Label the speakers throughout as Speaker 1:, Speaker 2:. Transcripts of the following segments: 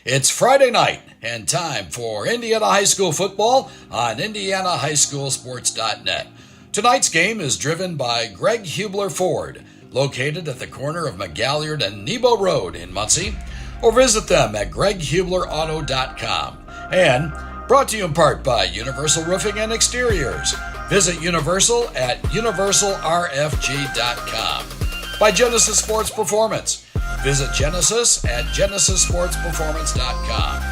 Speaker 1: It's Friday night and time for Indiana High School football on IndianaHighSchoolSports.net. Tonight's game is driven by Greg Hubler Ford, located at the corner of McGalliard and Nebo Road in Muncie, or visit them at greghublerauto.com. And brought to you in part by Universal Roofing and Exteriors. Visit Universal at universalrfg.com. By Genesis Sports Performance. Visit Genesis at genesissportsperformance.com.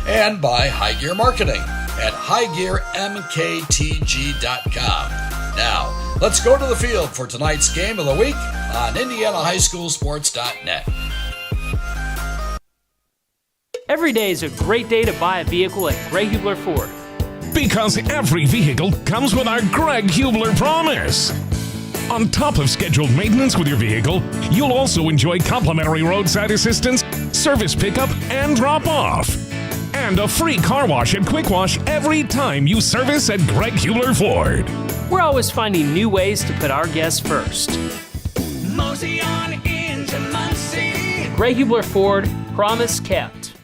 Speaker 1: And by High Gear Marketing at highgearmktg.com. Now, let's go to the field for tonight's game of the week on IndianaHighSchoolSports.net.
Speaker 2: Every day is a great day to buy a vehicle at Greg Hubler Ford.
Speaker 3: Because every vehicle comes with our Greg Hubler promise. On top of scheduled maintenance with your vehicle, you'll also enjoy complimentary roadside assistance, service pickup, and drop-off. And a free car wash and quick wash every time you service at Greg Hubler Ford.
Speaker 2: We're always finding new ways to put our guests first.
Speaker 4: Mosey on into Muncie.
Speaker 2: Greg Hubler Ford, promise kept.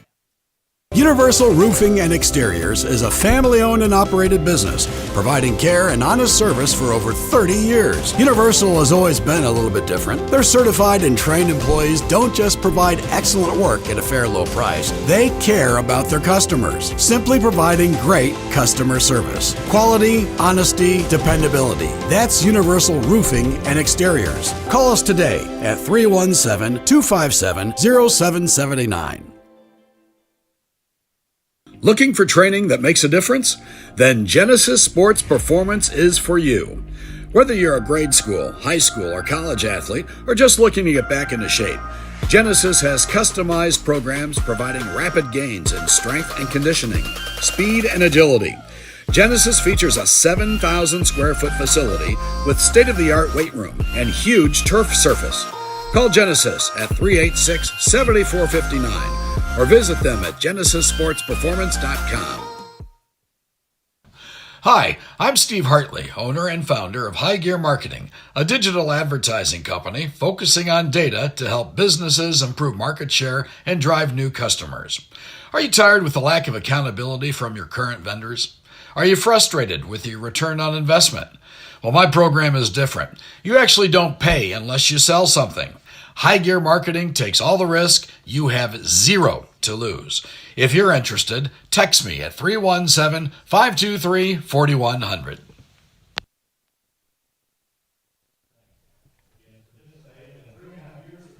Speaker 5: Universal Roofing and Exteriors is a family-owned and operated business, providing care and honest service for over 30 years. Universal has always been a little bit different. Their certified and trained employees don't just provide excellent work at a fair low price. They care about their customers, simply providing great customer service. Quality, honesty, dependability. That's Universal Roofing and Exteriors. Call us today at 317-257-0779. Looking for training that makes a difference? Then Genesis Sports Performance is for you. Whether you're a grade school, high school, or college athlete, or just looking to get back into shape, Genesis has customized programs providing rapid gains in strength and conditioning, speed and agility. Genesis features a 7,000 square foot facility with state-of-the-art weight room and huge turf surface. Call Genesis at 386-7459. or visit them at genesissportsperformance.com. Hi, I'm Steve Hartley, owner and founder of High Gear Marketing, a digital advertising company focusing on data to help businesses improve market share and drive new customers. Are you tired with the lack of accountability from your current vendors? Are you frustrated with your return on investment? Well, my program is different. You actually don't pay unless you sell something. High Gear Marketing takes all the risk. You have zero to lose. If you're interested, text me at 317-523-4100.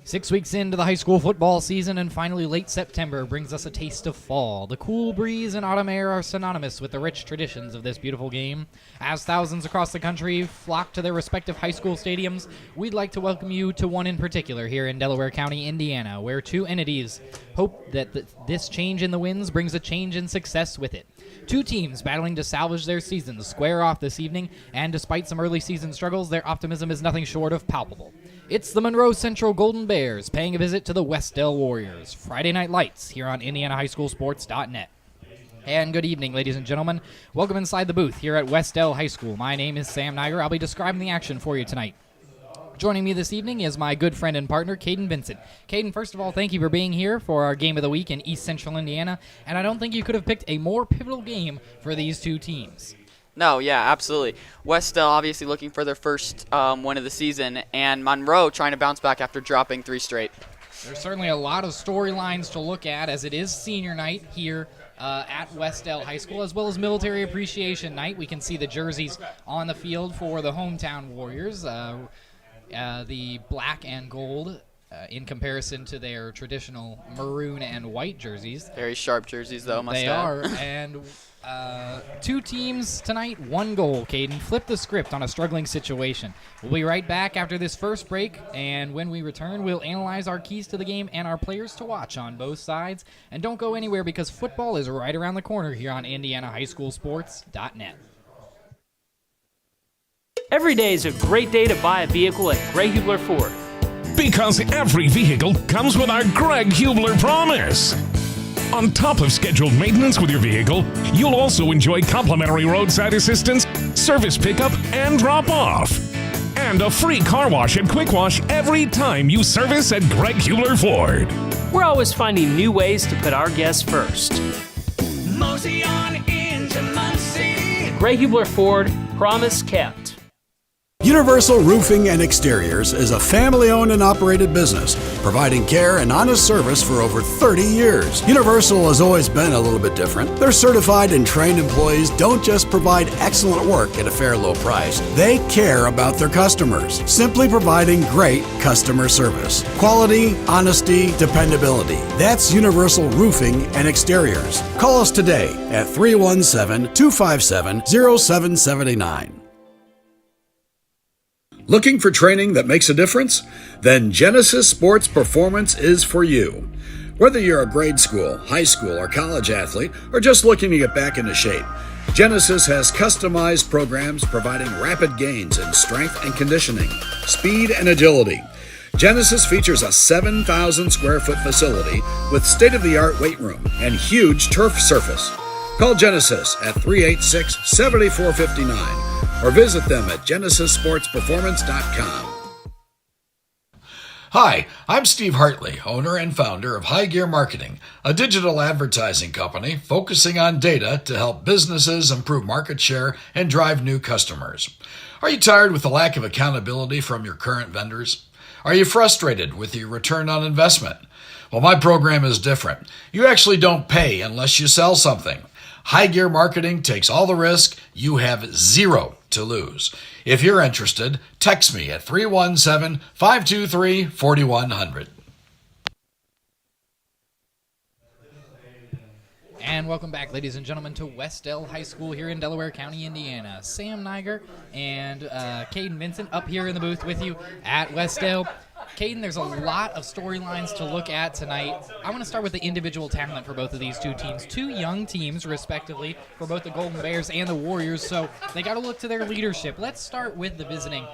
Speaker 6: 6 weeks into the high school football season, and finally late September brings us a taste of fall. The cool breeze and autumn air are synonymous with the rich traditions of this beautiful game. As thousands across the country flock to their respective high school stadiums, we'd like to welcome you to one in particular here in Delaware County, Indiana, where two entities hope that this change in the winds brings a change in success with it. Two teams battling to salvage their seasons square off this evening, and despite some early season struggles, their optimism is nothing short of palpable. It's the Monroe Central Golden Bears paying a visit to the Wes-Del Warriors. Friday Night Lights here on IndianaHighSchoolSports.net. And good evening, ladies and gentlemen. Welcome inside the booth here at Wes-Del High School. My name is Sam Niger. I'll be describing the action for you tonight. Joining me this evening is my good friend and partner, Caden Vincent. Caden, first of all, thank you for being here for our game of the week in East Central Indiana. And I don't think you could have picked a more pivotal game for these two teams.
Speaker 7: No, yeah, absolutely. Wes-Del obviously looking for their first win of the season, and Monroe trying to bounce back after dropping 3 straight.
Speaker 6: There's certainly a lot of storylines to look at, as it is senior night here at Wes-Del High School, as well as Military Appreciation Night. We can see the jerseys on the field for the hometown Warriors, the black and gold in comparison to their traditional maroon and white jerseys.
Speaker 7: Very sharp jerseys, though, must
Speaker 6: They
Speaker 7: add.
Speaker 6: are, and two teams tonight, one goal, Caden. Flip the script on a struggling situation. We'll be right back after this first break, and when we return, we'll analyze our keys to the game and our players to watch on both sides. And don't go anywhere, because football is right around the corner here on IndianaHighSchoolSports.net.
Speaker 2: Every day is a great day to buy a vehicle at Greg Hubler Ford.
Speaker 3: Because every vehicle comes with our Greg Hubler promise. On top of scheduled maintenance with your vehicle, you'll also enjoy complimentary roadside assistance, service pickup, and drop-off. and a free car wash and quick wash every time you service at Greg Hubler Ford.
Speaker 2: We're always finding new ways to put our guests first.
Speaker 4: Mosey on into Muncie.
Speaker 2: Greg Hubler Ford, promise kept.
Speaker 5: Universal Roofing and Exteriors is a family-owned and operated business, providing care and honest service for over 30 years. Universal has always been a little bit different. Their certified and trained employees don't just provide excellent work at a fair low price. They care about their customers, simply providing great customer service. Quality, honesty, dependability. That's Universal Roofing and Exteriors. Call us today at 317-257-0779. Looking for training that makes a difference? Then Genesis Sports Performance is for you. Whether you're a grade school, high school, or college athlete, or just looking to get back into shape, Genesis has customized programs providing rapid gains in strength and conditioning, speed and agility. Genesis features a 7,000 square foot facility with state-of-the-art weight room and huge turf surface. Call Genesis at 386-7459 or visit them at genesissportsperformance.com. Hi, I'm Steve Hartley, owner and founder of High Gear Marketing, a digital advertising company focusing on data to help businesses improve market share and drive new customers. Are you tired with the lack of accountability from your current vendors? Are you frustrated with your return on investment? Well, my program is different. You actually don't pay unless you sell something. High Gear Marketing takes all the risk. You have zero to lose. If you're interested, text me at 317-523-4100.
Speaker 6: And welcome back, ladies and gentlemen, to Wes-Del High School here in Delaware County, Indiana. Sam Niger and Caden Vincent up here in the booth with you at Wes-Del. Caden, there's a lot of storylines to look at tonight. I want to start with the individual talent for both of these two teams. Two young teams, respectively, for both the Golden Bears and the Warriors, so they got to look to their leadership. Let's start with the visiting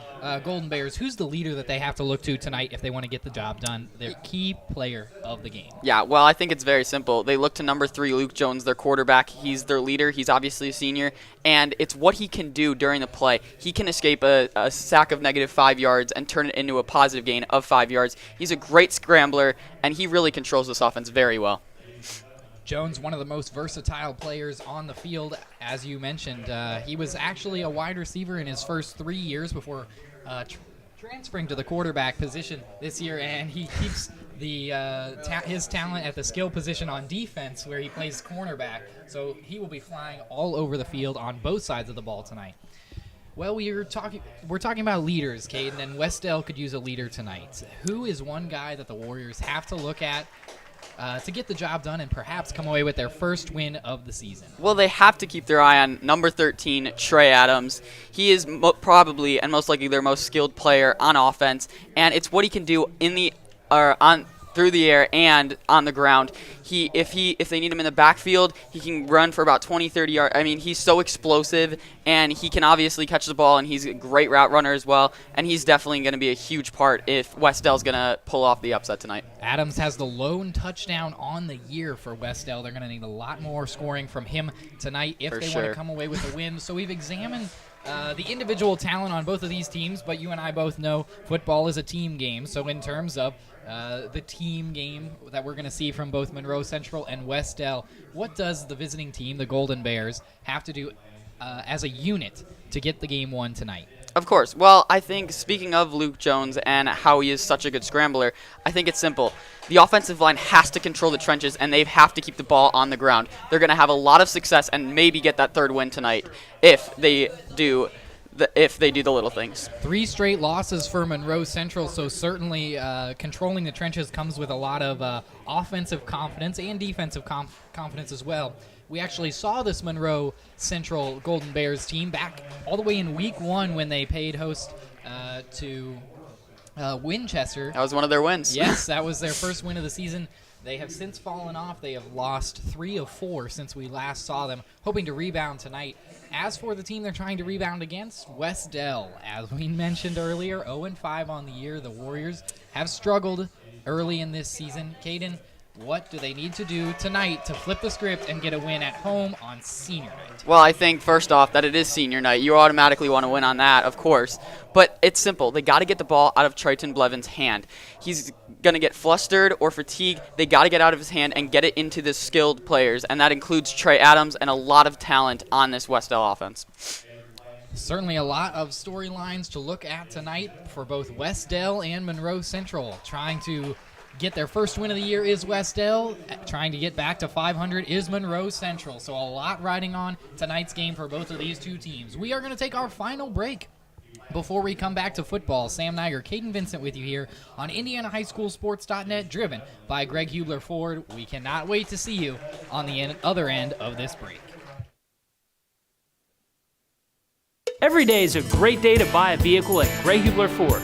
Speaker 6: Golden Bears. Who's the leader that they have to look to tonight if they want to get the job done? Their key player of the game.
Speaker 7: Yeah, well, I think it's very simple. They look to number 3, Luke Jones, their quarterback. He's their leader. He's obviously a senior, and it's what he can do during the play. He can escape a sack of negative 5 yards and turn it into a positive gain of 5 yards. He's a great scrambler, and he really controls this offense very well.
Speaker 6: Jones, one of the most versatile players on the field, as you mentioned. He was actually a wide receiver in his first 3 years before transferring to the quarterback position this year, and he keeps his talent at the skill position on defense where he plays cornerback. So he will be flying all over the field on both sides of the ball tonight. Well, we're talking about leaders, Caden, and Wes-Del could use a leader tonight. Who is one guy that the Warriors have to look at to get the job done and perhaps come away with their first win of the season?
Speaker 7: Well, they have to keep their eye on number 13, Trey Adams. He is probably and most likely their most skilled player on offense, and it's what he can do through the air and on the ground. If they need him in the backfield, he can run for about 20, 30 yards. I mean, he's so explosive, and he can obviously catch the ball, and he's a great route runner as well, and he's definitely going to be a huge part if Wes-Del's going to pull off the upset tonight.
Speaker 6: Adams has the lone touchdown on the year for Wes-Del. They're going to need a lot more scoring from him tonight if they want to come away with a win. So we've examined the individual talent on both of these teams, but you and I both know football is a team game. So in terms of the team game that we're going to see from both Monroe Central and Wes-Del, what does the visiting team, the Golden Bears, have to do as a unit to get the game won tonight?
Speaker 7: Of course. Well, I think speaking of Luke Jones and how he is such a good scrambler, I think it's simple. The offensive line has to control the trenches, and they have to keep the ball on the ground. They're going to have a lot of success and maybe get that third win tonight if they do the little things.
Speaker 6: 3 straight losses for Monroe Central, so certainly controlling the trenches comes with a lot of offensive confidence and defensive confidence as well. We actually saw this Monroe Central Golden Bears team back all the way in week 1 when they paid host to Winchester.
Speaker 7: That was one of their wins.
Speaker 6: Yes, that was their first win of the season. They have since fallen off. They have lost 3 of 4 since we last saw them, hoping to rebound tonight. As for the team they're trying to rebound against, Wes-Del. As we mentioned earlier, 0-5 on the year. The Warriors have struggled early in this season. Caden, What do they need to do tonight to flip the script and get a win at home on senior night?
Speaker 7: Well, I think first off that it is senior night. You automatically want to win on that, of course. But it's simple. They got to get the ball out of Triton Blevins' hand. He's going to get flustered or fatigued. They got to get out of his hand and get it into the skilled players, and that includes Trey Adams and a lot of talent on this Wes-Del offense.
Speaker 6: Certainly a lot of storylines to look at tonight for both Wes-Del and Monroe Central. Trying to get their first win of the year is Wes-Del. Trying to get back to 500 is Monroe Central. So a lot riding on tonight's game for both of these two teams. We are going to take our final break. Before we come back to football, Sam Niger, Caden Vincent with you here on IndianaHighSchoolSports.net, driven by Greg Hubler Ford. We cannot wait to see you on the other end of this break.
Speaker 2: Every day is a great day to buy a vehicle at Greg Hubler Ford.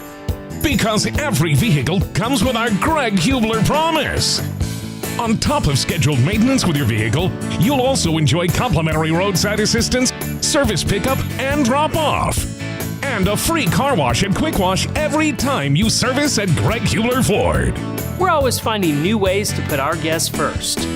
Speaker 3: Because every vehicle comes with our Greg Hubler promise. On top of scheduled maintenance with your vehicle, you'll also enjoy complimentary roadside assistance, service pickup, and drop-off. And a free car wash and quick wash every time you service at Greg Hubler Ford.
Speaker 2: We're always finding new ways to put our guests first.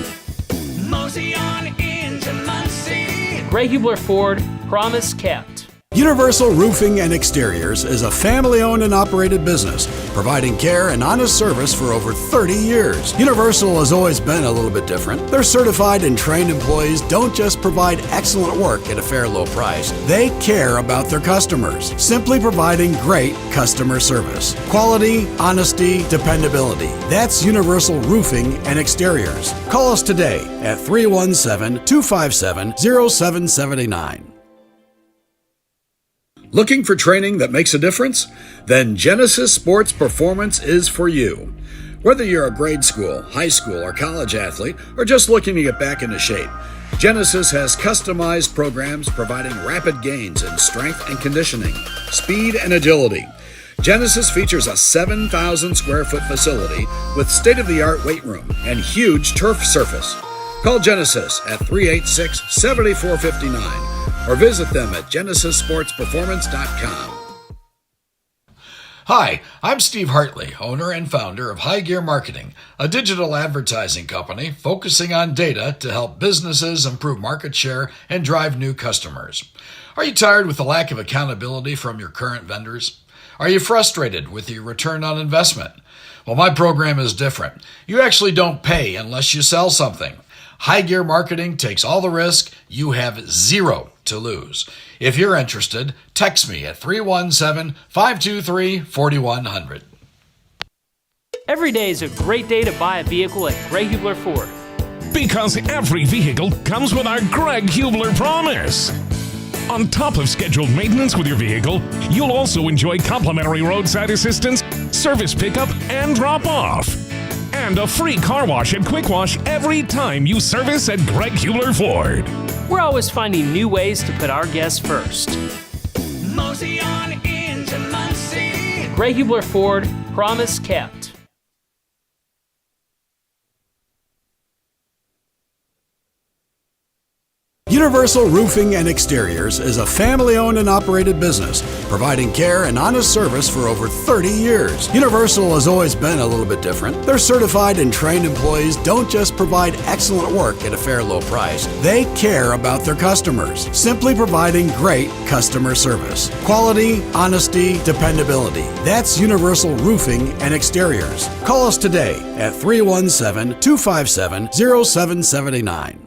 Speaker 4: Mosey on into Muncie.
Speaker 2: Greg Hubler Ford, promise kept.
Speaker 5: Universal Roofing and Exteriors is a family-owned and operated business, providing care and honest service for over 30 years. Universal has always been a little bit different. Their certified and trained employees don't just provide excellent work at a fair low price. They care about their customers, simply providing great customer service. Quality, honesty, dependability. That's Universal Roofing and Exteriors. Call us today at 317-257-0779. Looking for training that makes a difference? Then Genesis Sports Performance is for you. Whether you're a grade school, high school, or college athlete, or just looking to get back into shape, Genesis has customized programs providing rapid gains in strength and conditioning, speed and agility. Genesis features a 7,000 square foot facility with state-of-the-art weight room and huge turf surface. Call Genesis at 386-7459. or visit them at genesissportsperformance.com. Hi, I'm Steve Hartley, owner and founder of High Gear Marketing, a digital advertising company focusing on data to help businesses improve market share and drive new customers. Are you tired with the lack of accountability from your current vendors? Are you frustrated with your return on investment? Well, my program is different. You actually don't pay unless you sell something. High Gear Marketing takes all the risk. You have zero to lose. If you're interested, text me at 317-523-4100.
Speaker 2: Every day is a great day to buy a vehicle at Greg Hubler Ford.
Speaker 3: Because every vehicle comes with our Greg Hubler promise. On top of scheduled maintenance with your vehicle, you'll also enjoy complimentary roadside assistance, service pickup, and drop-off. And a free car wash and quick wash every time you service at Greg Hubler Ford.
Speaker 2: We're always finding new ways to put our guests first.
Speaker 4: Mosey on into Muncie.
Speaker 2: Greg Hubler Ford, promise kept.
Speaker 5: Universal Roofing and Exteriors is a family-owned and operated business, providing care and honest service for over 30 years. Universal has always been a little bit different. Their certified and trained employees don't just provide excellent work at a fair low price. They care about their customers, simply providing great customer service. Quality, honesty, dependability. That's Universal Roofing and Exteriors. Call us today at 317-257-0779.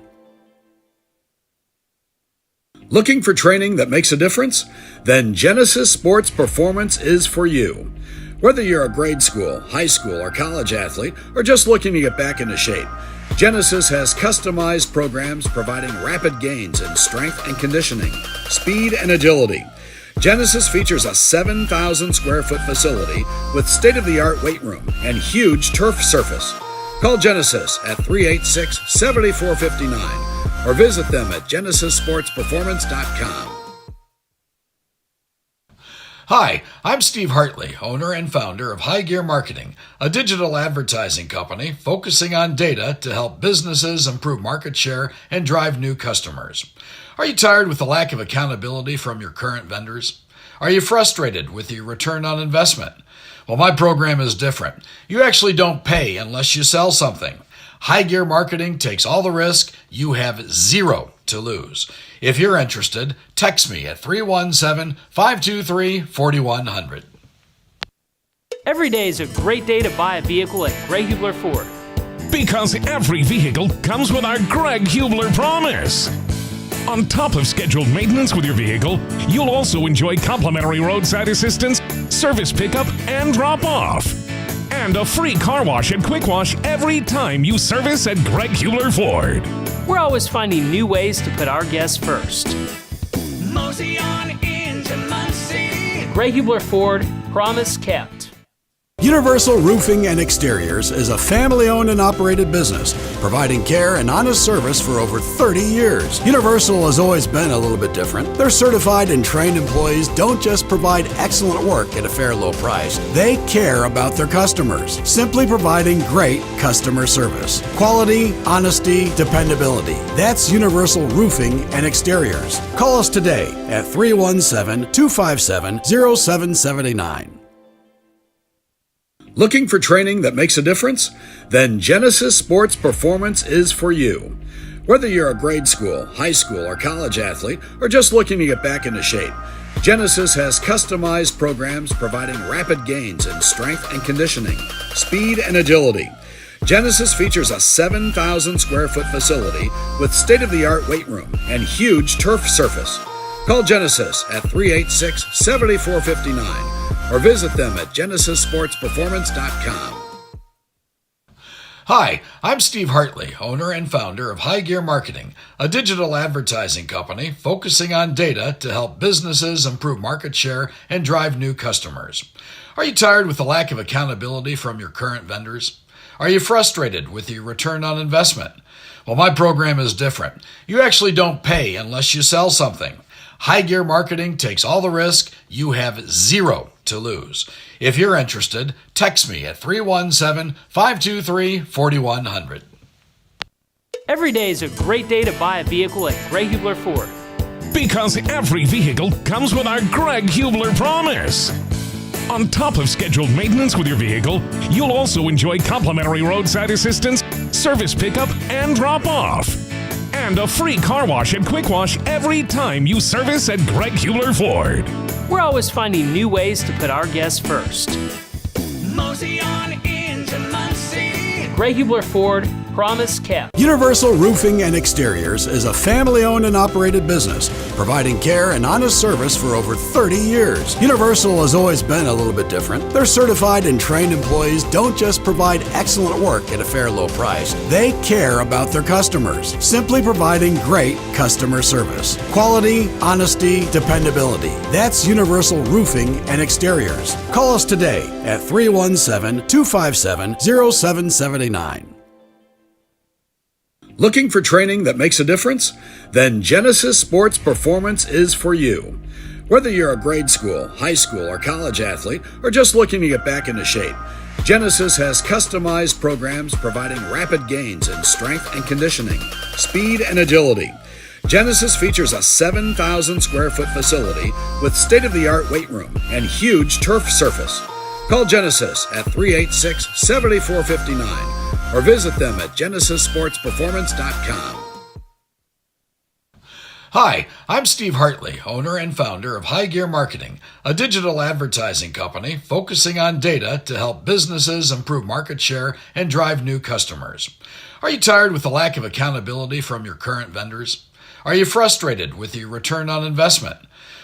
Speaker 5: Looking for training that makes a difference? Then Genesis Sports Performance is for you. Whether you're a grade school, high school, or college athlete, or just looking to get back into shape, Genesis has customized programs providing rapid gains in strength and conditioning, speed and agility. Genesis features a 7,000 square foot facility with state-of-the-art weight room and huge turf surface. Call Genesis at 386-7459. or visit them at genesissportsperformance.com. Hi, I'm Steve Hartley, owner and founder of High Gear Marketing, a digital advertising company focusing on data to help businesses improve market share and drive new customers. Are you tired with the lack of accountability from your current vendors? Are you frustrated with your return on investment? Well, my program is different. You actually don't pay unless you sell something. High Gear Marketing takes all the risk. You have zero to lose. If you're interested, text me at 317-523-4100.
Speaker 2: Every day is a great day to buy a vehicle at Greg Hubler Ford.
Speaker 3: Because every vehicle comes with our Greg Hubler promise. On top of scheduled maintenance with your vehicle, you'll also enjoy complimentary roadside assistance, service pickup, and drop-off. And a free car wash and quick wash every time you service at Greg Hubler Ford.
Speaker 2: We're always finding new ways to put our guests first.
Speaker 4: Mosey on into Muncie.
Speaker 2: Greg Hubler Ford, promise kept.
Speaker 8: Universal Roofing and Exteriors is a family-owned and operated business, providing care and honest service for over 30 years. Universal has always been a little bit different. Their certified and trained employees don't just provide excellent work at a fair low price. They care about their customers, simply providing great customer service. Quality, honesty, dependability. That's Universal Roofing and Exteriors. Call us today at 317-257-0779.
Speaker 5: Looking for training that makes a difference? Then Genesis Sports Performance is for you. Whether you're a grade school, high school, or college athlete, or just looking to get back into shape, Genesis has customized programs providing rapid gains in strength and conditioning, speed and agility. Genesis features a 7,000 square foot facility with state-of-the-art weight room and huge turf surface. Call Genesis at 386-7459 or visit them at genesissportsperformance.com. Hi, I'm Steve Hartley, owner and founder of High Gear Marketing, a digital advertising company focusing on data to help businesses improve market share and drive new customers. Are you tired with the lack of accountability from your current vendors? Are you frustrated with your return on investment? Well, my program is different. You actually don't pay unless you sell something. High Gear Marketing takes all the risk. You have zero to lose. If you're interested, text me at 317-523-4100.
Speaker 2: Every day is a great day to buy a vehicle at Greg Hubler Ford.
Speaker 3: Because every vehicle comes with our Greg Hubler promise. On top of scheduled maintenance with your vehicle, you'll also enjoy complimentary roadside assistance, service pickup, and drop-off. And a free car wash and quick wash every time you service at Greg Hubler Ford.
Speaker 2: We're always finding new ways to put our guests first.
Speaker 4: Mosey on into Muncie.
Speaker 2: Greg Hubler Ford, promise kept.
Speaker 8: Universal Roofing and Exteriors is a family-owned and operated business, providing care and honest service for over 30 years. Universal has always been a little bit different. Their certified and trained employees don't just provide excellent work at a fair low price. They care about their customers, simply providing great customer service. Quality, honesty, dependability. That's Universal Roofing and Exteriors. Call us today at 317-257-0779.
Speaker 5: Looking for training that makes a difference? Then Genesis Sports Performance is for you. Whether you're a grade school, high school, or college athlete, or just looking to get back into shape, Genesis has customized programs providing rapid gains in strength and conditioning, speed and agility. Genesis features a 7,000 square foot facility with state-of-the-art weight room and huge turf surface. Call Genesis at 386-7459 or visit them at genesissportsperformance.com. Hi, I'm Steve Hartley, owner and founder of High Gear Marketing, a digital advertising company focusing on data to help businesses improve market share and drive new customers. Are you tired with the lack of accountability from your current vendors? Are you frustrated with your return on investment?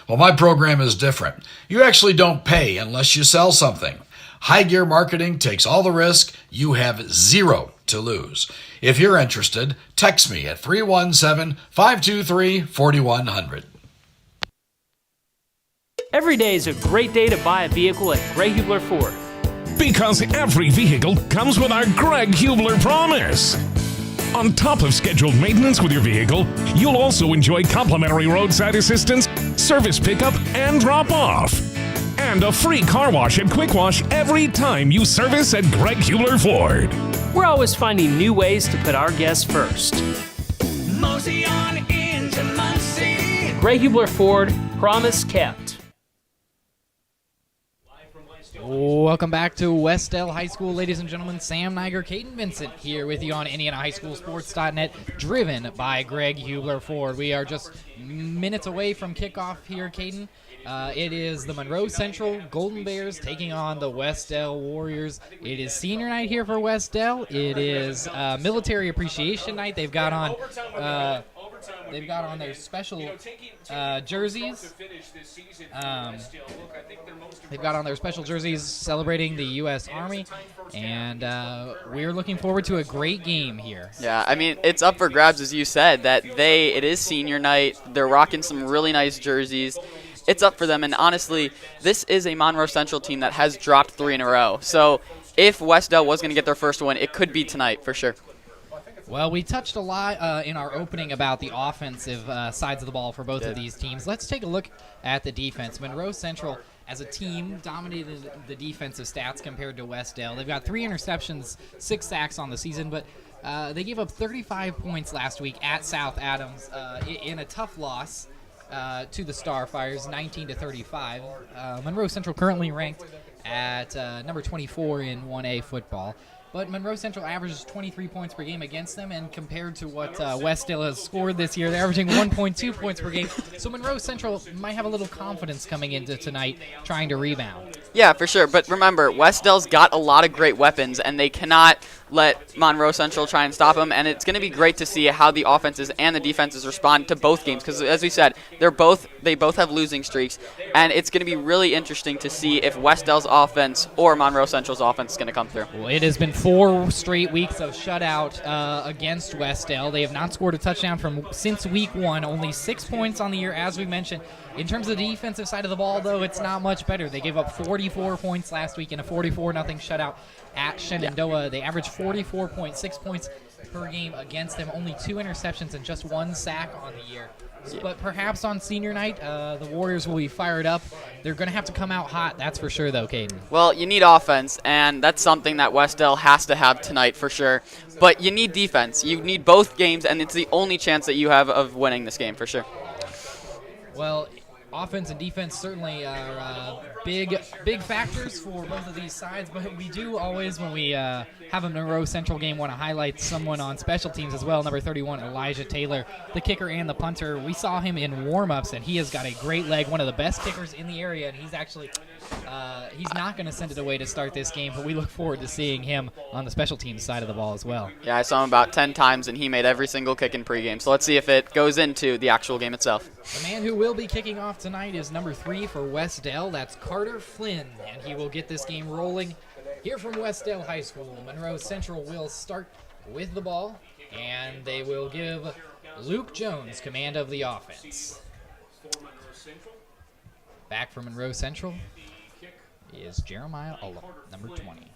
Speaker 5: Well, my program is different. You actually don't pay unless you sell something. High Gear Marketing takes all the risk. You have zero to lose. If you're interested, text me at 317-523-4100.
Speaker 2: Every day is a great day to buy a vehicle at Greg Hubler Ford.
Speaker 3: Because every vehicle comes with our Greg Hubler promise. On top of scheduled maintenance with your vehicle, you'll also enjoy complimentary roadside assistance, service pickup, and drop-off. And a free car wash and quick wash every time you service at Greg Hubler Ford.
Speaker 2: We're always finding new ways to put our guests first.
Speaker 4: Mosey on into Muncie.
Speaker 2: Greg Hubler Ford, promise kept.
Speaker 6: Welcome back to Wes-Del High School, ladies and gentlemen. Sam Niger, Caden Vincent here with you on IndianaHighSchoolSports.net, driven by Greg Hubler Ford. We are just minutes away from kickoff here, Caden. It is the Monroe Central Golden Bears taking on the Wes-Del Warriors. It is senior night here for Wes-Del. It is military appreciation night. They've got on their special jerseys. They've got on their special jerseys celebrating the U.S. Army, and we're looking forward to a great game here.
Speaker 7: Yeah, I mean, it's up for grabs, as you said, that it is senior night. They're rocking some really nice jerseys. It's up for them, and honestly, this is a Monroe Central team that has dropped 3 in a row. So if Wes-Del was going to get their first win, it could be tonight for sure.
Speaker 6: Well, we touched a lot in our opening about the offensive sides of the ball for both of these teams. Let's take a look at the defense. Monroe Central, as a team, dominated the defensive stats compared to Wes-Del. They've got 3 interceptions, 6 sacks on the season, but they gave up 35 points last week at South Adams in a tough loss to the Starfires, 19-35. Monroe Central currently ranked at number 24 in 1A football. But Monroe Central averages 23 points per game against them, and compared to what Wes-Del has scored this year, they're averaging 1.2 points per game. So Monroe Central might have a little confidence coming into tonight trying to rebound.
Speaker 7: Yeah, for sure. But remember, Wes-Del's got a lot of great weapons, and they cannot let Monroe Central try and stop them. And it's going to be great to see how the offenses and the defenses respond to both games, because as we said, they both have losing streaks, and it's going to be really interesting to see if Wes-Del's offense or Monroe Central's offense is going to come through.
Speaker 6: Well, it has been 4 straight weeks of shutout against Wes-Del. They have not scored a touchdown since week 1. Only 6 points on the year, as we mentioned. In terms of the defensive side of the ball, though, it's not much better. They gave up 44 points last week in a 44-0 shutout at Shenandoah. They averaged 44.6 points per game against them. Only 2 interceptions and just 1 sack on the year. But perhaps on senior night, the Warriors will be fired up. They're going to have to come out hot, that's for sure, though, Caden.
Speaker 7: Well, you need offense, and that's something that Wes-Del has to have tonight for sure. But you need defense. You need both games, and it's the only chance that you have of winning this game for sure.
Speaker 6: Well, offense and defense certainly are big factors for both of these sides, but we do always, when we have a Monroe Central game, want to highlight someone on special teams as well. Number 31, Elijah Taylor, the kicker and the punter. We saw him in warm-ups, and he has got a great leg, one of the best kickers in the area, and he's actually he's not going to send it away to start this game, but we look forward to seeing him on the special teams side of the ball as well.
Speaker 7: Yeah, I saw him about 10 times, and he made every single kick in pregame. So let's see if it goes into the actual game itself.
Speaker 6: The man who will be kicking off tonight is number 3 for Wes-Del. That's Carter Flynn, and he will get this game rolling here from Wes-Del High School. Monroe Central will start with the ball, and they will give Luke Jones command of the offense. Back from Monroe Central is Jeremiah Ullum, number 20.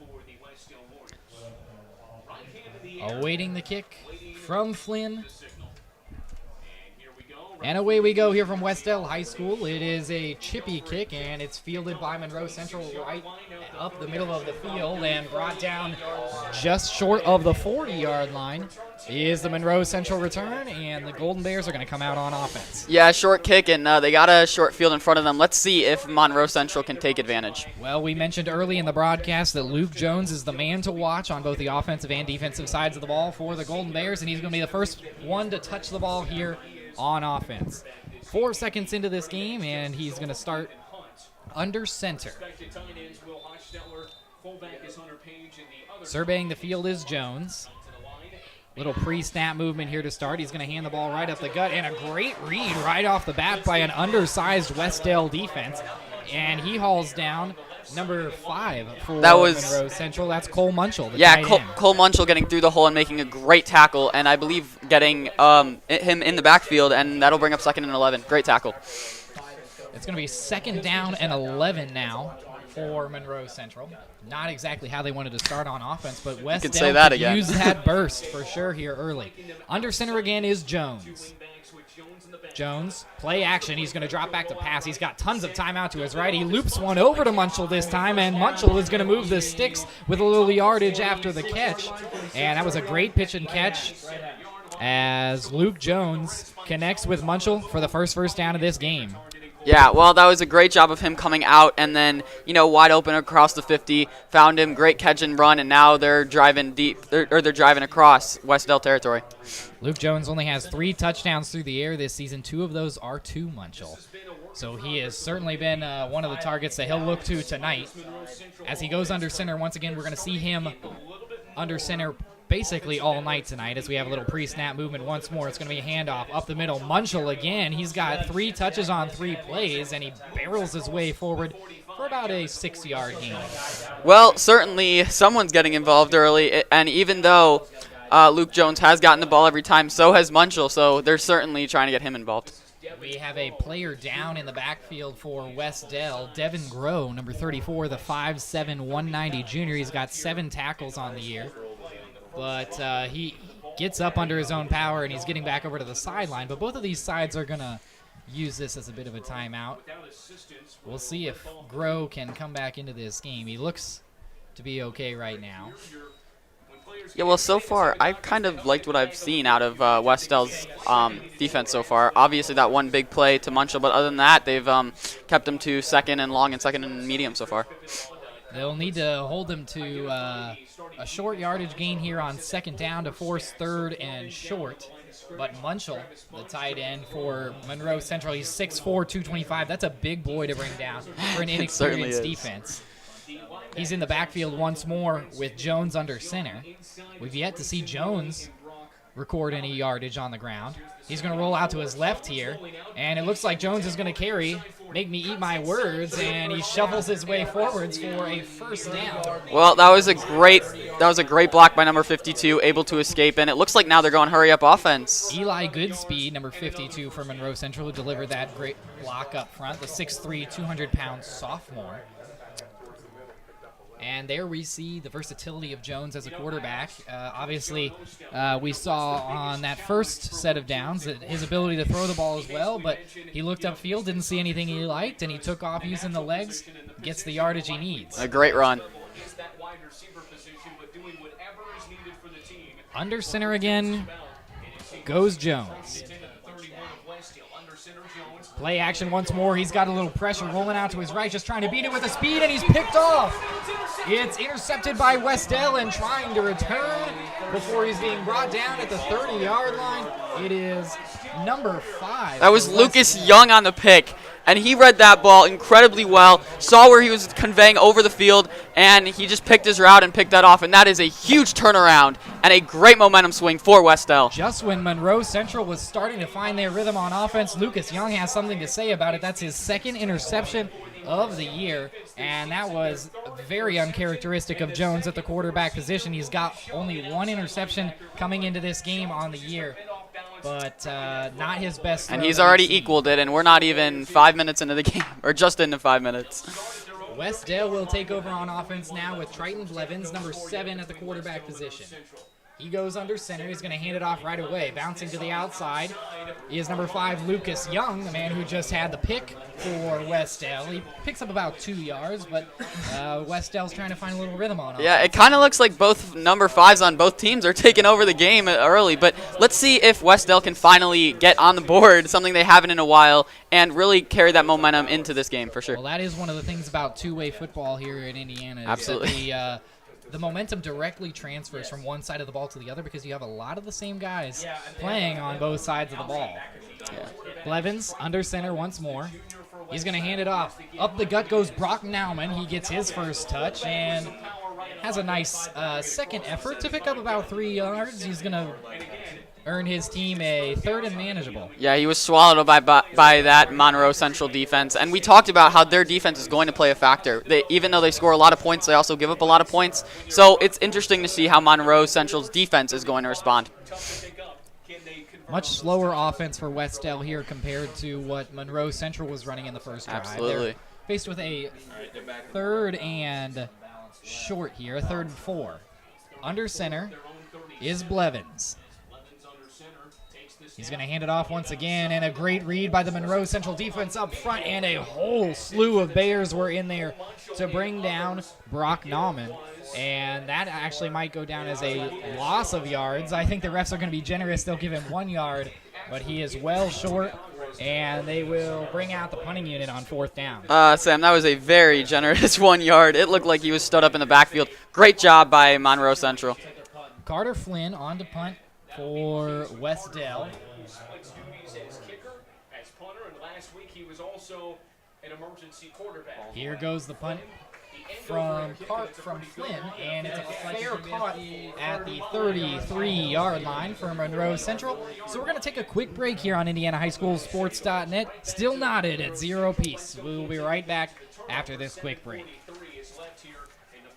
Speaker 6: Awaiting the kick from Flynn. And away we go here from Wes-Del High School. It is a chippy kick, and it's fielded by Monroe Central right up the middle of the field and brought down just short of the 40-yard line. Is the Monroe Central return, and the Golden Bears are going to come out on offense.
Speaker 7: Yeah, short kick, and they got a short field in front of them. Let's see if Monroe Central can take advantage.
Speaker 6: Well, we mentioned early in the broadcast that Luke Jones is the man to watch on both the offensive and defensive sides of the ball for the Golden Bears, and he's going to be the first one to touch the ball here on offense. 4 seconds into this game, and he's going to start under center. Surveying the field is Jones. Little pre-snap movement here to start. He's going to hand the ball right up the gut, and a great read right off the bat by an undersized Wes-Del defense. And he hauls down number 5 for Monroe Central. That's Cole Munchell.
Speaker 7: Cole Munchell getting through the hole and making a great tackle, and I believe getting him in the backfield, and that'll bring up 2nd and 11. Great tackle.
Speaker 6: It's going to be 2nd down and 11 now for Monroe Central. Not exactly how they wanted to start on offense, but Wes-Del could use that burst for sure here early. Under center again is Jones. Jones, play action. He's going to drop back to pass. He's got tons of time out to his right. He loops one over to Munchell this time, and Munchell is going to move the sticks with a little yardage after the catch. And that was a great pitch and catch as Luke Jones connects with Munchell for the first down of this game.
Speaker 7: Yeah, well, that was a great job of him coming out and then, wide open across the 50, found him, great catch and run, and now they're driving deep, they're driving across Wes-Del territory.
Speaker 6: Luke Jones only has 3 touchdowns through the air this season. 2 of those are to Munchell. So he has certainly been one of the targets that he'll look to tonight. As he goes under center, once again, we're going to see him under center basically all night tonight as we have a little pre-snap movement once more. It's going to be a handoff up the middle. Munchell again. He's got 3 touches on 3 plays, and he barrels his way forward for about a 6-yard gain.
Speaker 7: Well, certainly someone's getting involved early, and even though Luke Jones has gotten the ball every time, so has Munchell, so they're certainly trying to get him involved.
Speaker 6: We have a player down in the backfield for Wes-Del. Devin Groh, number 34, the 5'7", 190 junior. He's got 7 tackles on the year. But he gets up under his own power, and he's getting back over to the sideline. But both of these sides are going to use this as a bit of a timeout. We'll see if Groh can come back into this game. He looks to be okay right now.
Speaker 7: Yeah, well, so far, I've kind of liked what I've seen out of Wes-Del's defense so far. Obviously, that one big play to Munchell, but other than that, they've kept him to second and long and second and medium so far.
Speaker 6: They'll need to hold them to a short yardage gain here on 2nd down to force 3rd and short. But Munchell, the tight end for Monroe Central, he's 6'4", 225. That's a big boy to bring down for an inexperienced defense. He's in the backfield once more with Jones under center. We've yet to see Jones record any yardage on the ground. He's going to roll out to his left here, and it looks like Jones is going to carry, make me eat my words, and he shuffles his way forwards for a 1st down.
Speaker 7: Well, that was a great block by number 52, able to escape, and it looks like now they're going hurry up offense.
Speaker 6: Eli Goodspeed, number 52 for Monroe Central, who delivered that great block up front, the 6'3", 200-pound sophomore. And there we see the versatility of Jones as a quarterback. Obviously, we saw on that first set of downs that his ability to throw the ball as well, but he looked upfield, didn't see anything he liked, and he took off using the legs, gets the yardage he needs.
Speaker 7: A great run.
Speaker 6: Under center again goes Jones. Play action once more. He's got a little pressure rolling out to his right, just trying to beat it with a speed, and he's picked off. It's intercepted by Wes-Del and trying to return before he's being brought down at the 30-yard line. It is number 5.
Speaker 7: That was Lucas Young on the pick, and he read that ball incredibly well, saw where he was conveying over the field, and he just picked his route and picked that off, and that is a huge turnaround and a great momentum swing for Wes-Del.
Speaker 6: Just when Monroe Central was starting to find their rhythm on offense, Lucas Young has something to say about it. That's his 2nd interception of the year, and that was very uncharacteristic of Jones at the quarterback position. He's got only 1 interception coming into this game on the year, but not his best.
Speaker 7: And he's already equaled it, and we're not even 5 minutes into the game, or just into 5 minutes.
Speaker 6: Wes-Del will take over on offense now with Triton Blevins, number 7 at the quarterback position. He goes under center. He's going to hand it off right away. Bouncing to the outside is number 5, Lucas Young, the man who just had the pick for Wes-Del. He picks up about 2 yards, but Wes-Del's trying to find a little rhythm on it.
Speaker 7: Yeah, it kind of looks like both number 5s on both teams are taking over the game early, but let's see if Wes-Del can finally get on the board, something they haven't in a while, and really carry that momentum into this game for sure.
Speaker 6: Well, that is one of the things about two-way football here in Indiana.
Speaker 7: Absolutely.
Speaker 6: The momentum directly transfers from one side of the ball to the other because you have a lot of the same guys playing on both sides of the ball.
Speaker 7: Yeah.
Speaker 6: Blevins under center once more. He's going to hand it off. Up the gut goes Brock Nauman. He gets his first touch and has a nice second effort to pick up about 3 yards. He's going to earn his team a 3rd and manageable.
Speaker 7: Yeah, he was swallowed by that Monroe Central defense, and we talked about how their defense is going to play a factor. Even though they score a lot of points, they also give up a lot of points. So it's interesting to see how Monroe Central's defense is going to respond.
Speaker 6: Much slower offense for Wes-Del here compared to what Monroe Central was running in the first drive.
Speaker 7: Absolutely.
Speaker 6: They're faced with a 3rd and short here, a 3rd and 4. Under center is Blevins. He's going to hand it off once again, and a great read by the Monroe Central defense up front, and a whole slew of Bears were in there to bring down Brock Nauman. And that actually might go down as a loss of yards. I think the refs are going to be generous. They'll give him 1 yard, but he is well short, and they will bring out the punting unit on 4th down.
Speaker 7: Sam, that was a very generous 1 yard. It looked like he was stood up in the backfield. Great job by Monroe Central.
Speaker 6: Carter Flynn on to punt for Wes-Del. Here goes the punt from Flynn, and it's a fair caught at the 33-yard line for Monroe Central. So we're going to take a quick break here on IndianaHighSchoolSports.net. Still knotted at 0 apiece. We will be right back after this quick break.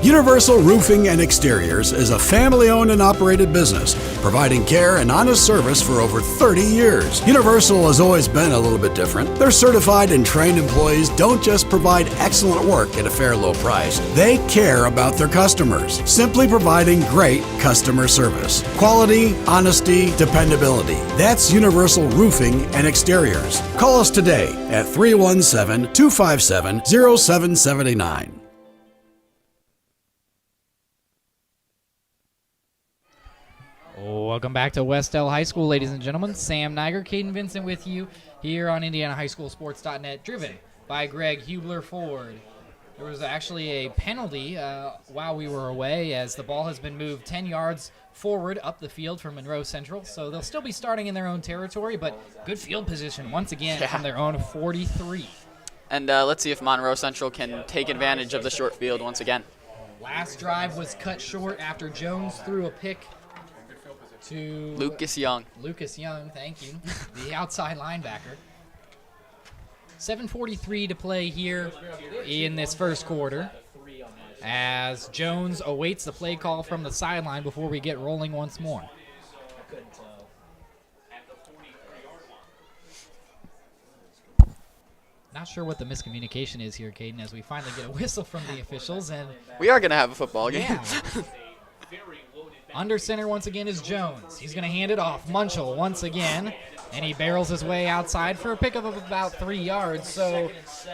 Speaker 8: Universal Roofing and Exteriors is a family-owned and operated business, providing care and honest service for over 30 years. Universal has always been a little bit different. Their certified and trained employees don't just provide excellent work at a fair low price. They care about their customers, simply providing great customer service. Quality, honesty, dependability. That's Universal Roofing and Exteriors. Call us today at 317-257-0779.
Speaker 6: Welcome back to Wes-Del High School, ladies and gentlemen. Sam Niger, Caden Vincent with you here on IndianaHighSchoolSports.net, driven by Greg Hubler Ford. There was actually a penalty while we were away, as the ball has been moved 10 yards forward up the field for Monroe Central. So they'll still be starting in their own territory, but good field position once again from their own 43.
Speaker 7: And let's see if Monroe Central can take advantage of the short field once again.
Speaker 6: Last drive was cut short after Jones threw a pick to
Speaker 7: Lucas Young.
Speaker 6: Lucas Young, thank you, the outside linebacker. 7:43 to play here in this first quarter, as Jones awaits the play call from the sideline before we get rolling once more. Not sure what the miscommunication is here, Caden, as we finally get a whistle from the officials. And
Speaker 7: we are going to have a football game.
Speaker 6: Yeah. Under center once again is Jones. He's going to hand it off. Munchell once again, and he barrels his way outside for a pickup of about 3 yards. So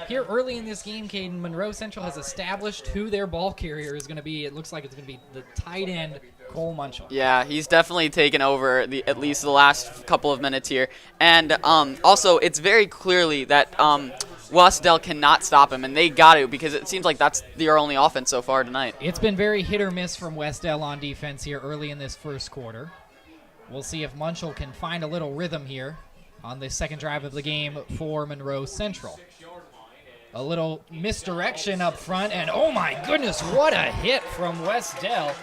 Speaker 6: here early in this game, Caden, Monroe Central has established who their ball carrier is going to be. It looks like it's going to be the tight end, Cole Munchell.
Speaker 7: Yeah, he's definitely taken over at least the last couple of minutes here. And also, it's very clearly that Wes-Del cannot stop him, and they got to, because it seems like that's their only offense so far tonight.
Speaker 6: It's been very hit or miss from Wes-Del on defense here early in this first quarter. We'll see if Munchell can find a little rhythm here on the second drive of the game for Monroe Central. A little misdirection up front, and oh my goodness, what a hit from Wes-Del.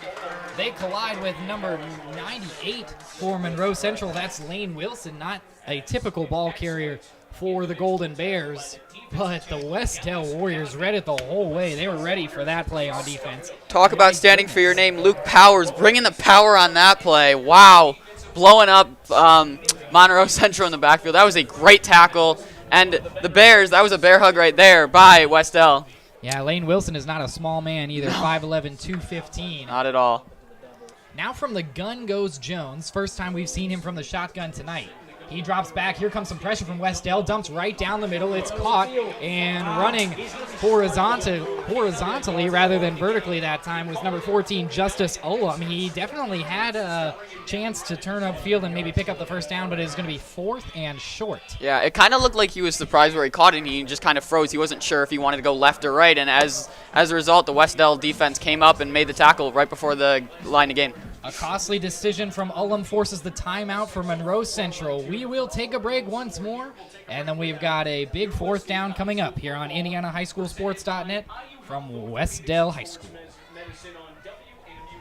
Speaker 6: They collide with number 98 for Monroe Central. That's Lane Wilson, not a typical ball carrier for the Golden Bears, but the Wes-Del Warriors read it the whole way. They were ready for that play on defense.
Speaker 7: Talk about standing for your name. Luke Powers bringing the power on that play. Wow. Blowing up Monroe Central in the backfield. That was a great tackle. And the Bears, that was a bear hug right there by Wes-Del.
Speaker 6: Yeah, Lane Wilson is not a small man either, 5'11", 215.
Speaker 7: Not at all.
Speaker 6: Now from the gun goes Jones. First time we've seen him from the shotgun tonight. He drops back. Here comes some pressure from Wes-Del. Dumps right down the middle. It's caught and running horizontally rather than vertically that time was number 14, Justice Olam. He definitely had a chance to turn upfield and maybe pick up the first down, but it's going to be 4th and short.
Speaker 7: Yeah, it kind of looked like he was surprised where he caught it, and he just kind of froze. He wasn't sure if he wanted to go left or right, and as a result, the Wes-Del defense came up and made the tackle right before the line of game.
Speaker 6: A costly decision from Ullum forces the timeout for Monroe Central. We will take a break once more, and then we've got a big 4th down coming up here on IndianaHighSchoolSports.net from Wes-Del High School.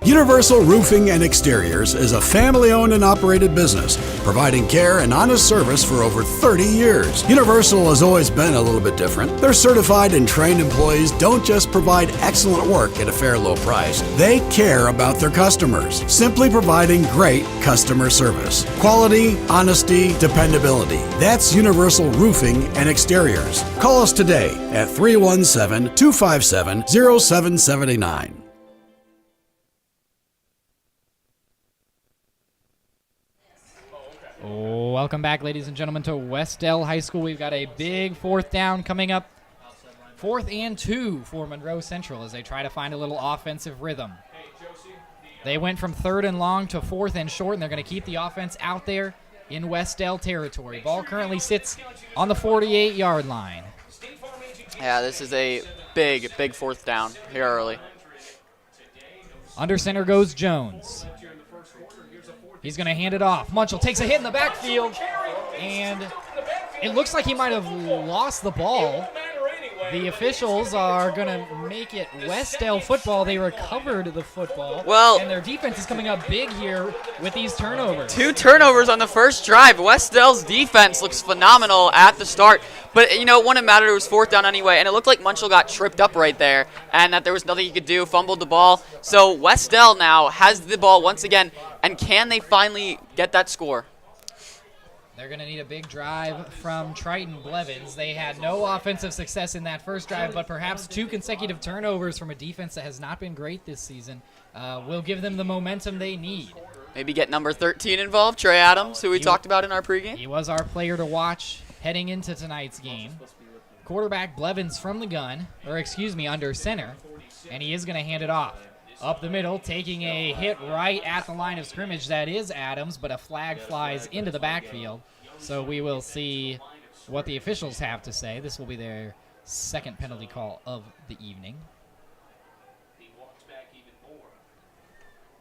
Speaker 8: Universal Roofing and Exteriors is a family-owned and operated business, providing care and honest service for over 30 years. Universal has always been a little bit different. Their certified and trained employees don't just provide excellent work at a fair low price. They care about their customers, simply providing great customer service. Quality, honesty, dependability. That's Universal Roofing and Exteriors. Call us today at 317-257-0779.
Speaker 6: Welcome back, ladies and gentlemen, to Wes-Del High School. We've got a big 4th down coming up. 4th and 2 for Monroe Central as they try to find a little offensive rhythm. They went from 3rd and long to 4th and short, and they're going to keep the offense out there in Wes-Del territory. Ball currently sits on the 48-yard line.
Speaker 7: Yeah, this is a big, big fourth down here early.
Speaker 6: Under center goes Jones. He's going to hand it off. Munchell takes a hit in the backfield, and it looks like he might have lost the ball. The officials are going to make it Wes-Del football. They recovered the football.
Speaker 7: Well,
Speaker 6: and their defense is coming up big here with these turnovers.
Speaker 7: 2 turnovers on the first drive. Wes-Del's defense looks phenomenal at the start. But, you know, it wouldn't matter. It was fourth down anyway. And it looked like Munchell got tripped up right there and that there was nothing he could do, fumbled the ball. So Wes-Del now has the ball once again. And can they finally get that score?
Speaker 6: They're going to need a big drive from Triton Blevins. They had no offensive success in that first drive, but perhaps 2 consecutive turnovers from a defense that has not been great this season will give them the momentum they need.
Speaker 7: Maybe get number 13 involved, Trey Adams, who we talked about in our pregame.
Speaker 6: He was our player to watch heading into tonight's game. Quarterback Blevins from the gun, under center, and he is going to hand it off. Up the middle, taking a hit right at the line of scrimmage. That is Adams, but a flag flies into the backfield. So we will see what the officials have to say. This will be their second penalty call of the evening.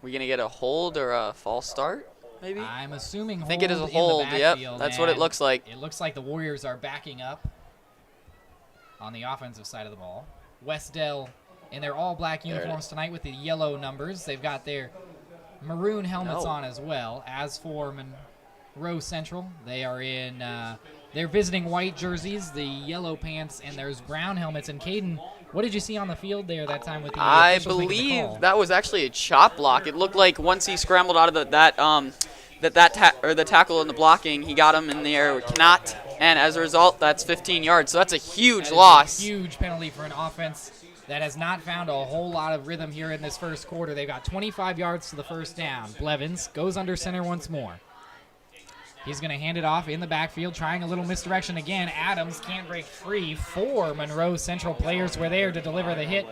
Speaker 7: We going to get a hold or a false start, maybe?
Speaker 6: I'm assuming hold.
Speaker 7: I think it is a hold, yep. That's what it looks like.
Speaker 6: It looks like the Warriors are backing up on the offensive side of the ball. Wes-Del in their all-black uniforms tonight with the yellow numbers. They've got their maroon helmets on as well. As for Monroe Central, they are in they're visiting white jerseys, the yellow pants, and there's brown helmets. And Caden, what did you see on the field there that time with the
Speaker 7: I believe that was actually a chop block. It looked like once he scrambled out of the tackle in the blocking, he got him in the air with cannot, and as a result, that's 15 yards. So that's a huge loss.
Speaker 6: A huge penalty for an offense that has not found a whole lot of rhythm here in this first quarter. They've got 25 yards to the first down. Blevins goes under center once more. He's going to hand it off in the backfield, trying a little misdirection again. Adams can't break free. 4 Monroe Central players were there to deliver the hit.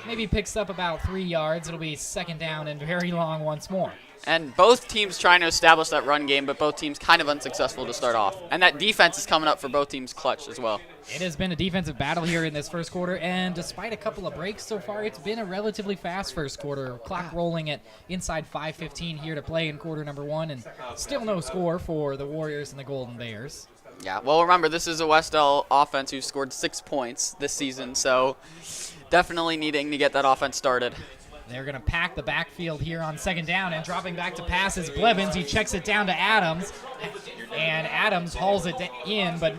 Speaker 6: Maybe picks up about 3 yards. It'll be second down and very long once more.
Speaker 7: And both teams trying to establish that run game, but both teams kind of unsuccessful to start off. And that defense is coming up for both teams clutch as well.
Speaker 6: It has been a defensive battle here in this first quarter, and despite a couple of breaks so far, it's been a relatively fast first quarter. Clock rolling at inside 5:15 here to play in quarter number 1, and still no score for the Warriors and the Golden Bears.
Speaker 7: Yeah, well, remember, this is a Wes-Del offense who scored 6 points this season, so definitely needing to get that offense started.
Speaker 6: They're going to pack the backfield here on second down, and dropping back to pass is Blevins. He checks it down to Adams, and Adams hauls it in, but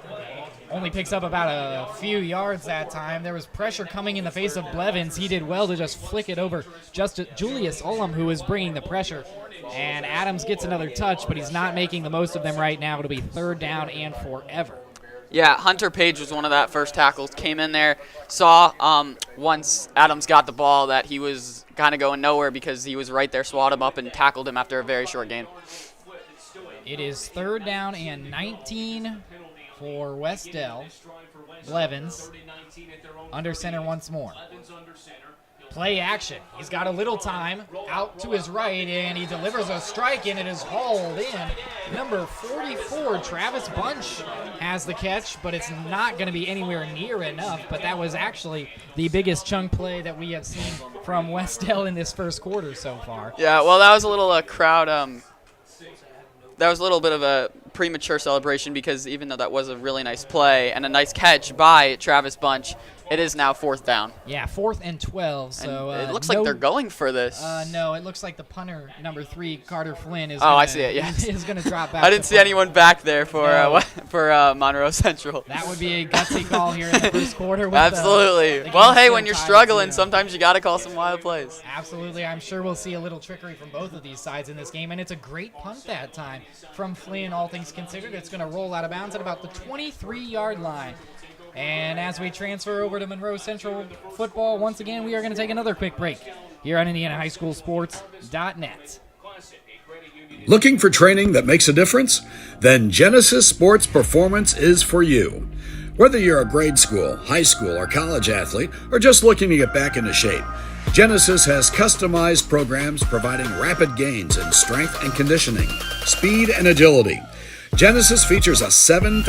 Speaker 6: only picks up about a few yards that time. There was pressure coming in the face of Blevins. He did well to just flick it over just to Julius Ullum, who was bringing the pressure. And Adams gets another touch, but he's not making the most of them right now. It'll be third down and forever.
Speaker 7: Yeah, Hunter Page was one of that first tackles. Came in there, saw once Adams got the ball that he was kind of going nowhere because he was right there, swatted him up, and tackled him after a very short gain.
Speaker 6: It is third down and 19 for Wes-Del. Blevins under center once more. Play action. He's got a little time out to his right, and he delivers a strike, and it is hauled in. Number 44, Travis Bunch, has the catch, but it's not going to be anywhere near enough. But that was actually the biggest chunk play that we have seen from Wes-Del in this first quarter so far.
Speaker 7: Yeah, well, that was a little crowd. That was a little bit of a premature celebration because even though that was a really nice play and a nice catch by Travis Bunch, it is now fourth down.
Speaker 6: Yeah, 4th and 12. So
Speaker 7: it looks like they're going for this.
Speaker 6: No, it looks like the punter, number 3, Carter Flynn, is
Speaker 7: I see it. Yes,
Speaker 6: is going to drop back.
Speaker 7: I didn't see anyone back there for Monroe Central.
Speaker 6: That would be a gutsy call here in the first quarter. With
Speaker 7: Absolutely. Well, hey, when you're struggling, sometimes you got to call some wild plays.
Speaker 6: Absolutely. I'm sure we'll see a little trickery from both of these sides in this game, and it's a great punt that time from Flynn. All things considered, it's going to roll out of bounds at about the 23-yard line. And as we transfer over to Monroe Central football, once again, we are going to take another quick break here on IndianaHighSchoolSports.net.
Speaker 8: Looking for training that makes a difference? Then Genesis Sports Performance is for you. Whether you're a grade school, high school, or college athlete, or just looking to get back into shape, Genesis has customized programs providing rapid gains in strength and conditioning, speed and agility. Genesis features a 7.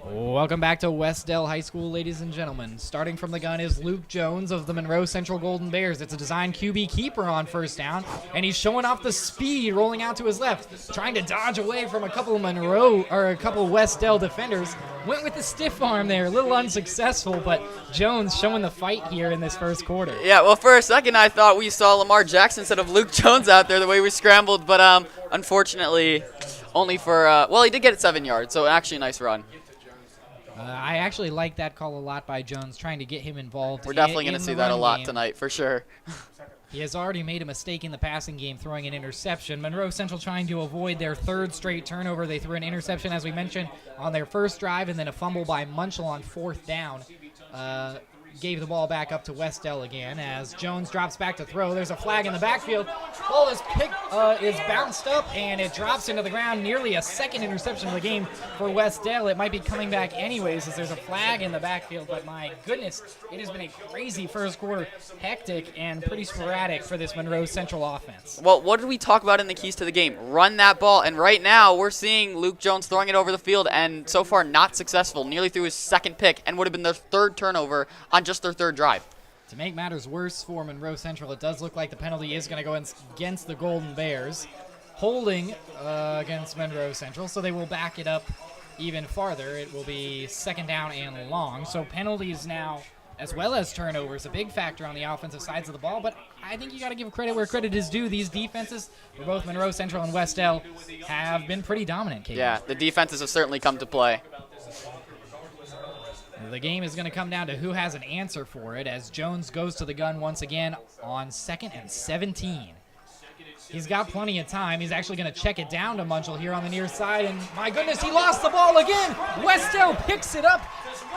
Speaker 6: Welcome back to Wes-Del High School, ladies and gentlemen. Starting from the gun is Luke Jones of the Monroe Central Golden Bears. It's a design QB keeper on first down, and he's showing off the speed, rolling out to his left, trying to dodge away from a couple of Wes-Del defenders. Went with the stiff arm there, a little unsuccessful, but Jones showing the fight here in this first quarter.
Speaker 7: Yeah, well, for a second I thought we saw Lamar Jackson instead of Luke Jones out there the way we scrambled, but unfortunately only for, he did get it 7 yards, so actually a nice run.
Speaker 6: I actually like that call a lot by Jones, trying to get him involved.
Speaker 7: We're definitely going to see that a lot tonight, for sure.
Speaker 6: He has already made a mistake in the passing game, throwing an interception. Monroe Central trying to avoid their third straight turnover. They threw an interception, as we mentioned, on their first drive, and then a fumble by Munchell on fourth down. Gave the ball back up to Wes-Del again as Jones drops back to throw. There's a flag in the backfield. Ball is bounced up, and it drops into the ground. Nearly a second interception of the game for Wes-Del. It might be coming back anyways as there's a flag in the backfield, but my goodness, it has been a crazy first quarter. Hectic and pretty sporadic for this Monroe Central offense.
Speaker 7: Well, what did we talk about in the keys to the game? Run that ball, and right now we're seeing Luke Jones throwing it over the field, and so far not successful. Nearly threw his second pick, and would have been their third turnover on just their third drive.
Speaker 6: To make matters worse for Monroe Central, it does look like the penalty is going to go against the Golden Bears, holding against Monroe Central, so they will back it up even farther. It will be second down and long, so penalties now, as well as turnovers, a big factor on the offensive sides of the ball, but I think you got to give credit where credit is due. These defenses for both Monroe Central and Wes-Del have been pretty dominant, Kate.
Speaker 7: Yeah, the defenses have certainly come to play.
Speaker 6: The game is going to come down to who has an answer for it as Jones goes to the gun once again on 2nd and 17. He's got plenty of time. He's actually going to check it down to Munchell here on the near side, and my goodness, he lost the ball again. Wes-Del picks it up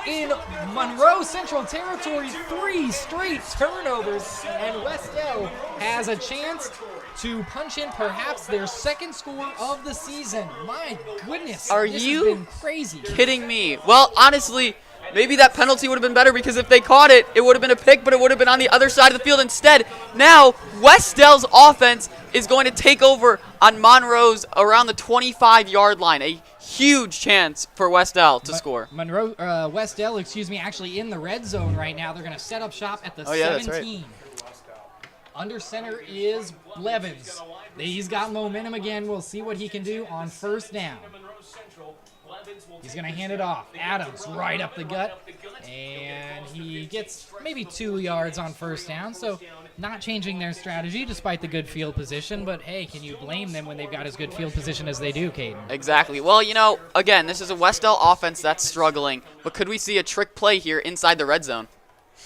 Speaker 6: in Monroe Central territory. 3 straight turnovers, and Wes-Del has a chance to punch in perhaps their second score of the season. My goodness,
Speaker 7: Are
Speaker 6: this
Speaker 7: you
Speaker 6: has been crazy.
Speaker 7: Kidding me? Well, honestly, maybe that penalty would have been better because if they caught it, it would have been a pick, but it would have been on the other side of the field instead. Now, Wes-Del's offense is going to take over on Monroe's around the 25-yard line. A huge chance for Wes-Del to score.
Speaker 6: Wes-Del, actually in the red zone right now. They're going to set up shop at the 17.
Speaker 7: That's right.
Speaker 6: Under center is Blevins. He's got momentum again. We'll see what he can do on first down. He's going to hand it off. Adams right up the gut, and he gets maybe 2 yards on first down, so not changing their strategy despite the good field position, but hey, can you blame them when they've got as good field position as they do, Caden?
Speaker 7: Exactly. Well, again, this is a Wes-Del offense that's struggling, but could we see a trick play here inside the red zone?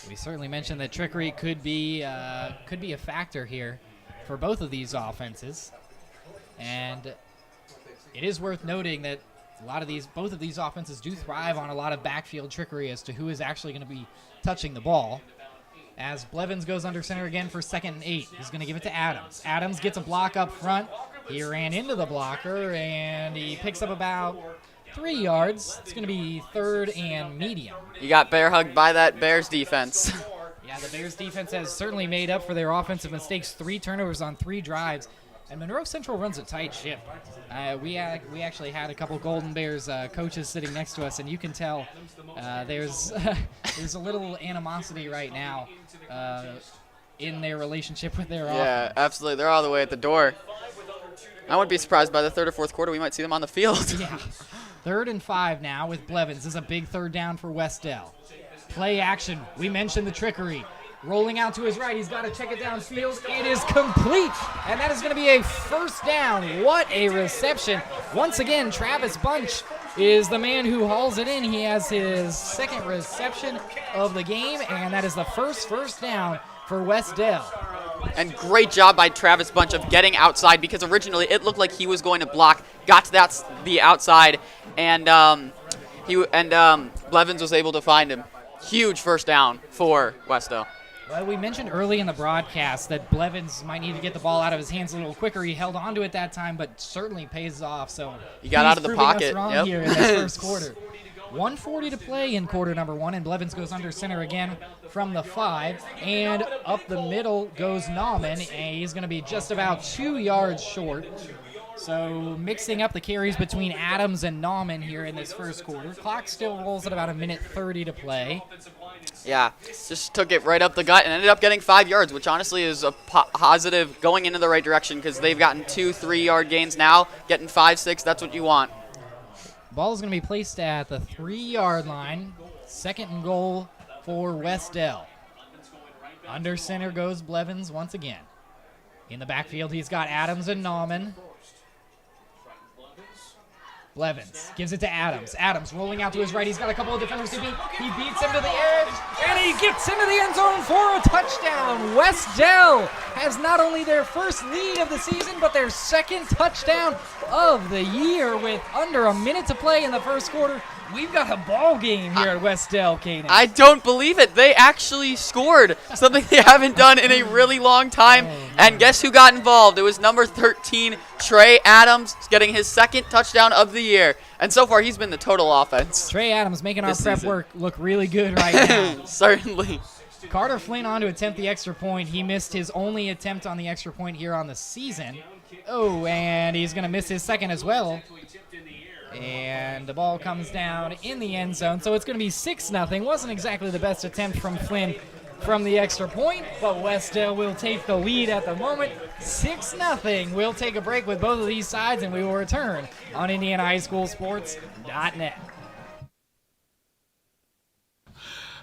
Speaker 6: We certainly mentioned that trickery could be a factor here for both of these offenses, and it is worth noting that both of these offenses do thrive on a lot of backfield trickery as to who is actually going to be touching the ball. As Blevins goes under center again for 2nd and 8, he's going to give it to Adams. Adams gets a block up front. He ran into the blocker, and he picks up about 3 yards. It's going to be 3rd and medium.
Speaker 7: You got bear hugged by that Bears defense.
Speaker 6: Yeah, the Bears defense has certainly made up for their offensive mistakes. 3 turnovers on 3 drives. And Monroe Central runs a tight ship. We actually had a couple Golden Bears coaches sitting next to us, and you can tell there's a little animosity right now in their relationship with their offense.
Speaker 7: Yeah, absolutely. They're all the way at the door. I wouldn't be surprised by the 3rd or 4th quarter we might see them on the field.
Speaker 6: Yeah. 3rd and 5 now with Blevins. This is a big 3rd down for Wes-Del. Play action. We mentioned the trickery. Rolling out to his right, he's got to check it downfield. It is complete, and that is going to be a first down. What a reception. Once again, Travis Bunch is the man who hauls it in. He has his 2nd reception of the game, and that is the first down for Wes-Del.
Speaker 7: And great job by Travis Bunch of getting outside because originally it looked like he was going to block, got to the outside, and Blevins was able to find him. Huge first down for Wes-Del.
Speaker 6: Well, we mentioned early in the broadcast that Blevins might need to get the ball out of his hands a little quicker. He held on to it that time, but certainly pays off. So
Speaker 7: he got out of the pocket.
Speaker 6: Us wrong here in this first quarter. 1:40 to play in quarter number 1, and Blevins goes under center again from the 5, and up the middle goes Nauman, and he's going to be just about 2 yards short. So mixing up the carries between Adams and Nauman here in this first quarter. Clock still rolls at about 1:30 to play.
Speaker 7: Yeah, just took it right up the gut and ended up getting 5 yards, which honestly is a positive going into the right direction because they've gotten 2 3-yard gains now. Getting 5, 6, that's what you want.
Speaker 6: Ball is going to be placed at the 3-yard line. 2nd and goal for Wes-Del. Under center goes Blevins once again. In the backfield, he's got Adams and Nauman. Blevins gives it to Adams. Adams rolling out to his right. He's got a couple of defenders to beat. He beats him to the edge, and he gets into the end zone for a touchdown. Wes-Del has not only their first lead of the season, but their 2nd touchdown of the year with under a minute to play in the first quarter. We've got a ball game here at Wes-Del, Caden.
Speaker 7: I don't believe it. They actually scored, something they haven't done in a really long time. And guess who got involved? It was number 13, Trey Adams, getting his 2nd touchdown of the year. And so far, he's been the total offense.
Speaker 6: Trey Adams making our
Speaker 7: this
Speaker 6: prep
Speaker 7: season.
Speaker 6: work look really good right now.
Speaker 7: Certainly.
Speaker 6: Carter Flynn on to attempt the extra point. He missed his only attempt on the extra point here on the season. Oh, and he's going to miss his 2nd as well. And the ball comes down in the end zone. So it's going to be 6-0. Wasn't exactly the best attempt from Flynn from the extra point, but Wes-Del will take the lead at the moment. 6-0. We'll take a break with both of these sides, and we will return on IndianaHighSchoolSports.net.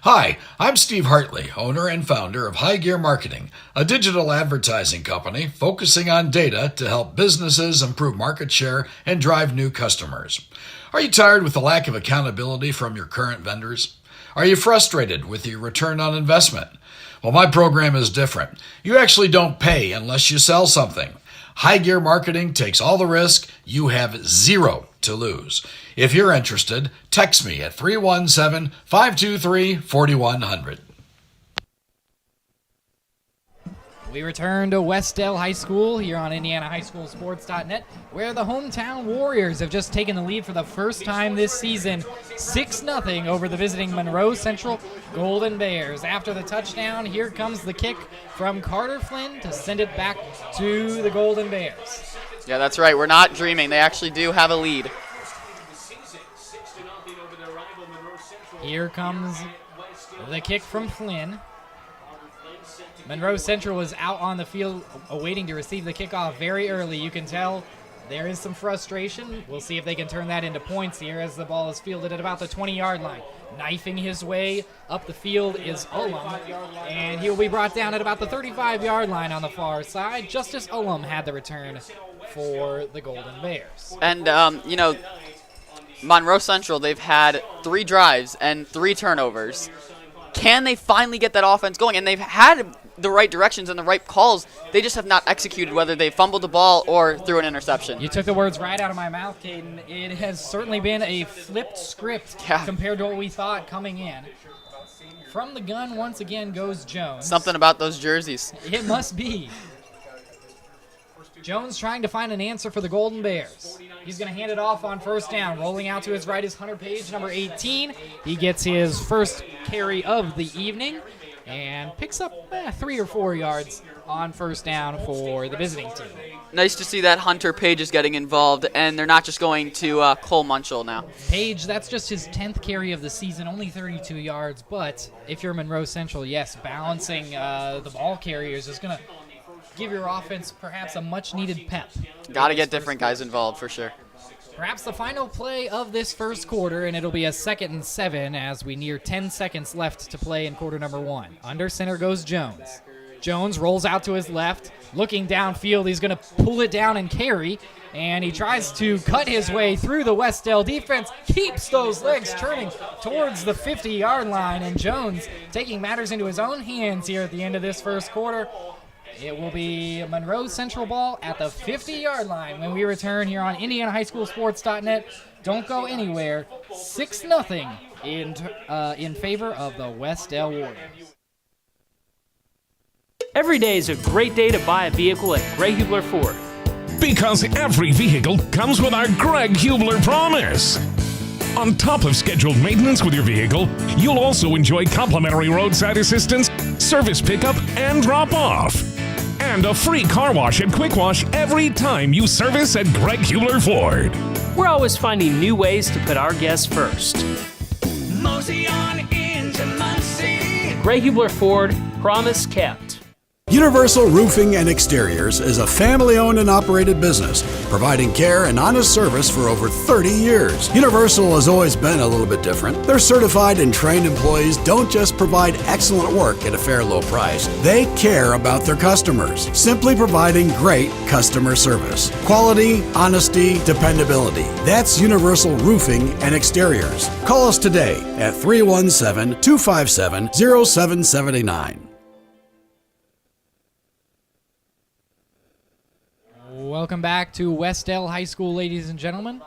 Speaker 5: Hi, I'm Steve Hartley, owner and founder of High Gear Marketing, a digital advertising company focusing on data to help businesses improve market share and drive new customers. Are you tired with the lack of accountability from your current vendors? Are you frustrated with your return on investment? Well, my program is different. You actually don't pay unless you sell something. High Gear Marketing takes all the risk. You have zero to lose. If you're interested, text me at 317-523-4100.
Speaker 6: We return to Wes-Del High School here on IndianaHighSchoolSports.net, where the hometown Warriors have just taken the lead for the first time this season, 6-0 over the visiting Monroe Central Golden Bears. After the touchdown, here comes the kick from Carter Flynn to send it back to the Golden Bears.
Speaker 7: Yeah, that's right. We're not dreaming. They actually do have a lead.
Speaker 6: Here comes the kick from Flynn. Monroe Central was out on the field awaiting to receive the kickoff very early. You can tell there is some frustration. We'll see if they can turn that into points here as the ball is fielded at about the 20-yard line. Knifing his way up the field is Ullum, and he will be brought down at about the 35-yard line on the far side. Justice Ullum had the return for the Golden Bears.
Speaker 7: And, Monroe Central, they've had 3 drives and 3 turnovers. Can they finally get that offense going? And they've had the right directions and the right calls. They just have not executed, whether they fumbled the ball or threw an interception.
Speaker 6: You took the words right out of my mouth, Caden. It has certainly been a flipped script compared to what we thought coming in. From the gun, once again, goes Jones.
Speaker 7: Something about those jerseys.
Speaker 6: It must be. Jones trying to find an answer for the Golden Bears. He's going to hand it off on first down. Rolling out to his right is Hunter Page, number 18. He gets his first carry of the evening and picks up 3 or 4 yards on first down for the visiting team.
Speaker 7: Nice to see that Hunter Page is getting involved, and they're not just going to Cole Munchell now.
Speaker 6: Page, that's just his 10th carry of the season, only 32 yards. But if you're Monroe Central, yes, balancing the ball carriers is going to give your offense perhaps a much-needed pep.
Speaker 7: Got to get different guys involved for sure.
Speaker 6: Perhaps the final play of this first quarter, and it'll be a 2nd and 7 as we near 10 seconds left to play in quarter number 1. Under center goes Jones. Jones rolls out to his left, looking downfield. He's going to pull it down and carry, and he tries to cut his way through the Wes-Del defense, keeps those legs turning towards the 50-yard line, and Jones taking matters into his own hands here at the end of this first quarter. It will be Monroe Central ball at the 50-yard line when we return here on IndianaHighSchoolSports.net. Don't go anywhere. 6-0 in favor of the Wes-Del Warriors.
Speaker 2: Every day is a great day to buy a vehicle at Greg Hubler Ford.
Speaker 3: Because every vehicle comes with our Greg Hubler promise. On top of scheduled maintenance with your vehicle, you'll also enjoy complimentary roadside assistance, service pickup, and drop-off. and a free car wash and quick wash every time you service at Greg Hubler Ford.
Speaker 2: We're always finding new ways to put our guests first.
Speaker 4: Mosey on into Muncie.
Speaker 2: Greg Hubler Ford, promise kept.
Speaker 8: Universal Roofing and Exteriors is a family-owned and operated business, providing care and honest service for over 30 years. Universal has always been a little bit different. Their certified and trained employees don't just provide excellent work at a fair low price. They care about their customers, simply providing great customer service. Quality, honesty, dependability. That's Universal Roofing and Exteriors. Call us today at 317-257-0779.
Speaker 6: Welcome back to Wes-Del High School, ladies and gentlemen.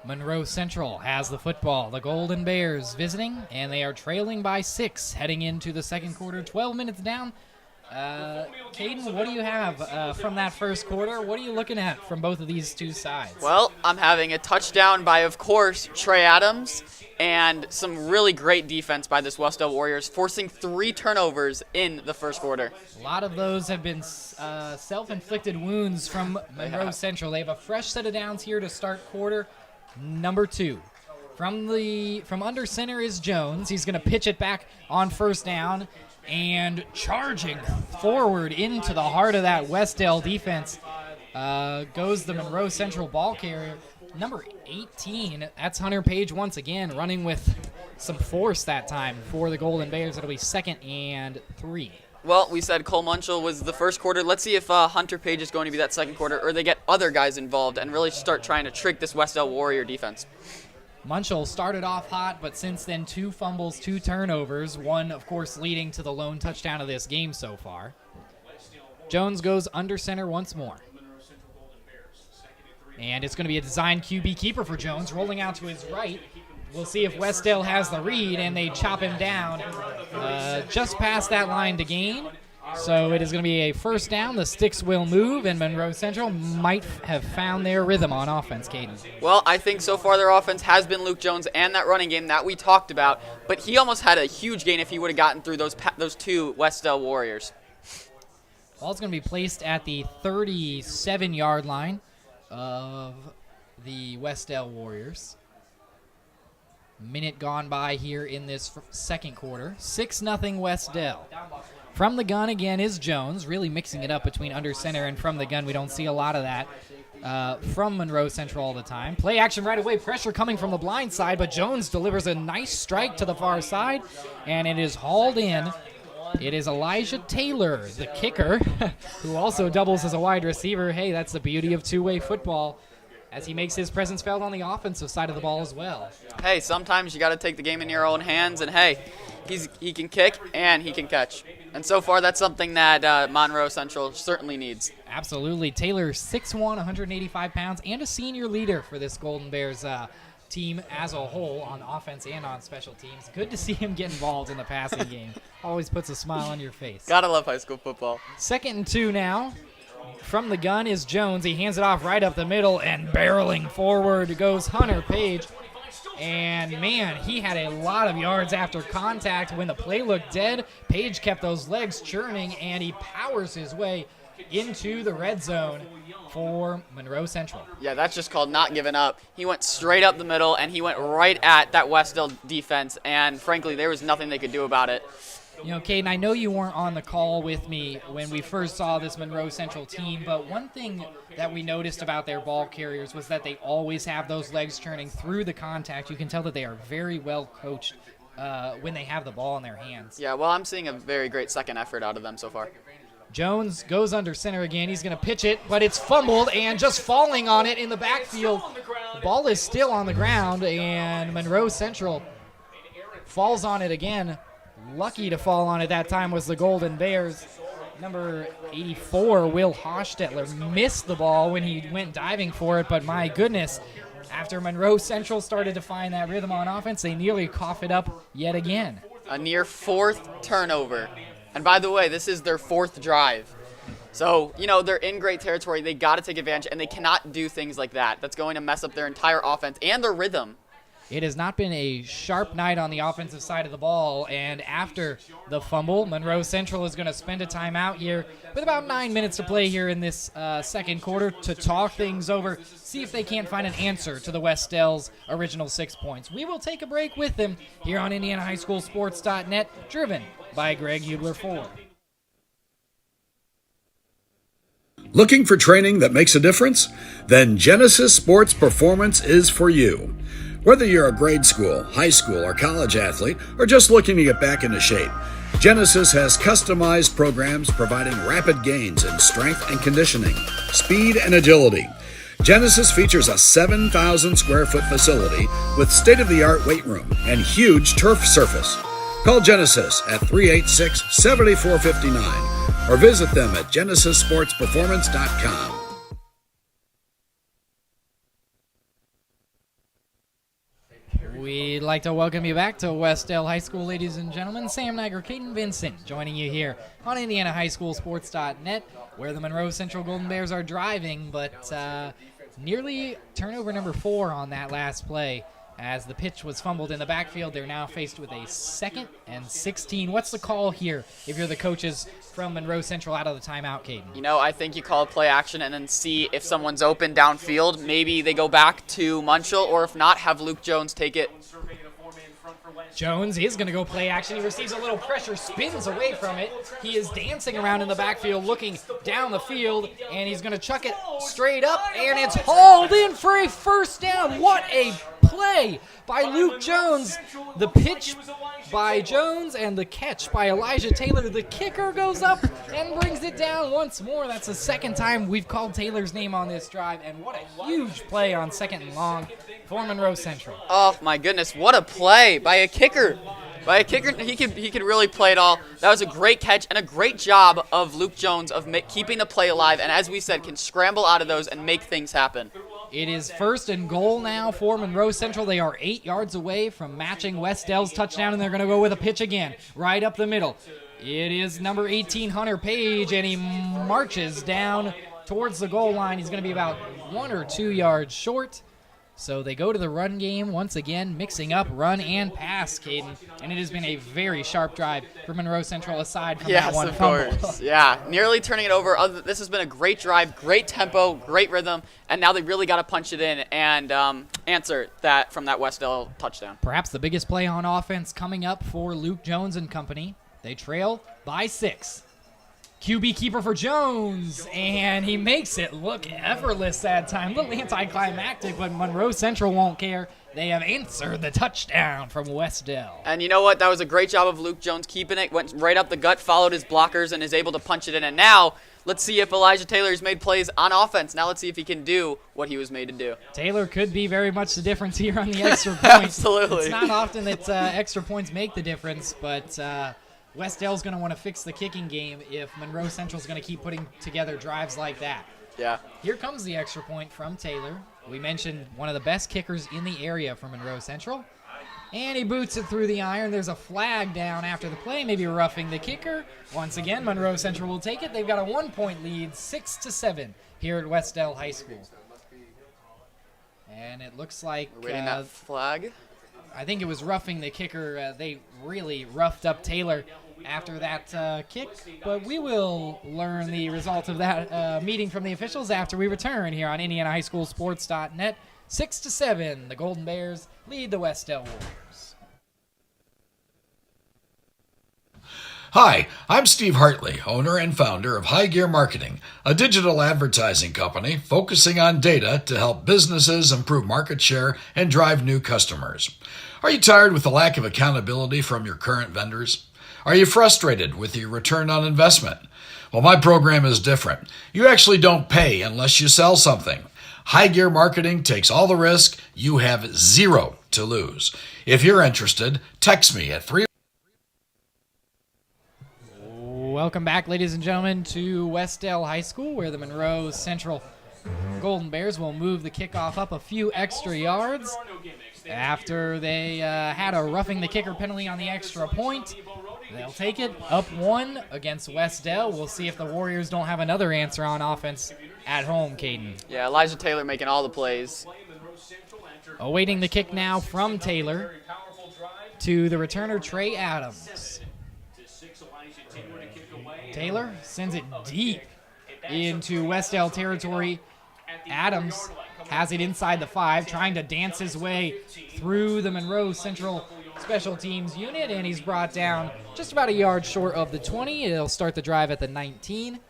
Speaker 6: Monroe Central has the football. The Golden Bears visiting, and they are trailing by 6 heading into the second quarter. 12 minutes down. Caden, what do you have from that first quarter? What are you looking at from both of these two sides?
Speaker 7: Well, I'm having a touchdown by, of course, Trey Adams, and some really great defense by this Wes-Del Warriors, forcing 3 turnovers in the first quarter.
Speaker 6: A lot of those have been self-inflicted wounds from Monroe Central. They have a fresh set of downs here to start quarter number 2. From under center is Jones. He's going to pitch it back on first down, and charging forward into the heart of that Wes-Del defense goes the Monroe Central ball carrier. Number 18, that's Hunter Page once again, running with some force that time for the Golden Bears. It'll be 2nd and 3.
Speaker 7: Well, we said Cole Munchell was the first quarter. Let's see if Hunter Page is going to be that second quarter, or they get other guys involved and really start trying to trick this Wes-Del Warrior defense.
Speaker 6: Munchell started off hot, but since then 2 fumbles, 2 turnovers, one, of course, leading to the lone touchdown of this game so far. Jones goes under center once more. And it's going to be a design QB keeper for Jones, rolling out to his right. We'll see if Wes-Del has the read, and they chop him down just past that line to gain. So it is going to be a first down. The sticks will move, and Monroe Central might have found their rhythm on offense, Caden.
Speaker 7: Well, I think so far their offense has been Luke Jones and that running game that we talked about, but he almost had a huge gain if he would have gotten through those 2 Wes-Del Warriors.
Speaker 6: Ball's going to be placed at the 37-yard line of the Wes-Del Warriors. Minute gone by here in this second quarter. 6-0 Wes-Del. From the gun again is Jones, really mixing it up between under center and from the gun. We don't see a lot of that from Monroe Central all the time. Play action right away. Pressure coming from the blind side, but Jones delivers a nice strike to the far side, and it is hauled in. It is Elijah Taylor, the kicker, who also doubles as a wide receiver. Hey, that's the beauty of two-way football, as he makes his presence felt on the offensive side of the ball as well.
Speaker 7: Hey, sometimes you got to take the game in your own hands, and hey, he can kick and he can catch. And so far, that's something that Monroe Central certainly needs.
Speaker 6: Absolutely. Taylor, 6'1", 185 pounds, and a senior leader for this Golden Bears team as a whole on offense and on special teams. Good to see him get involved in the passing game. Always puts a smile on your face.
Speaker 7: Gotta love high school football.
Speaker 6: 2nd and 2 now. From the gun is Jones. He hands it off right up the middle, and barreling forward goes Hunter Page. And, man, he had a lot of yards after contact. When the play looked dead, Page kept those legs churning, and he powers his way into the red zone for Monroe Central.
Speaker 7: Yeah, that's just called not giving up. He went straight up the middle, and he went right at that Wes-Del defense, and, frankly, there was nothing they could do about it.
Speaker 6: You know, Caden, I know you weren't on the call with me when we first saw this Monroe Central team, but one thing that we noticed about their ball carriers was that they always have those legs churning through the contact. You can tell that they are very well coached when they have the ball in their hands.
Speaker 7: Yeah, well, I'm seeing a very great second effort out of them so far.
Speaker 6: Jones goes under center again. He's going to pitch it, but it's fumbled, and just falling on it in the backfield. The ball is still on the ground, and Monroe Central falls on it again. Lucky to fall on it that time was the Golden Bears. Number 84, Will Hochstetler, missed the ball when he went diving for it, but my goodness, after Monroe Central started to find that rhythm on offense, they nearly cough it up yet again.
Speaker 7: A near 4th turnover. And by the way, this is their 4th drive. So, you know, they're in great territory. They got to take advantage, and they cannot do things like that. That's going to mess up their entire offense and their rhythm.
Speaker 6: It has not been a sharp night on the offensive side of the ball, and after the fumble, Monroe Central is going to spend a timeout here with about 9 minutes to play here in this second quarter to talk things over, see if they can't find an answer to the Wes-Del's original 6 points. We will take a break with them here on IndianaHighSchoolSports.net, driven by Greg Hubler Ford.
Speaker 8: Looking for training that makes a difference? Then Genesis Sports Performance is for you. Whether you're a grade school, high school, or college athlete, or just looking to get back into shape, Genesis has customized programs providing rapid gains in strength and conditioning, speed and agility. Genesis features a 7,000 square foot facility with state-of-the-art weight room and huge turf surface. Call Genesis at 386-7459 or visit them at genesissportsperformance.com.
Speaker 6: We'd like to welcome you back to Wes-Del High School, ladies and gentlemen. Sam Niger, Caden Vincent joining you here on IndianaHighSchoolSports.net, where the Monroe Central Golden Bears are driving, but nearly turnover number 4 on that last play. As the pitch was fumbled in the backfield, they're now faced with a 2nd and 16. What's the call here if you're the coaches from Monroe Central out of the timeout, Caden?
Speaker 7: You know, I think you call a play action and then see if someone's open downfield. Maybe they go back to Munchell, or if not, have Luke Jones take it.
Speaker 6: Jones is going to go play action. He receives a little pressure, spins away from it. He is dancing around in the backfield, looking down the field, and he's going to chuck it straight up, and it's hauled in for a first down. What a play by Luke Jones. The pitch by Jones and the catch by Elijah Taylor. The kicker goes up and brings it down once more. That's the second time we've called Taylor's name on this drive, and what a huge play on 2nd and long for Monroe Central.
Speaker 7: Oh my goodness, what a play by a kicker. By a kicker, he could really play it all. That was a great catch and a great job of Luke Jones of keeping the play alive, and as we said, can scramble out of those and make things happen.
Speaker 6: It is 1st and goal now for Monroe Central. They are 8 yards away from matching Wes-Del's touchdown, and they're going to go with a pitch again, right up the middle. It is number 18, Hunter Page, and he marches down towards the goal line. He's going to be about 1 or 2 yards short. So they go to the run game once again, mixing up run and pass, Caden. And it has been a very sharp drive for Monroe Central aside from that one fumble.
Speaker 7: Yes, of course. Yeah, nearly turning it over. This has been a great drive, great tempo, great rhythm, and now they really got to punch it in and answer that from that Wes-Del touchdown.
Speaker 6: Perhaps the biggest play on offense coming up for Luke Jones and company. They trail by 6. QB keeper for Jones, and he makes it look effortless that time. A little anticlimactic, but Monroe Central won't care. They have answered the touchdown from Wes-Del.
Speaker 7: And you know what? That was a great job of Luke Jones keeping it. Went right up the gut, followed his blockers, and is able to punch it in. And now, let's see if Elijah Taylor's made plays on offense. Now let's see if he can do what he was made to do.
Speaker 6: Taylor could be very much the difference here on the extra point.
Speaker 7: Absolutely.
Speaker 6: It's not often that extra points make the difference, but Wes-Del's going to want to fix the kicking game if Monroe Central's going to keep putting together drives like that.
Speaker 7: Yeah.
Speaker 6: Here comes the extra point from Taylor. We mentioned one of the best kickers in the area for Monroe Central. And he boots it through the iron. There's a flag down after the play, maybe roughing the kicker. Once again, Monroe Central will take it. They've got a 1-point lead, 6-7 here at Wes-Del High School. And it looks like
Speaker 7: We're waiting that flag.
Speaker 6: I think it was roughing the kicker. They really roughed up Taylor after that kick, but we will learn the result of that meeting from the officials after we return here on IndianaHighSchoolSports.net. 6-7, the Golden Bears lead the Wes-Del Warriors.
Speaker 5: Hi, I'm Steve Hartley, owner and founder of High Gear Marketing, a digital advertising company focusing on data to help businesses improve market share and drive new customers. Are you tired with the lack of accountability from your current vendors? Are you frustrated with your return on investment? Well, my program is different. You actually don't pay unless you sell something. High Gear Marketing takes all the risk. You have zero to lose. If you're interested, text me at 3.
Speaker 6: Welcome back, ladies and gentlemen, to Wes-Del High School, where the Monroe Central Golden Bears will move the kickoff up a few extra yards after they had a roughing the kicker penalty on the extra point. They'll take it up 1 against Wes-Del. We'll see if the Warriors don't have another answer on offense at home, Caden.
Speaker 7: Yeah, Elijah Taylor making all the plays.
Speaker 6: Awaiting the kick now from Taylor to the returner, Trey Adams. Taylor sends it deep into Wes-Del territory. Adams has it inside the 5, trying to dance his way through the Monroe Central special teams unit, and he's brought down just about a yard short of the 20. It'll start the drive at the 19.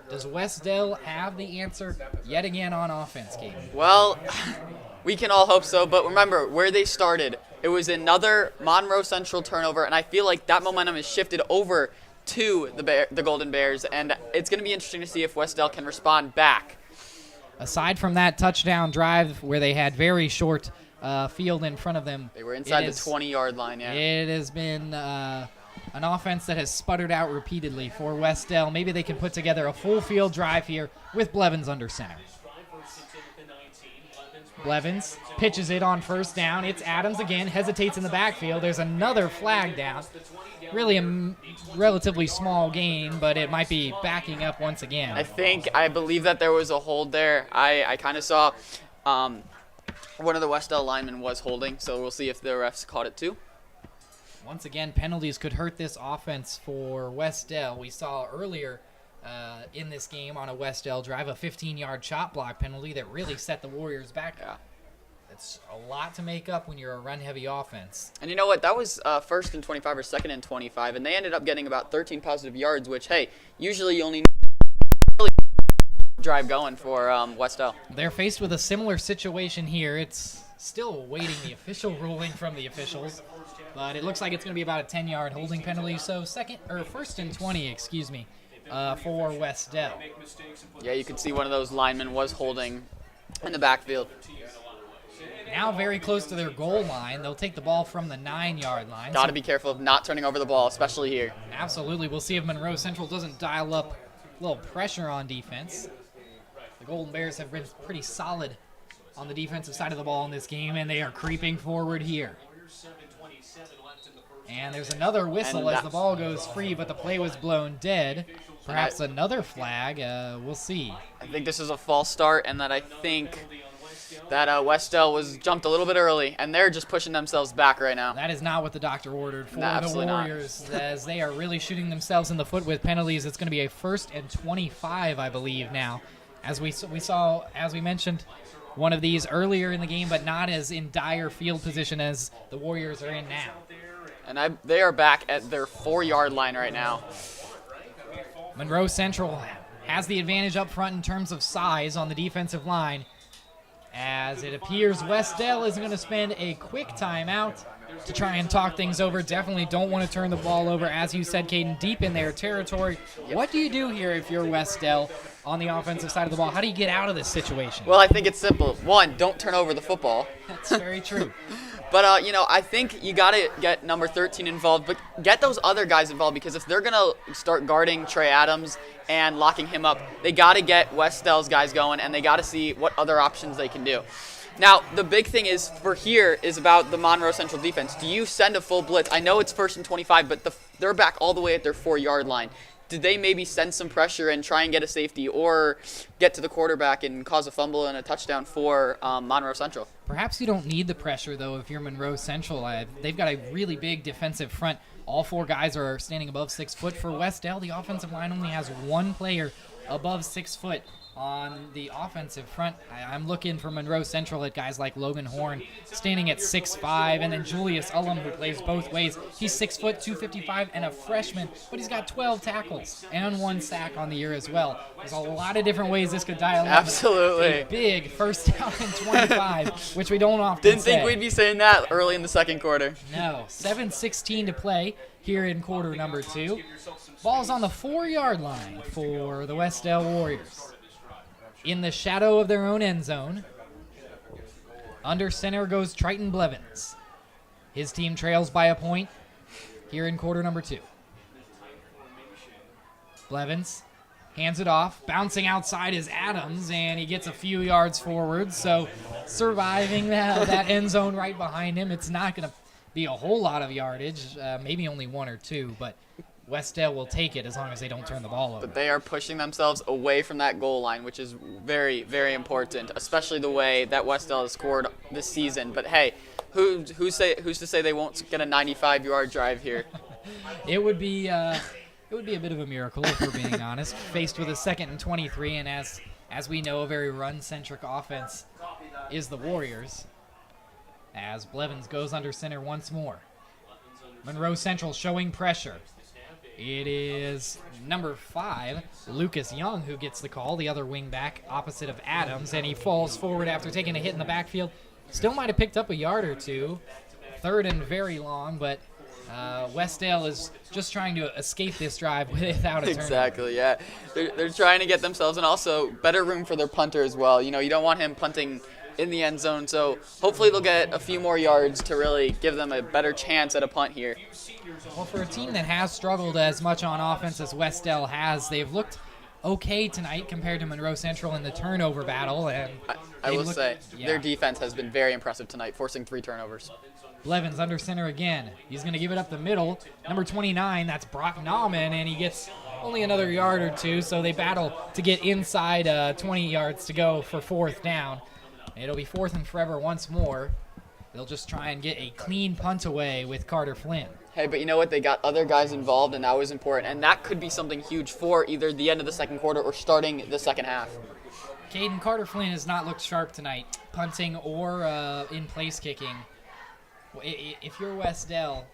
Speaker 6: Does Wes-Del have the answer yet again on offense, Caden?
Speaker 7: Well, we can all hope so, but remember where they started. It was another Monroe Central turnover, and I feel like that momentum has shifted over to the Golden Bears, and it's going to be interesting to see if Wes-Del can respond back.
Speaker 6: Aside from that touchdown drive where they had very short field in front of them.
Speaker 7: They were inside the 20-yard line, yeah.
Speaker 6: It has been an offense that has sputtered out repeatedly for Wes-Del. Maybe they can put together a full field drive here with Blevins under center. Blevins pitches it on first down. It's Adams again, hesitates in the backfield. There's another flag down. Really a relatively small gain, but it might be backing up once again.
Speaker 7: I believe that there was a hold there. I kind of saw one of the Wes-Del linemen was holding, so we'll see if the refs caught it too.
Speaker 6: Once again, penalties could hurt this offense for Wes-Del. We saw earlier in this game on a Wes-Del drive a 15-yard chop block penalty that really set the Warriors back.
Speaker 7: Yeah.
Speaker 6: It's a lot to make up when you're a run-heavy offense.
Speaker 7: And you know what? That was first and 25 or second and 25, and they ended up getting about 13 positive yards, which, hey, usually you only need drive going for Wes-Del.
Speaker 6: They're faced with a similar situation here. It's still awaiting the official ruling from the officials, but it looks like it's going to be about a 10-yard holding penalty. So first and 20, for Wes-Del.
Speaker 7: Yeah, you can see one of those linemen was holding in the backfield.
Speaker 6: Now very close to their goal line. They'll take the ball from the 9-yard line.
Speaker 7: Got to be careful of not turning over the ball, especially here.
Speaker 6: Absolutely. We'll see if Monroe Central doesn't dial up a little pressure on defense. The Golden Bears have been pretty solid on the defensive side of the ball in this game, and they are creeping forward here. And there's another whistle as the ball goes free, but the play was blown dead. Perhaps another flag. We'll see.
Speaker 7: I think this is a false start, and that I think that Wes-Del was jumped a little bit early, and they're just pushing themselves back right now.
Speaker 6: That is not what the doctor ordered for
Speaker 7: No,
Speaker 6: the Warriors, as they are really shooting themselves in the foot with penalties. It's going to be a 1st and 25, I believe, now. As we saw, as we mentioned, one of these earlier in the game, but not as in dire field position as the Warriors are in now.
Speaker 7: And they are back at their 4-yard line right now.
Speaker 6: Monroe Central has the advantage up front in terms of size on the defensive line, as it appears Wes-Del is going to spend a quick timeout to try and talk things over. Definitely don't want to turn the ball over, as you said, Caden, deep in their territory. What do you do here if you're Wes-Del on the offensive side of the ball? How do you get out of this situation?
Speaker 7: Well, I think it's simple. One, don't turn over the football.
Speaker 6: That's very true.
Speaker 7: But, I think you got to get number 13 involved, but get those other guys involved, because if they're going to start guarding Trey Adams and locking him up, they got to get Wes-Del's guys going, and they got to see what other options they can do. Now, the big thing is about the Monroe Central defense. Do you send a full blitz? I know it's 1st and 25, but they're back all the way at their 4-yard line. Did they maybe send some pressure and try and get a safety, or get to the quarterback and cause a fumble and a touchdown for Monroe Central?
Speaker 6: Perhaps you don't need the pressure, though, if you're Monroe Central. They've got a really big defensive front. All 4 guys are standing above 6 foot. For Wes-Del, the offensive line only has 1 player above 6 foot on the offensive front. I'm looking for Monroe Central at guys like Logan Horn, standing at 6'5", and then Julius Ullum, who plays both ways. He's 6 foot, 255, and a freshman, but he's got 12 tackles and 1 sack on the year as well. There's a lot of different ways this could dial up.
Speaker 7: Absolutely.
Speaker 6: A big 1st down and 25, which we don't often
Speaker 7: Didn't think we'd be saying that early in the second quarter.
Speaker 6: No, 7:16 to play here in quarter number 2. Ball's on the 4-yard line for the Wes-Del Warriors. In the shadow of their own end zone, under center goes Triton Blevins. His team trails by a point here in quarter number 2. Blevins hands it off. Bouncing outside is Adams, and he gets a few yards forward. So surviving that end zone right behind him. It's not going to be a whole lot of yardage, maybe only 1 or 2, but Wes-Del will take it as long as they don't turn the ball over.
Speaker 7: But they are pushing themselves away from that goal line, which is very, very important, especially the way that Wes-Del has scored this season. But hey, who's to say they won't get a 95-yard drive here?
Speaker 6: It would be a bit of a miracle if we're being honest. Faced with a 2nd and 23, and as we know, a very run-centric offense is the Warriors. As Blevins goes under center once more. Monroe Central showing pressure. It is number 5, Lucas Young, who gets the call, the other wing back opposite of Adams, and he falls forward after taking a hit in the backfield. Still might have picked up a yard or two. 3rd and very long, but Wes-Del is just trying to escape this drive without a turnover.
Speaker 7: Exactly, yeah. They're trying to get themselves, and also better room for their punter as well. You know, you don't want him punting in the end zone, so hopefully they'll get a few more yards to really give them a better chance at a punt here.
Speaker 6: Well, for a team that has struggled as much on offense as Wes-Del has, they've looked okay tonight compared to Monroe Central in the turnover battle. And
Speaker 7: I will say, their defense has been very impressive tonight, forcing 3 turnovers.
Speaker 6: Blevins under center again. He's going to give it up the middle. Number 29, that's Brock Nauman, and he gets only another yard or two, so they battle to get inside 20 yards to go for 4th down. It'll be 4th and forever once more. They'll just try and get a clean punt away with Carter Flynn.
Speaker 7: Hey, but you know what? They got other guys involved, and that was important. And that could be something huge for either the end of the second quarter or starting the second half.
Speaker 6: Caden Carter Flynn has not looked sharp tonight, punting or in place kicking. If you're Wes-Del,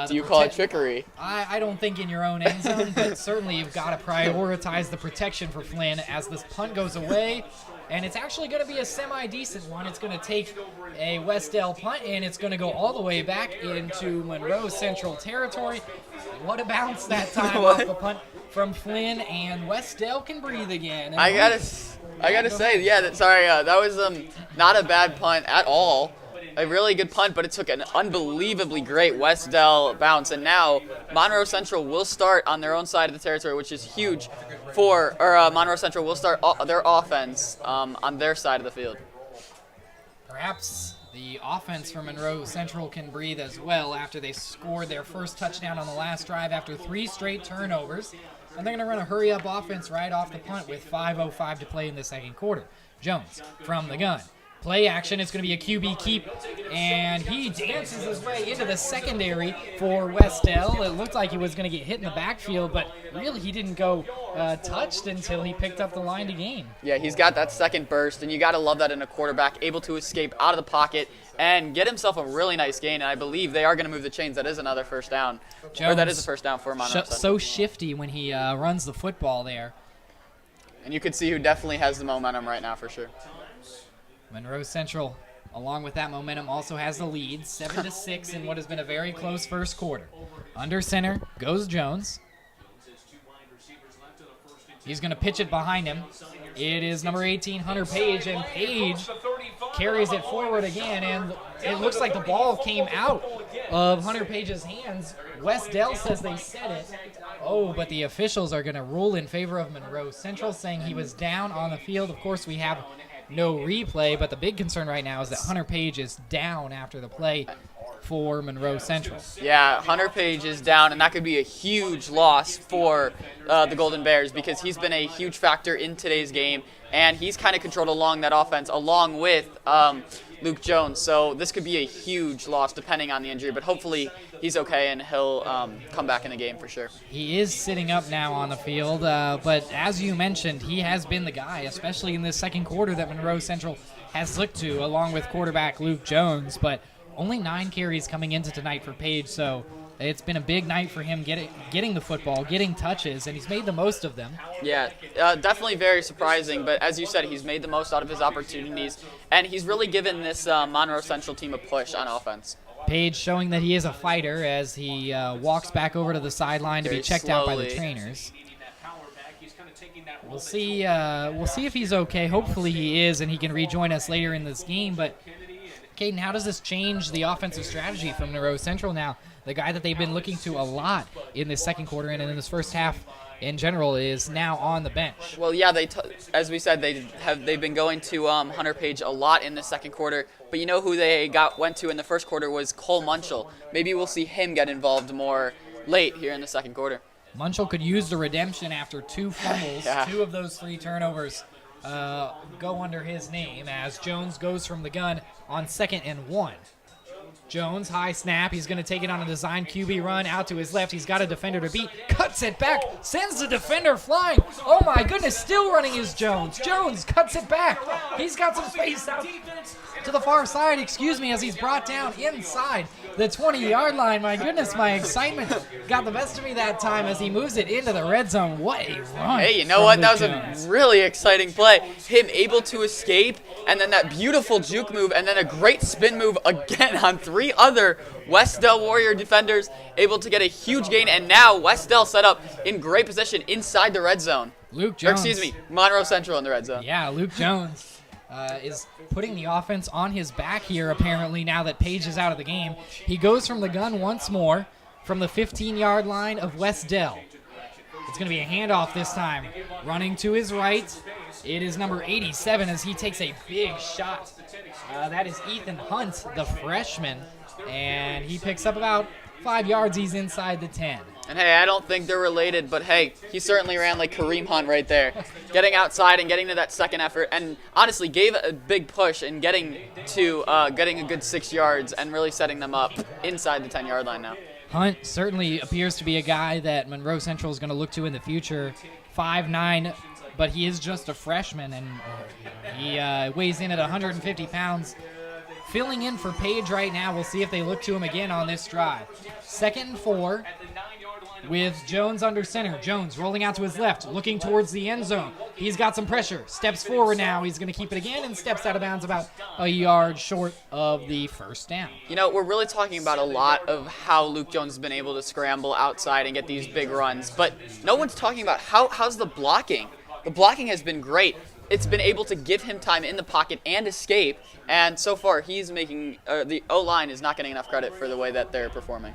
Speaker 7: do you call it trickery?
Speaker 6: I don't think in your own end zone, but certainly you've got to prioritize the protection for Flynn as this punt goes away. And it's actually going to be a semi-decent one. It's going to take a Wes-Del punt, and it's going to go all the way back into Monroe Central territory. What a bounce that time off the punt from Flynn, and Wes-Del can breathe again.
Speaker 7: I gotta say, that was not a bad punt at all. A really good punt, but it took an unbelievably great Wes-Del bounce. And now Monroe Central will start on their own side of the territory, which is huge Monroe Central will start their offense on their side of the field.
Speaker 6: Perhaps the offense for Monroe Central can breathe as well after they scored their first touchdown on the last drive after 3 straight turnovers. And they're going to run a hurry-up offense right off the punt with 5:05 to play in the second quarter. Jones from the gun. Play action, it's going to be a QB keep, and he dances his way into the secondary for Wes-Del. It looked like he was going to get hit in the backfield, but really he didn't go touched until he picked up the line to gain. Yeah, he's got that second burst, and you got to love that in a quarterback, able to escape out of the pocket and get himself a really nice gain, and I believe they are going to move the chains. That is another first down. Jones,
Speaker 7: or that is a first down for Monroe Central.
Speaker 6: So shifty when he runs the football there.
Speaker 7: And you can see who definitely has the momentum right now for sure.
Speaker 6: Monroe Central, along with that momentum, also has the lead, 7-6 in what has been a very close first quarter. Under center goes Jones. He's going to pitch it behind him. It is number 18, Hunter Page, and Page carries it forward again, and it looks like the ball came out of Hunter Page's hands. Wes-Del says they set it. Oh, but the officials are going to rule in favor of Monroe Central, saying he was down on the field. Of course, we have no replay, but the big concern right now is that Hunter Page is down after the play for Monroe Central. Yeah, Hunter Page is down, and that could be a huge loss for the Golden Bears because he's been a huge factor in today's game, and he's kind of controlled along that offense along with Luke Jones. So this could be a huge loss depending on the injury, but hopefully he's okay and he'll come back in the game for sure. He is sitting up now on the field, but as you mentioned, he has been the guy, especially in this second quarter that Monroe Central has looked to, along with quarterback Luke Jones, but only 9 carries coming into tonight for Page, so it's been a big night for him getting the football, getting touches, and he's made the most of them. Yeah, definitely very surprising, but as you said, he's made the most out of his opportunities, and he's really given this Monroe Central team a push on offense. Page showing that he is a fighter as he walks back over to the sideline to be checked out by the trainers. We'll see if he's okay. Hopefully he is, and he can rejoin us later in this game, but Caden, how does this change the offensive strategy from Monroe Central now? The guy that they've been looking to a lot in this second quarter and in this first half in general is now on the bench. Well, yeah, as we said, they've been going to Hunter Page a lot in the second quarter, but you know who they went to in the first quarter was Cole Munchell. Maybe we'll see him get involved more
Speaker 7: late here in the second quarter.
Speaker 6: Munchell could use the redemption after 2 fumbles.
Speaker 7: Yeah.
Speaker 6: 2 of those 3 turnovers go under his name as Jones goes from the gun on 2nd and 1. Jones, high snap. He's going to take it on a design QB run out to his left. He's got a defender to beat. Cuts it back. Sends the defender flying. Oh, my goodness. Still running is Jones. Jones cuts it back. He's got some space out to the far side, as he's brought down inside the 20-yard line. My goodness, my excitement got the best of me that time as he moves it into the red zone. What a run.
Speaker 7: Hey, you know what? That was a really exciting play. Him able to escape, and then that beautiful juke move, and then a great spin move again on 3 other Wes-Del Warrior defenders, able to get a huge gain, and now Wes-Del set up in great position inside the red zone.
Speaker 6: Luke Jones.
Speaker 7: Monroe Central in the red zone.
Speaker 6: Yeah, Luke Jones is putting the offense on his back here, apparently, now that Page is out of the game. He goes from the gun once more from the 15-yard line of Wes-Del. It's going to be a handoff this time. Running to his right, it is number 87 as he takes a big shot. That is Ethan Hunt, the freshman, and he picks up about 5 yards. He's inside the 10.
Speaker 7: And hey, I don't think they're related, but hey, he certainly ran like Kareem Hunt right there. Getting outside and getting to that second effort, and honestly gave a big push and getting a good 6 yards and really setting them up inside the 10-yard line now.
Speaker 6: Hunt certainly appears to be a guy that Monroe Central is going to look to in the future. 5'9", but he is just a freshman, and he weighs in at 150 pounds. Filling in for Page right now. We'll see if they look to him again on this drive. 2nd and 4 with Jones under center. Jones rolling out to his left, looking towards the end zone. He's got some pressure. Steps forward now. He's going to keep it again and steps out of bounds about a yard short of the first down.
Speaker 7: You know, we're really talking about a lot of how Luke Jones has been able to scramble outside and get these big runs, but no one's talking about how's the blocking. The blocking has been great. It's been able to give him time in the pocket and escape, and so far he's making the O-line is not getting enough credit for the way that they're performing.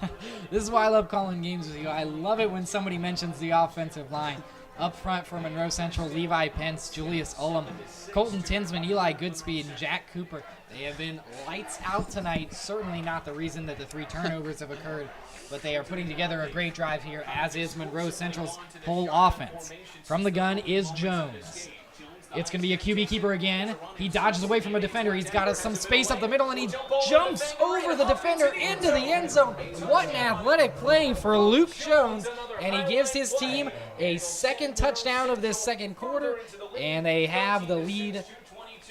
Speaker 6: This is why I love calling games with you. I love it when somebody mentions the offensive line. Up front for Monroe Central, Levi Pence, Julius Ullum, Colton Tinsman, Eli Goodspeed, and Jack Cooper. They have been lights out tonight. Certainly not the reason that the 3 turnovers have occurred, but they are putting together a great drive here, as is Monroe Central's whole offense. From the gun is Jones. It's going to be a QB keeper again. He dodges away from a defender. He's got some space up the middle, and he jumps over the defender into the end zone. What an athletic play for Luke Jones, and he gives his team a 2nd touchdown of this 2nd quarter, and they have the lead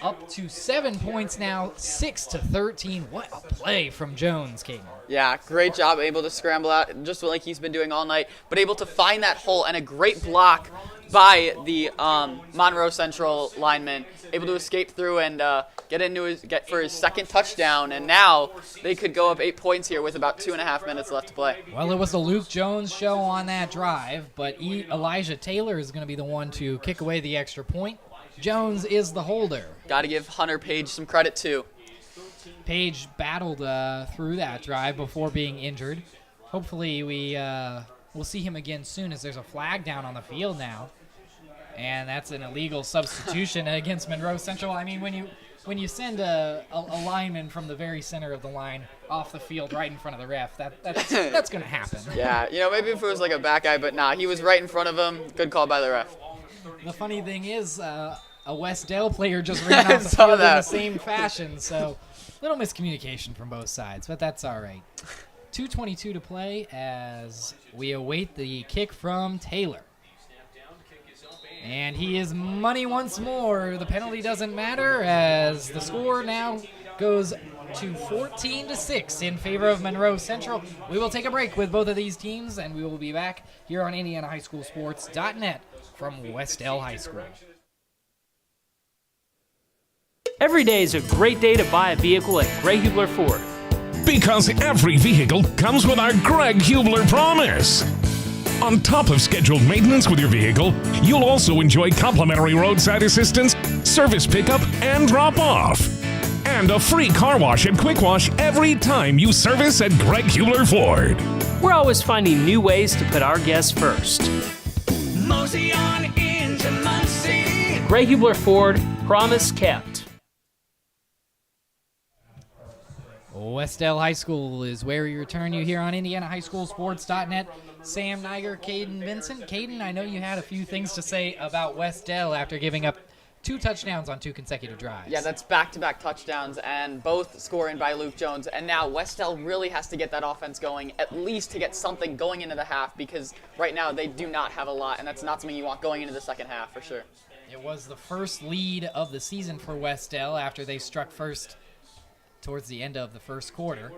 Speaker 6: up to 7 points now, 6-13. What a play from Jones, Caden.
Speaker 7: Yeah, great job, able to scramble out just like he's been doing all night, but able to find that hole, and a great block by the Monroe Central lineman, able to escape through and get for his 2nd touchdown, and now they could go up 8 points here with about 2.5 minutes left to play.
Speaker 6: Well, it was the Luke Jones show on that drive, but Elijah Taylor is going to be the one to kick away the extra point. Jones is the holder.
Speaker 7: Got to give Hunter Page some credit too.
Speaker 6: Page battled through that drive before being injured. Hopefully we'll see him again soon, as there's a flag down on the field now. And that's an illegal substitution against Monroe Central. I mean, when you send a lineman from the very center of the line off the field right in front of the ref, that's going to happen.
Speaker 7: Yeah, maybe if it was like a back guy, but nah, he was right in front of him. Good call by the ref.
Speaker 6: The funny thing is, a Wes-Del player just ran off the field in the same fashion, so little miscommunication from both sides, but that's all right. 2:22 to play as we await the kick from Taylor. And he is money once more. The penalty doesn't matter, as the score now goes to 14-6 in favor of Monroe Central. We will take a break with both of these teams, and we will be back here on IndianaHighSchoolSports.net from Wes-Del High School.
Speaker 2: Every day is a great day to buy a vehicle at Greg Hubler Ford.
Speaker 3: Because every vehicle comes with our Greg Hubler promise. On top of scheduled maintenance with your vehicle, you'll also enjoy complimentary roadside assistance, service pickup, and drop-off. And a free car wash and quick wash every time you service at Greg Hubler Ford.
Speaker 2: We're always finding new ways to put our guests first.
Speaker 4: Mosey on into Muncie.
Speaker 2: Greg Hubler Ford, promise kept.
Speaker 6: Wes-Del High School is where we return you here on IndianaHighSchoolSports.net. Sam Niger, Caden Vincent. Caden, I know you had a few things to say about Wes-Del after giving up 2 touchdowns on 2 consecutive drives.
Speaker 7: Yeah, that's back-to-back touchdowns, and both scoring by Luke Jones. And now Wes-Del really has to get that offense going, at least to get something going into the half, because right now they do not have a lot, and that's not something you want going into the second half for sure.
Speaker 6: It was the first lead of the season for Wes-Del after they struck first towards the end of the first quarter,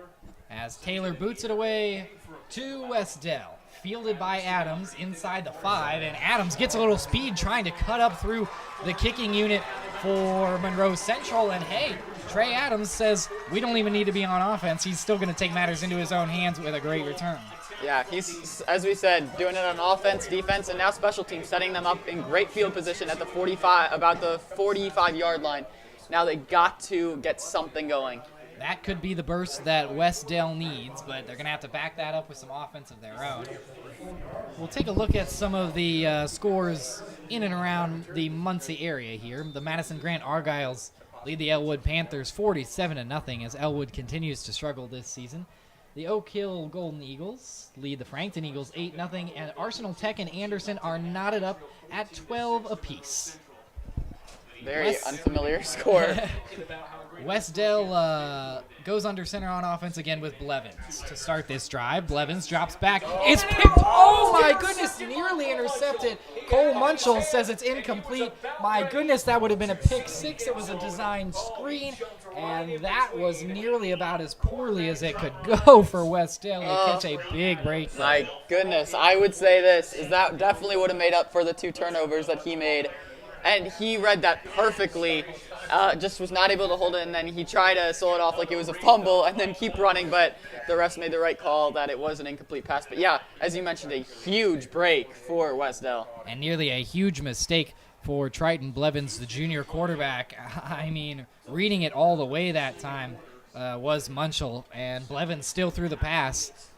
Speaker 6: as Taylor boots it away to Wes-Del. Fielded by Adams inside the 5, and Adams gets a little speed trying to cut up through the kicking unit for Monroe Central, and hey, Trey Adams says we don't even need to be on offense. He's still going to take matters into his own hands with a great return.
Speaker 7: Yeah, he's, as we said, doing it on offense, defense, and now special teams, setting them up in great field position at the 45-yard line. Now they got to get something going.
Speaker 6: That could be the burst that Wes-Del needs, but they're going to have to back that up with some offense of their own. We'll take a look at some of the scores in and around the Muncie area here. The Madison Grant Argyles lead the Elwood Panthers 47-0 as Elwood continues to struggle this season. The Oak Hill Golden Eagles lead the Frankton Eagles 8-0, and Arsenal Tech and Anderson are knotted up at 12 apiece.
Speaker 7: Very unfamiliar score.
Speaker 6: Wes-Del goes under center on offense again with Blevins to start this drive. Blevins drops back. It's picked. Oh, my goodness. Nearly intercepted. Cole Munchell says it's incomplete. My goodness, that would have been a pick 6. It was a designed screen, and that was nearly about as poorly as it could go for Wes-Del to catch a big break.
Speaker 7: My goodness. I would say this, is that definitely would have made up for the 2 turnovers that he made. And he read that perfectly, just was not able to hold it, and then he tried to sew it off like it was a fumble and then keep running, but the refs made the right call that it was an incomplete pass. But yeah, as you mentioned, a huge break for Wes-Del.
Speaker 6: And nearly a huge mistake for Triton Blevins, the junior quarterback. I mean, reading it all the way that time was Munchell, and Blevins still threw the pass.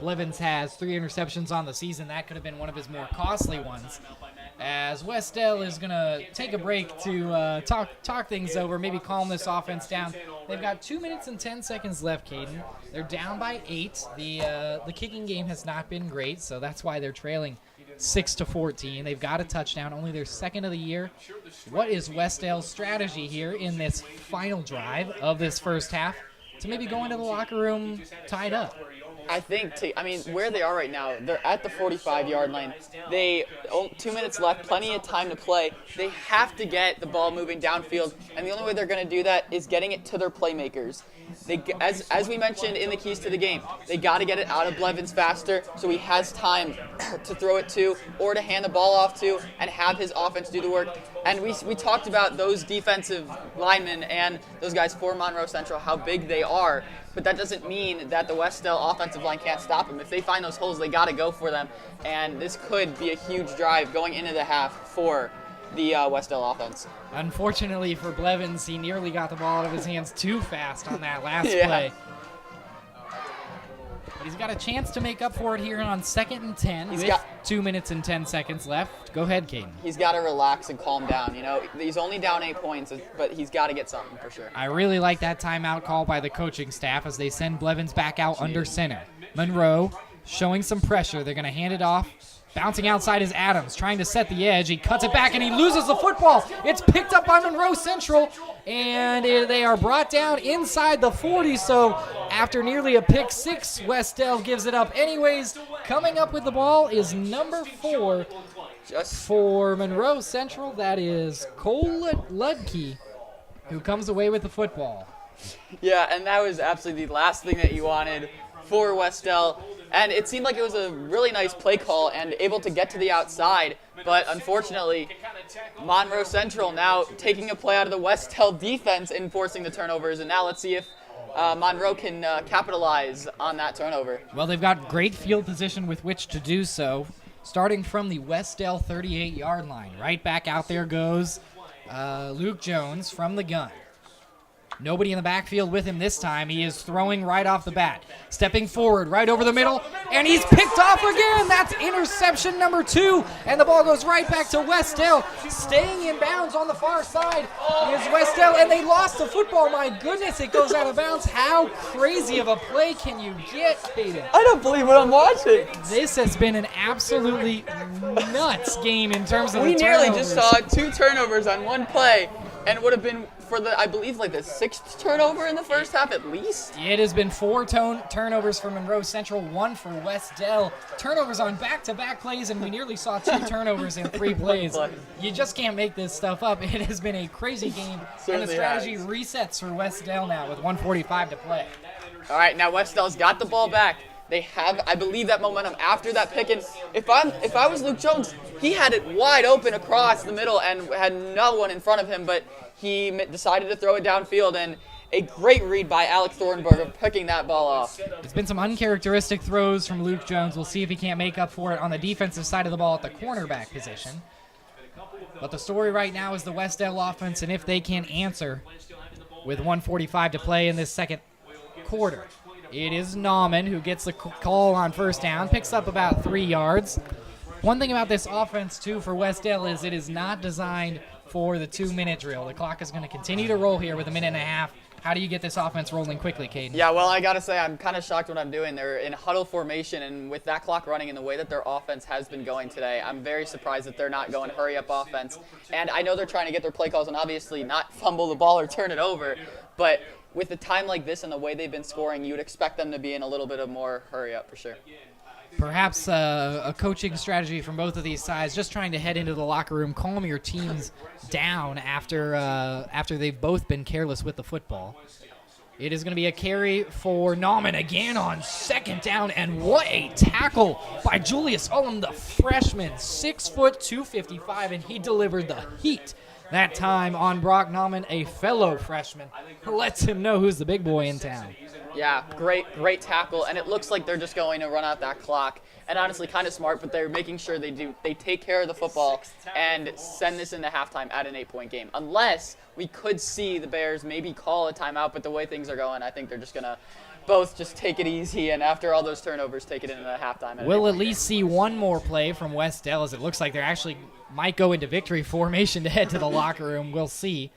Speaker 6: Blevins has 3 interceptions on the season. That could have been one of his more costly ones. As Wes-Del is going to take a break to talk things over, maybe calm this offense down. They've got 2 minutes and 10 seconds left, Caden. They're down by 8. The kicking game has not been great, so that's why they're trailing 6-14. They've got a touchdown, only their second of the year. What is Wes-Del's strategy here in this final drive of this first half to maybe go into the locker room tied up?
Speaker 7: I think, where they are right now, they're at the 45-yard line. 2 minutes left, plenty of time to play. They have to get the ball moving downfield, and the only way they're going to do that is getting it to their playmakers. As we mentioned in the keys to the game, they got to get it out of Blevins faster so he has time to throw it to or to hand the ball off to and have his offense do the work. And we talked about those defensive linemen and those guys for Monroe Central, how big they are. But that doesn't mean that the Wes-Del offensive line can't stop them. If they find those holes, they got to go for them. And this could be a huge drive going into the half for the Wes-Del offense.
Speaker 6: Unfortunately for Blevins, he nearly got the ball out of his hands too fast on that last play. But he's got a chance to make up for it here on 2nd and 10 with 2 minutes and 10 seconds left. Go ahead, Caden.
Speaker 7: He's got to relax and calm down. He's only down 8 points, but he's got to get something for sure.
Speaker 6: I really like that timeout call by the coaching staff as they send Blevins back out under center. Monroe showing some pressure. They're going to hand it off. Bouncing outside is Adams, trying to set the edge. He cuts it back, and he loses the football. It's picked up by Monroe Central, and they are brought down inside the 40. So after nearly a pick 6, Wes-Del gives it up anyways. Coming up with the ball is number 4 for Monroe Central. That is Cole Ludke, who comes away with the football.
Speaker 7: Yeah, and that was absolutely the last thing that you wanted for Wes-Del. And it seemed like it was a really nice play call and able to get to the outside. But unfortunately, Monroe Central now taking a play out of the Wes-Del defense and forcing the turnovers. And now let's see if Monroe can capitalize on that turnover.
Speaker 6: Well, they've got great field position with which to do so. Starting from the Wes-Del 38-yard line. Right back out there goes Luke Jones from the gun. Nobody in the backfield with him this time. He is throwing right off the bat. Stepping forward, right over the middle, and he's picked off again. That's interception number 2, and the ball goes right back to Wes-Del. Staying in bounds on the far side is Wes-Del, and they lost the football. My goodness, it goes out of bounds. How crazy of a play can you get, Caden?
Speaker 7: I don't believe what I'm watching.
Speaker 6: This has been an absolutely nuts game in terms of
Speaker 7: We
Speaker 6: the
Speaker 7: nearly
Speaker 6: turnovers.
Speaker 7: just saw 2 turnovers on one play, and it would have been for the, I believe, like the 6th turnover in the first half at least.
Speaker 6: It has been 4 turnovers for Monroe Central, 1 for Wes-Del. Turnovers on back-to-back plays, and we nearly saw 2 turnovers in 3 plays. You just can't make this stuff up. It has been a crazy game, and the strategy resets for Wes-Del now with 1:45 to play.
Speaker 7: All right, now Wes-Del's got the ball back. They have, I believe, that momentum after that pick. And if I was Luke Jones, he had it wide open across the middle and had no one in front of him, but he decided to throw it downfield, and a great read by Alex Thornburg of picking that ball off.
Speaker 6: It's been some uncharacteristic throws from Luke Jones. We'll see if he can't make up for it on the defensive side of the ball at the cornerback position. But the story right now is the Wes-Del offense, and if they can answer with 1:45 to play in this second quarter. It is Nauman who gets the call on first down, picks up about 3 yards. One thing about this offense, too, for Wes-Del is it is not designed for the 2-minute drill. The clock is going to continue to roll here with 1.5 minutes. How do you get this offense rolling quickly, Caden?
Speaker 7: Yeah, well, I got to say, I'm kind of shocked what I'm doing. They're in huddle formation, and with that clock running and the way that their offense has been going today, I'm very surprised that they're not going hurry-up offense. And I know they're trying to get their play calls and obviously not fumble the ball or turn it over, but with a time like this and the way they've been scoring, you would expect them to be in a little bit of more hurry-up for sure.
Speaker 6: Perhaps a coaching strategy from both of these sides, just trying to head into the locker room, calm your teams down after they've both been careless with the football. It is going to be a carry for Nauman again on second down, and what a tackle by Julius Ullum, the freshman, 6 foot 255, and he delivered the heat that time on Brock Nauman, a fellow freshman, who lets him know who's the big boy in town.
Speaker 7: Yeah, great tackle, and it looks like they're just going to run out that clock. And honestly, kind of smart, but they're making sure they take care of the football and send this into halftime at an 8-point game. Unless we could see the Bears maybe call a timeout, but the way things are going, I think they're just gonna both just take it easy, and after all those turnovers, take it into the halftime.
Speaker 6: We'll at least see one more play from Wes-Del, as it looks like they actually might go into victory formation to head to the locker room. We'll see.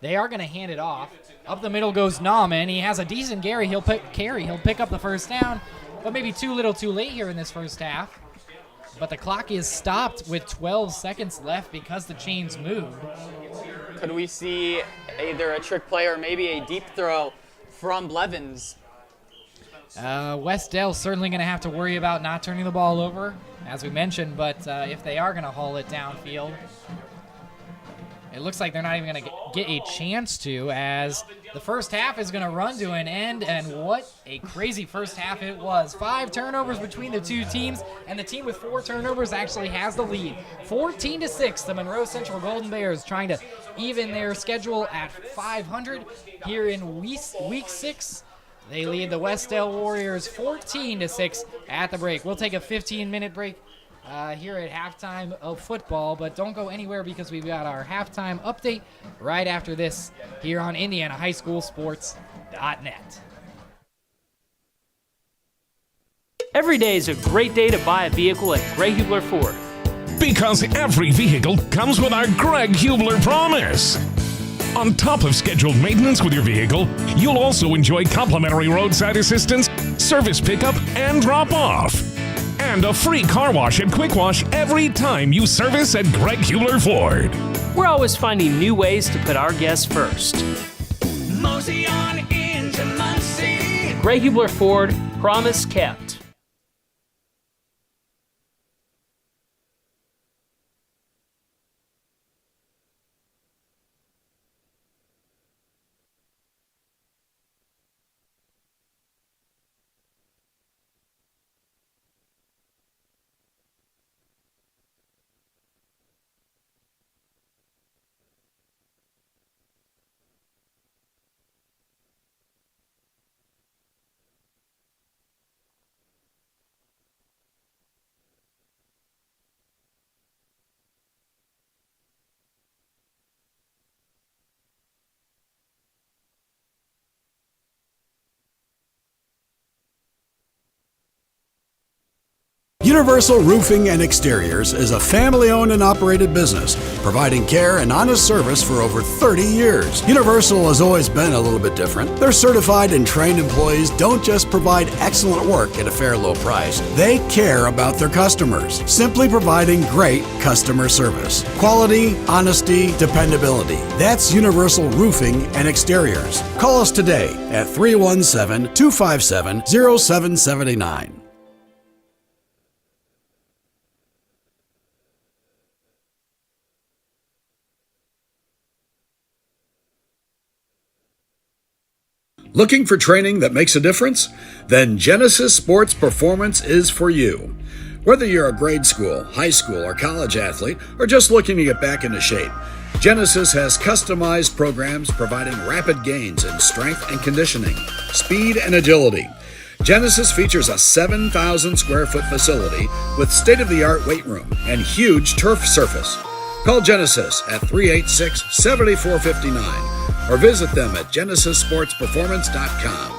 Speaker 6: They are going to hand it off. Up the middle goes Nauman. He has a decent carry. He'll pick up the first down, but maybe too little too late here in this first half. But the clock is stopped with 12 seconds left because the chains moved.
Speaker 7: Could we see either a trick play or maybe a deep throw from Blevins?
Speaker 6: Wes-Del certainly going to have to worry about not turning the ball over, as we mentioned, but if they are going to haul it downfield, it looks like they're not even going to get a chance to, as the first half is going to run to an end, and what a crazy first half it was. 5 turnovers between the two teams, and the team with 4 turnovers actually has the lead. 14-6, the Monroe Central Golden Bears trying to even their schedule at 500 here in week 6. They lead the Wes-Del Warriors 14-6 at the break. We'll take a 15-minute break here at halftime of football, but don't go anywhere because we've got our halftime update right after this here on IndianaHighSchoolSports.net.
Speaker 2: Every day is a great day to buy a vehicle at Greg Hubler Ford.
Speaker 3: Because every vehicle comes with our Greg Hubler promise. On top of scheduled maintenance with your vehicle, you'll also enjoy complimentary roadside assistance, service pickup, and drop-off. And a free car wash and quick wash every time you service at Greg Hubler Ford.
Speaker 2: We're always finding new ways to put our guests first.
Speaker 4: Mosey on into Muncie.
Speaker 2: Greg Hubler Ford, promise kept.
Speaker 8: Universal Roofing and Exteriors is a family-owned and operated business, providing care and honest service for over 30 years. Universal has always been a little bit different. Their certified and trained employees don't just provide excellent work at a fair low price. They care about their customers, simply providing great customer service. Quality, honesty, dependability. That's Universal Roofing and Exteriors. Call us today at 317-257-0779.
Speaker 5: Looking for training that makes a difference? Then Genesis Sports Performance is for you. Whether you're a grade school, high school, or college athlete, or just looking to get back into shape, Genesis has customized programs providing rapid gains in strength and conditioning, speed and agility. Genesis features a 7,000 square foot facility with state-of-the-art weight room and huge turf surface. Call Genesis at 386-7459 or visit them at genesissportsperformance.com.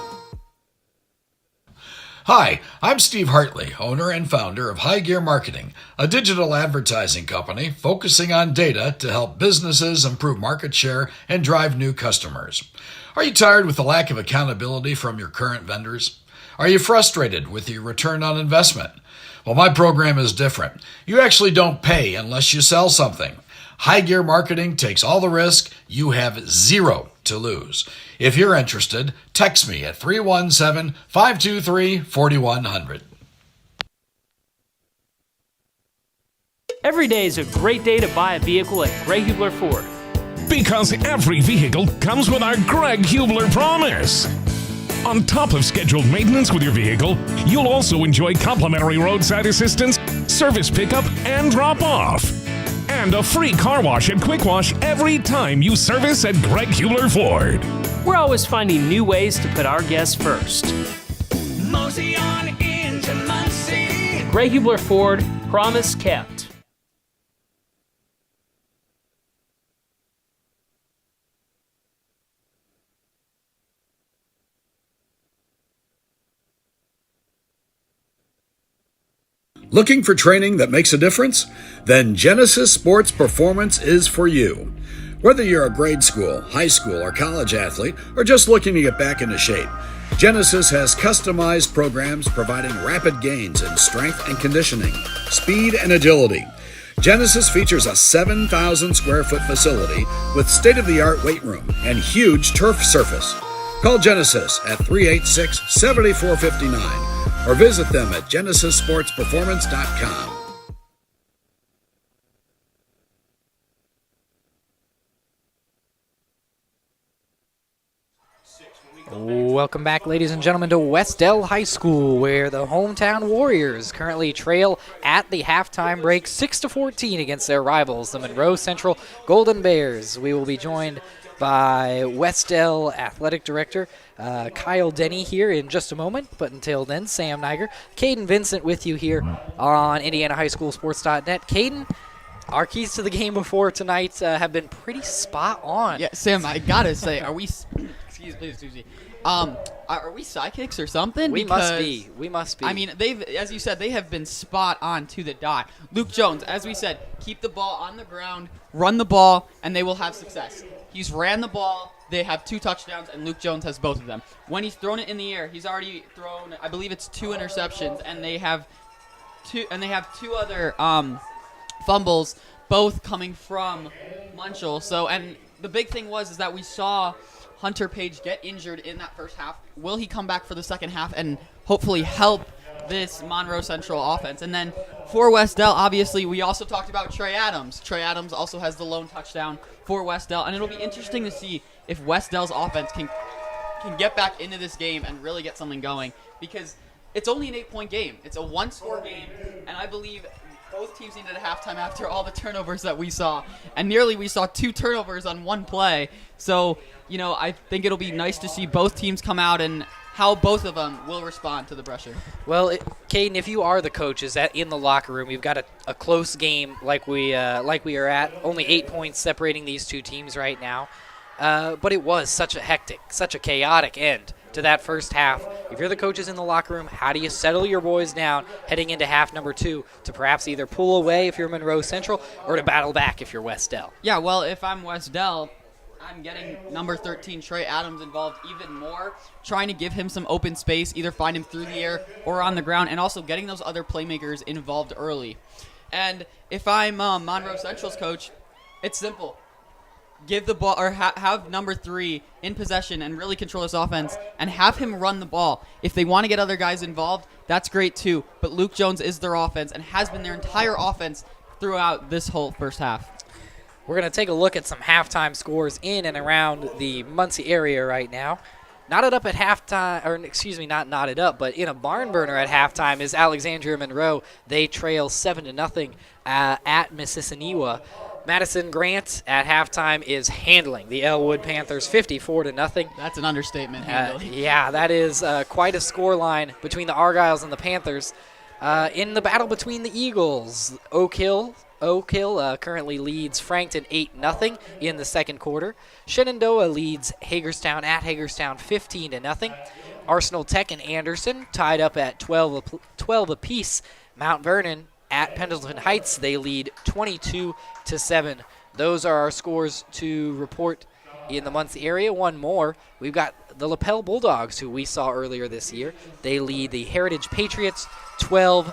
Speaker 1: Hi, I'm Steve Hartley, owner and founder of High Gear Marketing, a digital advertising company focusing on data to help businesses improve market share and drive new customers. Are you tired with the lack of accountability from your current vendors? Are you frustrated with your return on investment? Well, my program is different. You actually don't pay unless you sell something. High Gear Marketing takes all the risk. You have zero to lose. If you're interested, text me at 317-523-4100.
Speaker 2: Every day is a great day to buy a vehicle at Greg Hubler Ford.
Speaker 3: Because every vehicle comes with our Greg Hubler promise. On top of scheduled maintenance with your vehicle, you'll also enjoy complimentary roadside assistance, service pickup, and drop-off. And a free car wash and quick wash every time you service at Greg Hubler Ford.
Speaker 2: We're always finding new ways to put our guests first.
Speaker 4: Mosey on into Muncie.
Speaker 2: Greg Hubler Ford, promise kept.
Speaker 5: Looking for training that makes a difference? Then Genesis Sports Performance is for you. Whether you're a grade school, high school, or college athlete, or just looking to get back into shape, Genesis has customized programs providing rapid gains in strength and conditioning, speed and agility. Genesis features a 7,000 square foot facility with state-of-the-art weight room and huge turf surface. Call Genesis at 386-7459 or visit them at genesissportsperformance.com.
Speaker 6: Welcome back, ladies and gentlemen, to Wes-Del High School, where the hometown Warriors currently trail at the halftime break 6-14 against their rivals, the Monroe Central Golden Bears. We will be joined by Wes-Del Athletic Director Kyle Denny here in just a moment, but until then, Sam Niger, Caden Vincent with you here on IndianaHighSchoolSports.net. Caden, our keys to the game before tonight have been pretty spot on.
Speaker 7: Yeah, Sam, I gotta say, are we? Excuse me. Are we sidekicks or something?
Speaker 6: We must be.
Speaker 7: I mean, as you said, they have been spot on to the dot. Luke Jones, as we said, keep the ball on the ground, run the ball, and they will have success. He's ran the ball. They have 2 touchdowns, and Luke Jones has both of them. When he's thrown it in the air, he's already thrown, I believe it's 2 interceptions, and they have 2 other fumbles, both coming from Munchell. So, and the big thing is that we saw Hunter Page get injured in that first half. Will he come back for the second half and hopefully help this Monroe Central offense? And then for Wes-Del, obviously, we also talked about Trey Adams. Trey Adams also has the lone touchdown for Wes-Del, and it'll be interesting to see if Wes-Del's offense can get back into this game and really get something going, because it's only an 8-point game. It's a 1-score game, and I believe both teams needed a halftime after all the turnovers that we saw, and we saw 2 turnovers on 1 play. So, I think it'll be nice to see both teams come out and how both of them will respond to the pressure.
Speaker 6: Well, Caden, if you are the coach, is that in the locker room, you've got a close game like we are at, only 8 points separating these 2 teams right now. But it was such a hectic, such a chaotic end to that first half. If you're the coaches in the locker room, how do you settle your boys down heading into half number 2 to perhaps either pull away if you're Monroe Central or to battle back if you're Wes-Del?
Speaker 7: Yeah, well, if I'm Wes-Del, I'm getting number 13, Trey Adams, involved even more, trying to give him some open space, either find him through the air or on the ground, and also getting those other playmakers involved early. And if I'm Monroe Central's coach, it's simple. Give the ball, or have number 3 in possession and really control this offense, and have him run the ball. If they want to get other guys involved, that's great too. But Luke Jones is their offense and has been their entire offense throughout this whole first half.
Speaker 6: We're going to take a look at some halftime scores in and around the Muncie area right now. Knotted up at halftime, or excuse me, not knotted up, but in a barn burner at halftime is Alexandria Monroe. They trail 7-0 at Mississiniwa. Madison Grant at halftime is handling the Elwood Panthers 54-0.
Speaker 7: That's an understatement, handling.
Speaker 6: Yeah, that is quite a scoreline between the Argyles and the Panthers. In the battle between the Eagles, Oak Hill currently leads Frankton 8-0 in the second quarter. Shenandoah leads Hagerstown at Hagerstown 15-0. Arsenal Tech and Anderson tied up at 12 apiece. Mount Vernon at Pendleton Heights, they lead 22-7. Those are our scores to report in the Muncie area. One more, we've got the Lapel Bulldogs, who we saw earlier this year. They lead the Heritage Patriots 12-0.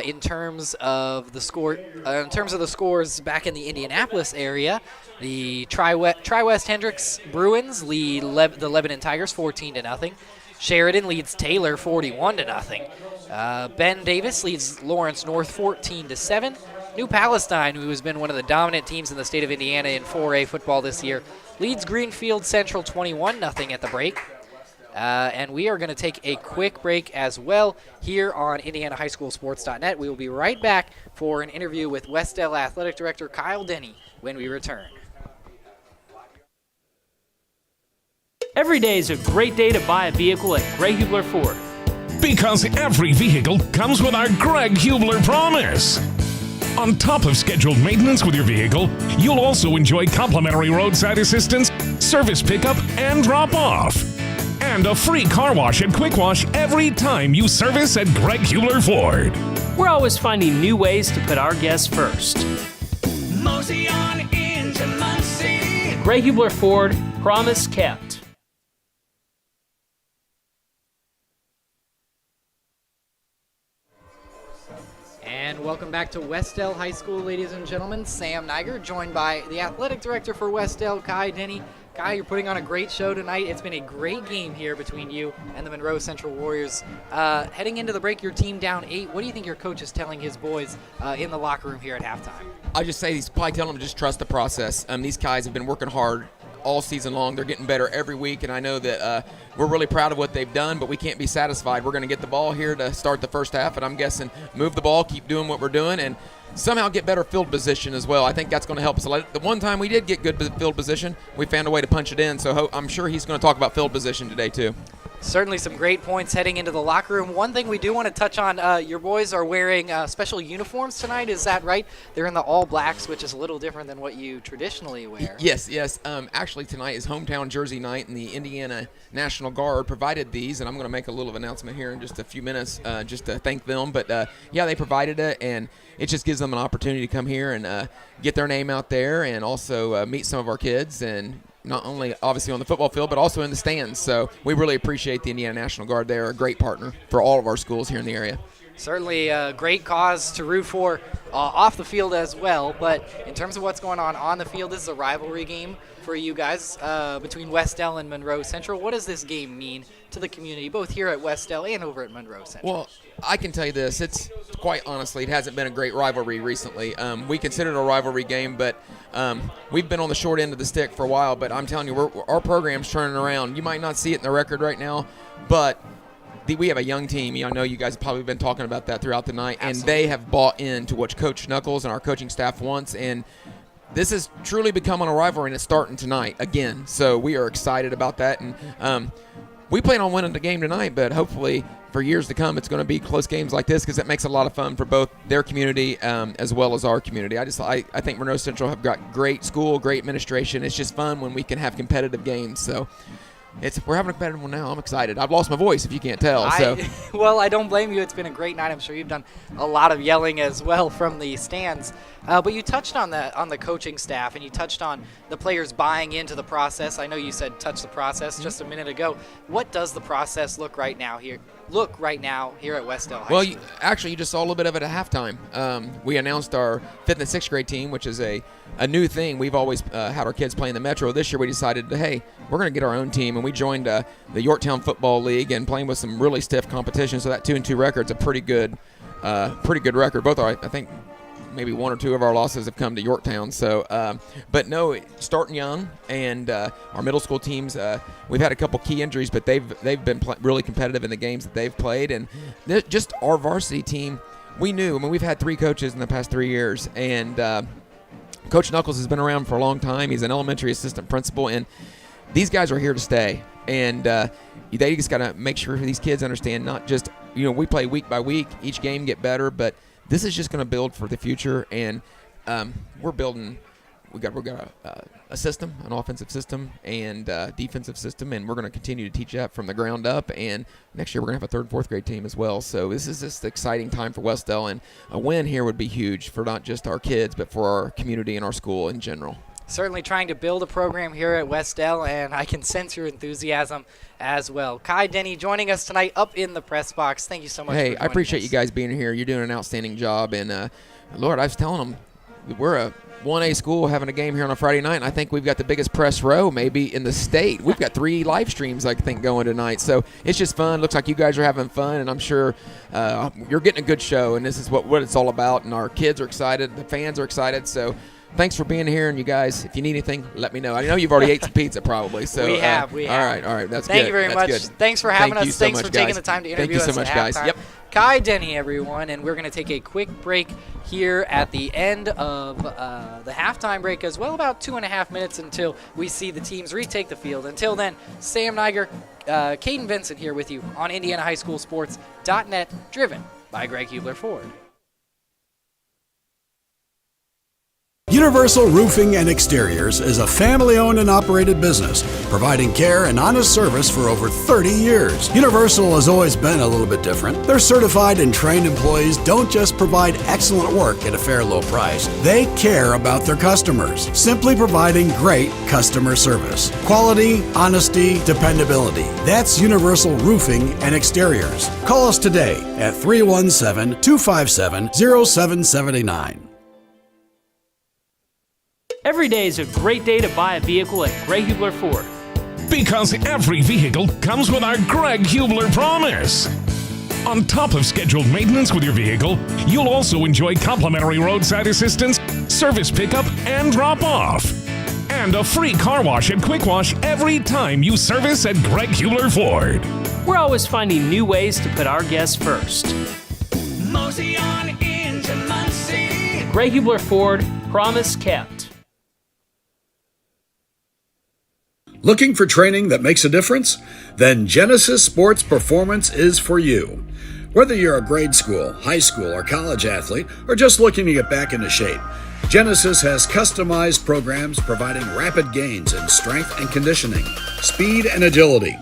Speaker 6: In terms of the scores back in the Indianapolis area, the Tri-West Hendricks Bruins lead the Lebanon Tigers 14-0. Sheridan leads Taylor 41-0. Ben Davis leads Lawrence North 14-7. New Palestine, who has been one of the dominant teams in the state of Indiana in 4A football this year, leads Greenfield Central 21-0 at the break. And we are going to take a quick break as well here on IndianaHighSchoolSports.net. We will be right back for an interview with Wes-Del Athletic Director Kyle Denny when we return.
Speaker 2: Every day is a great day to buy a vehicle at Greg Hubler Ford.
Speaker 3: Because every vehicle comes with our Greg Hubler promise. On top of scheduled maintenance with your vehicle, you'll also enjoy complimentary roadside assistance, service pickup, and drop-off. And a free car wash and quick wash every time you service at Greg Hubler Ford.
Speaker 2: We're always finding new ways to put our guests first.
Speaker 4: Mosey on into Muncie.
Speaker 2: Greg Hubler Ford, promise kept.
Speaker 6: And welcome back to Wes-Del High School, ladies and gentlemen. Sam Niger, joined by the athletic director for Wes-Del, Kai Denny. Kai, you're putting on a great show tonight. It's been a great game here between you and the Monroe Central Warriors. Heading into the break, your team down 8. What do you think your coach is telling his boys in the locker room here at halftime?
Speaker 9: I just say he's probably telling them to just trust the process. These guys have been working hard all season long. They're getting better every week, and I know that we're really proud of what they've done, but we can't be satisfied. We're going to get the ball here to start the first half, and I'm guessing move the ball, keep doing what we're doing, and somehow get better field position as well. I think that's going to help us. The one time we did get good field position, we found a way to punch it in, so I'm sure he's going to talk about field position today too.
Speaker 6: Certainly some great points heading into the locker room. One thing we do want to touch on, your boys are wearing special uniforms tonight, is that right? They're in the all blacks, which is a little different than what you traditionally wear.
Speaker 9: Yes. Actually, tonight is hometown jersey night, and the Indiana National Guard provided these, and I'm going to make a little announcement here in just a few minutes just to thank them. But, they provided it, and it just gives them an opportunity to come here and get their name out there and also meet some of our kids, and not only obviously on the football field, but also in the stands. So we really appreciate the Indiana National Guard. They're a great partner for all of our schools here in the area.
Speaker 6: Certainly a great cause to root for off the field as well. But in terms of what's going on the field, this is a rivalry game for you guys between Wes-Del and Monroe Central. What does this game mean to the community, both here at Wes-Del and over at Monroe Central?
Speaker 9: Well, I can tell you this. It's quite honestly, it hasn't been a great rivalry recently. We consider it a rivalry game, but we've been on the short end of the stick for a while. But I'm telling you, our program's turning around. You might not see it in the record right now, but we have a young team. I know you guys have probably been talking about that throughout the night.
Speaker 6: Absolutely.
Speaker 9: And they have bought into what Coach Knuckles and our coaching staff wants. And this is truly becoming a rivalry, and it's starting tonight again. So we are excited about that. And we plan on winning the game tonight, but hopefully for years to come, it's going to be close games like this because it makes it a lot of fun for both their community as well as our community. I think Monroe Central have got great school, great administration. It's just fun when we can have competitive games. So we're having a competitive one now. I'm excited. I've lost my voice if you can't tell.
Speaker 6: Well, I don't blame you. It's been a great night. I'm sure you've done a lot of yelling as well from the stands. But you touched on the coaching staff, and you touched on the players buying into the process. I know you said touch the process just a minute ago. What does the process look right now here at Wes-Del High
Speaker 9: Well,
Speaker 6: School?
Speaker 9: you just saw a little bit of it at halftime. We announced our 5th and 6th grade team, which is a new thing. We've always had our kids play in the Metro. This year we decided, hey, we're going to get our own team, and we joined the Yorktown Football League and playing with some really stiff competition. So that 2-2 record's a pretty good record. Both I think maybe 1 or 2 of our losses have come to Yorktown. So, but no, starting young, and our middle school teams, we've had a couple key injuries, but they've been really competitive in the games that they've played, and just our varsity team. We knew. I mean, we've had 3 coaches in the past 3 years, and Coach Knuckles has been around for a long time. He's an elementary assistant principal, and these guys are here to stay. And they just got to make sure these kids understand not just, we play week by week, each game get better, but this is just going to build for the future. And we're building. We got a system, an offensive system, and defensive system, and we're going to continue to teach that from the ground up. And next year we're going to have a 3rd, 4th grade team as well. So this is just an exciting time for Wes-Del, and a win here would be huge for not just our kids, but for our community and our school in general.
Speaker 6: Certainly trying to build a program here at Wes-Del, and I can sense your enthusiasm as well. Kai Denny joining us tonight up in the press box. Thank you so much.
Speaker 9: Hey, I appreciate you guys being here. You're doing an outstanding job, and Lord, I was telling them we're a 1A school having a game here on a Friday night, and I think we've got the biggest press row maybe in the state. We've got 3 live streams, I think, going tonight. So it's just fun. Looks like you guys are having fun, and I'm sure you're getting a good show, and this is what it's all about. And our kids are excited. The fans are excited. So thanks for being here, and you guys, if you need anything, let me know. I know you've already ate some pizza probably. So
Speaker 6: We have.
Speaker 9: All right. That's good.
Speaker 6: Thank you very much.
Speaker 9: Good.
Speaker 6: Thanks for having us.
Speaker 9: You so
Speaker 6: Thanks
Speaker 9: much,
Speaker 6: for taking
Speaker 9: guys.
Speaker 6: the time to interview
Speaker 9: us. Thank you so much, guys.
Speaker 6: Halftime.
Speaker 9: Yep.
Speaker 6: Kai Denny, everyone, and we're going to take a quick break here at the end of the halftime break as well, about 2.5 minutes until we see the teams retake the field. Until then, Sam Niger, Caden Vincent here with you on IndianaHighSchoolSports.net, driven by Greg Hubler Ford.
Speaker 8: Universal Roofing and Exteriors is a family-owned and operated business, providing care and honest service for over 30 years. Universal has always been a little bit different. Their certified and trained employees don't just provide excellent work at a fair low price. They care about their customers, simply providing great customer service. Quality, honesty, dependability. That's Universal Roofing and Exteriors. Call us today at 317-257-0779.
Speaker 2: Every day is a great day to buy a vehicle at Greg Hubler Ford.
Speaker 3: Because every vehicle comes with our Greg Hubler promise. On top of scheduled maintenance with your vehicle, you'll also enjoy complimentary roadside assistance, service pickup, and drop-off. And a free car wash and quick wash every time you service at Greg Hubler Ford.
Speaker 2: We're always finding new ways to put our guests first.
Speaker 4: Mosey on into Muncie.
Speaker 2: Greg Hubler Ford, promise kept.
Speaker 5: Looking for training that makes a difference? Then Genesis Sports Performance is for you. Whether you're a grade school, high school, or college athlete, or just looking to get back into shape, Genesis has customized programs providing rapid gains in strength and conditioning, speed and agility.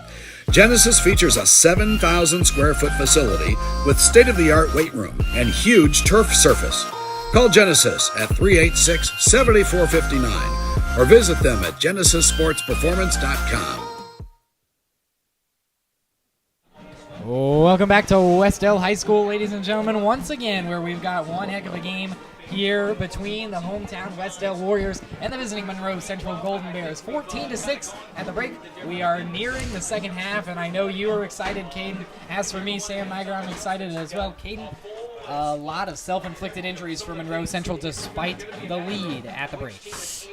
Speaker 5: Genesis features a 7,000 square foot facility with state-of-the-art weight room and huge turf surface. Call Genesis at 386-7459 or visit them at genesissportsperformance.com.
Speaker 6: Welcome back to Wes-Del High School, ladies and gentlemen, once again, where we've got one heck of a game here between the hometown Wes-Del Warriors and the visiting Monroe Central Golden Bears. 14-6 at the break. We are nearing the second half, and I know you are excited, Caden. As for me, Sam Niger, I'm excited as well. Caden, a lot of self-inflicted injuries for Monroe Central despite the lead at the break.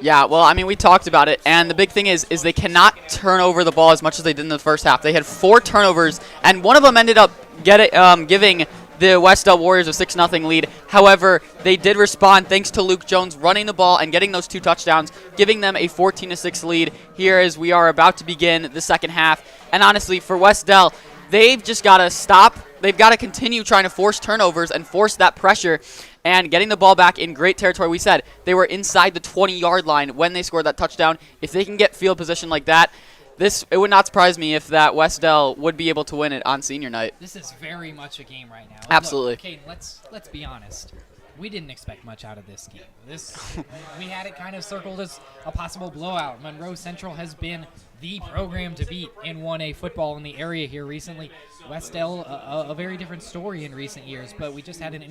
Speaker 7: Yeah, well, I mean, we talked about it, and the big thing is they cannot turn over the ball as much as they did in the first half. They had 4 turnovers, and one of them ended up giving the Wes-Del Warriors a 6-0 lead. However, they did respond thanks to Luke Jones running the ball and getting those 2 touchdowns, giving them a 14-6 lead here as we are about to begin the second half. And honestly, for Wes-Del, they've just got to stop. They've got to continue trying to force turnovers and force that pressure and getting the ball back in great territory. We said they were inside the 20-yard line when they scored that touchdown. If they can get field position like that, it would not surprise me if that Wes-Del would be able to win it on senior night.
Speaker 6: This is very much a game right now.
Speaker 7: Absolutely.
Speaker 6: Look, okay, let's be honest. We didn't expect much out of this game. We had it kind of circled as a possible blowout. Monroe Central has been the program to beat in 1A football in the area here recently. Wes-Del, a very different story in recent years, but we just had an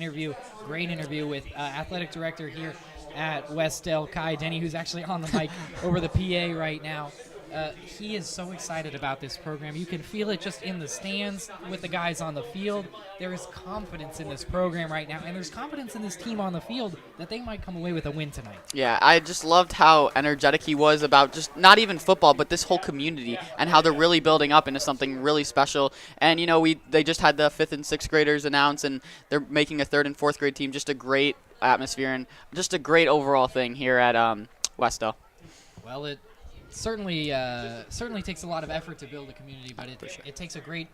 Speaker 6: great interview with athletic director here at Wes-Del, Kai Denny, who's actually on the mic over the PA right now. He is so excited about this program. You can feel it just in the stands with the guys on the field. There is confidence in this program right now, and there's confidence in this team on the field that they might come away with a win tonight.
Speaker 7: Yeah, I just loved how energetic he was about just not even football, but this whole community and how they're really building up into something really special. And, you know, they just had the 5th and 6th graders announce, and they're making a 3rd and 4th grade team. Just a great atmosphere and just a great overall thing here at Wes-Del.
Speaker 6: Well, it certainly takes a lot of effort to build a community, but it takes a great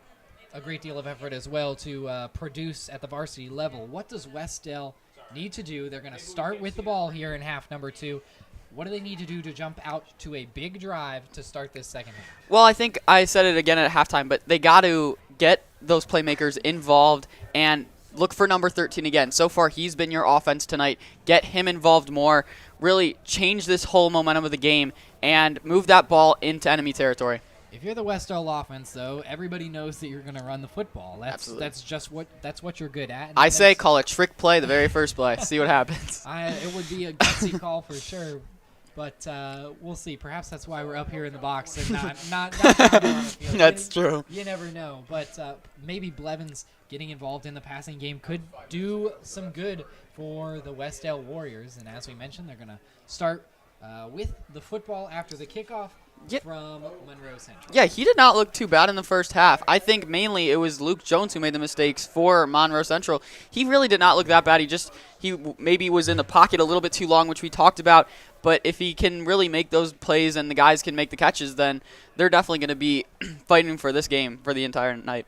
Speaker 6: deal of effort as well to produce at the varsity level. What does Wes-Del need to do? They're going to start with the ball here in half number 2. What do they need to do to jump out to a big drive to start this second half?
Speaker 7: Well, I think I said it again at halftime, but they got to get those playmakers involved and look for number 13 again. So far, he's been your offense tonight. Get him involved more. Really change this whole momentum of the game and move that ball into enemy territory.
Speaker 6: If you're the Wes-Del offense, though, everybody knows that you're going to run the football.
Speaker 7: Absolutely.
Speaker 6: That's what you're good at.
Speaker 7: I say call it trick play the very first play. See what happens.
Speaker 6: It would be a gutsy call for sure, but we'll see. Perhaps that's why we're up here in the box and not on the field.
Speaker 7: That's true.
Speaker 6: You never know, but maybe Blevins getting involved in the passing game could do some good for the Wes-Del Warriors. And as we mentioned, they're going to start with the football after the kickoff from Monroe Central.
Speaker 7: Yeah, he did not look too bad in the first half. I think mainly it was Luke Jones who made the mistakes for Monroe Central. He really did not look that bad. He maybe was in the pocket a little bit too long, which we talked about. But if he can really make those plays and the guys can make the catches, then they're definitely going to be fighting for this game for the entire night.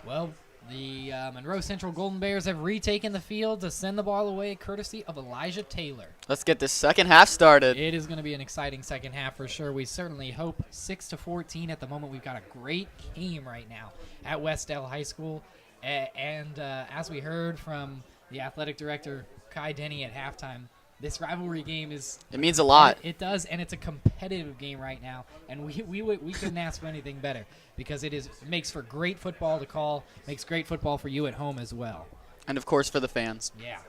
Speaker 6: Well, the Monroe Central Golden Bears have retaken the field to send the ball away, courtesy of Elijah Taylor.
Speaker 7: Let's get this second half started.
Speaker 6: It is going to be an exciting second half for sure. We certainly hope 6-14 at the moment. We've got a great game right now at Wes-Del High School. And as we heard from the athletic director, Kai Denny, at halftime, this rivalry game
Speaker 7: it means a lot.
Speaker 6: It does, and it's a competitive game right now, and we couldn't ask for anything better because it makes for great football to call, makes great football for you at home as well.
Speaker 7: And, of course, for the fans.
Speaker 6: Yeah.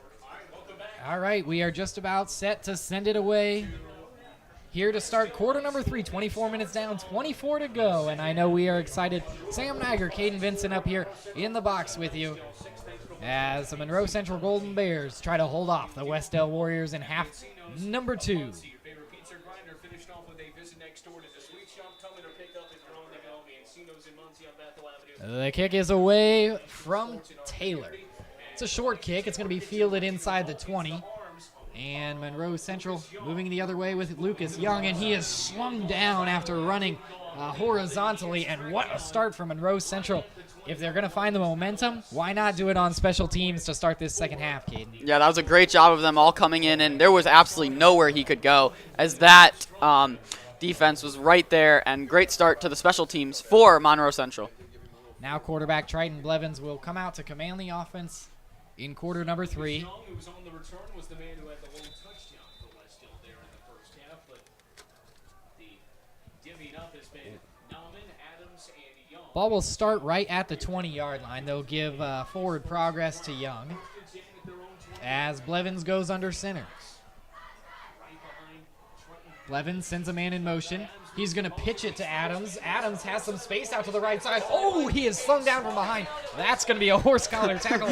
Speaker 6: All right, we are just about set to send it away. Here to start quarter number 3, 24 minutes down, 24 to go, and I know we are excited. Sam Niger, Caden Vincent up here in the box with you as the Monroe Central Golden Bears try to hold off the Wes-Del Warriors in half number 2. The kick is away from Taylor. It's a short kick. It's going to be fielded inside the 20. And Monroe Central moving the other way with Lucas Young, and he is slung down after running horizontally. And what a start for Monroe Central. If they're going to find the momentum, why not do it on special teams to start this second half, Caden?
Speaker 7: Yeah, that was a great job of them all coming in, and there was absolutely nowhere he could go as that defense was right there, and great start to the special teams for Monroe Central.
Speaker 6: Now quarterback Triton Blevins will come out to command the offense in quarter number 3.
Speaker 10: Who was on the return was the man who had the lone touchdown for Wes-Del there in the first half, but the divvying up has been Nauman, Adams, and Young.
Speaker 6: Ball will start right at the 20-yard line. They'll give forward progress to Young as Blevins goes under center. Blevins sends a man in motion. He's going to pitch it to Adams. Adams has some space out to the right side. Oh, he is slung down from behind. That's going to be a horse collar tackle.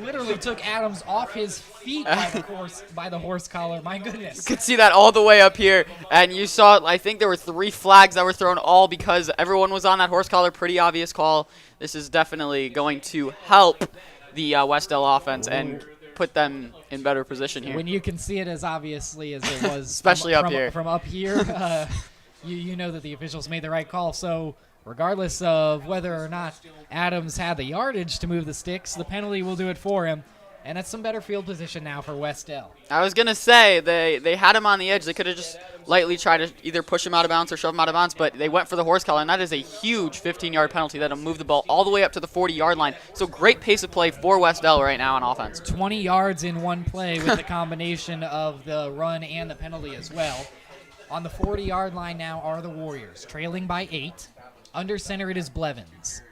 Speaker 6: Literally took Adams off his feet by the horse collar. My goodness.
Speaker 7: You could see that all the way up here. And you saw, I think there were 3 flags that were thrown, all because everyone was on that horse collar. Pretty obvious call. This is definitely going to help the Wes-Del offense and put them in better position here.
Speaker 6: When you can see it as obviously as it was,
Speaker 7: especially up here.
Speaker 6: From up here, you know that the officials made the right call. So regardless of whether or not Adams had the yardage to move the sticks, the penalty will do it for him. And that's some better field position now for Wes-Del.
Speaker 7: I was going to say, they had him on the edge. They could have just lightly tried to either push him out of bounds or shove him out of bounds, but they went for the horse collar, and that is a huge 15-yard penalty that'll move the ball all the way up to the 40-yard line. So great pace of play for Wes-Del right now on offense.
Speaker 6: 20 yards in one play with the combination of the run and the penalty as well. On the 40-yard line now are the Warriors, trailing by 8. Under center it is Blevins.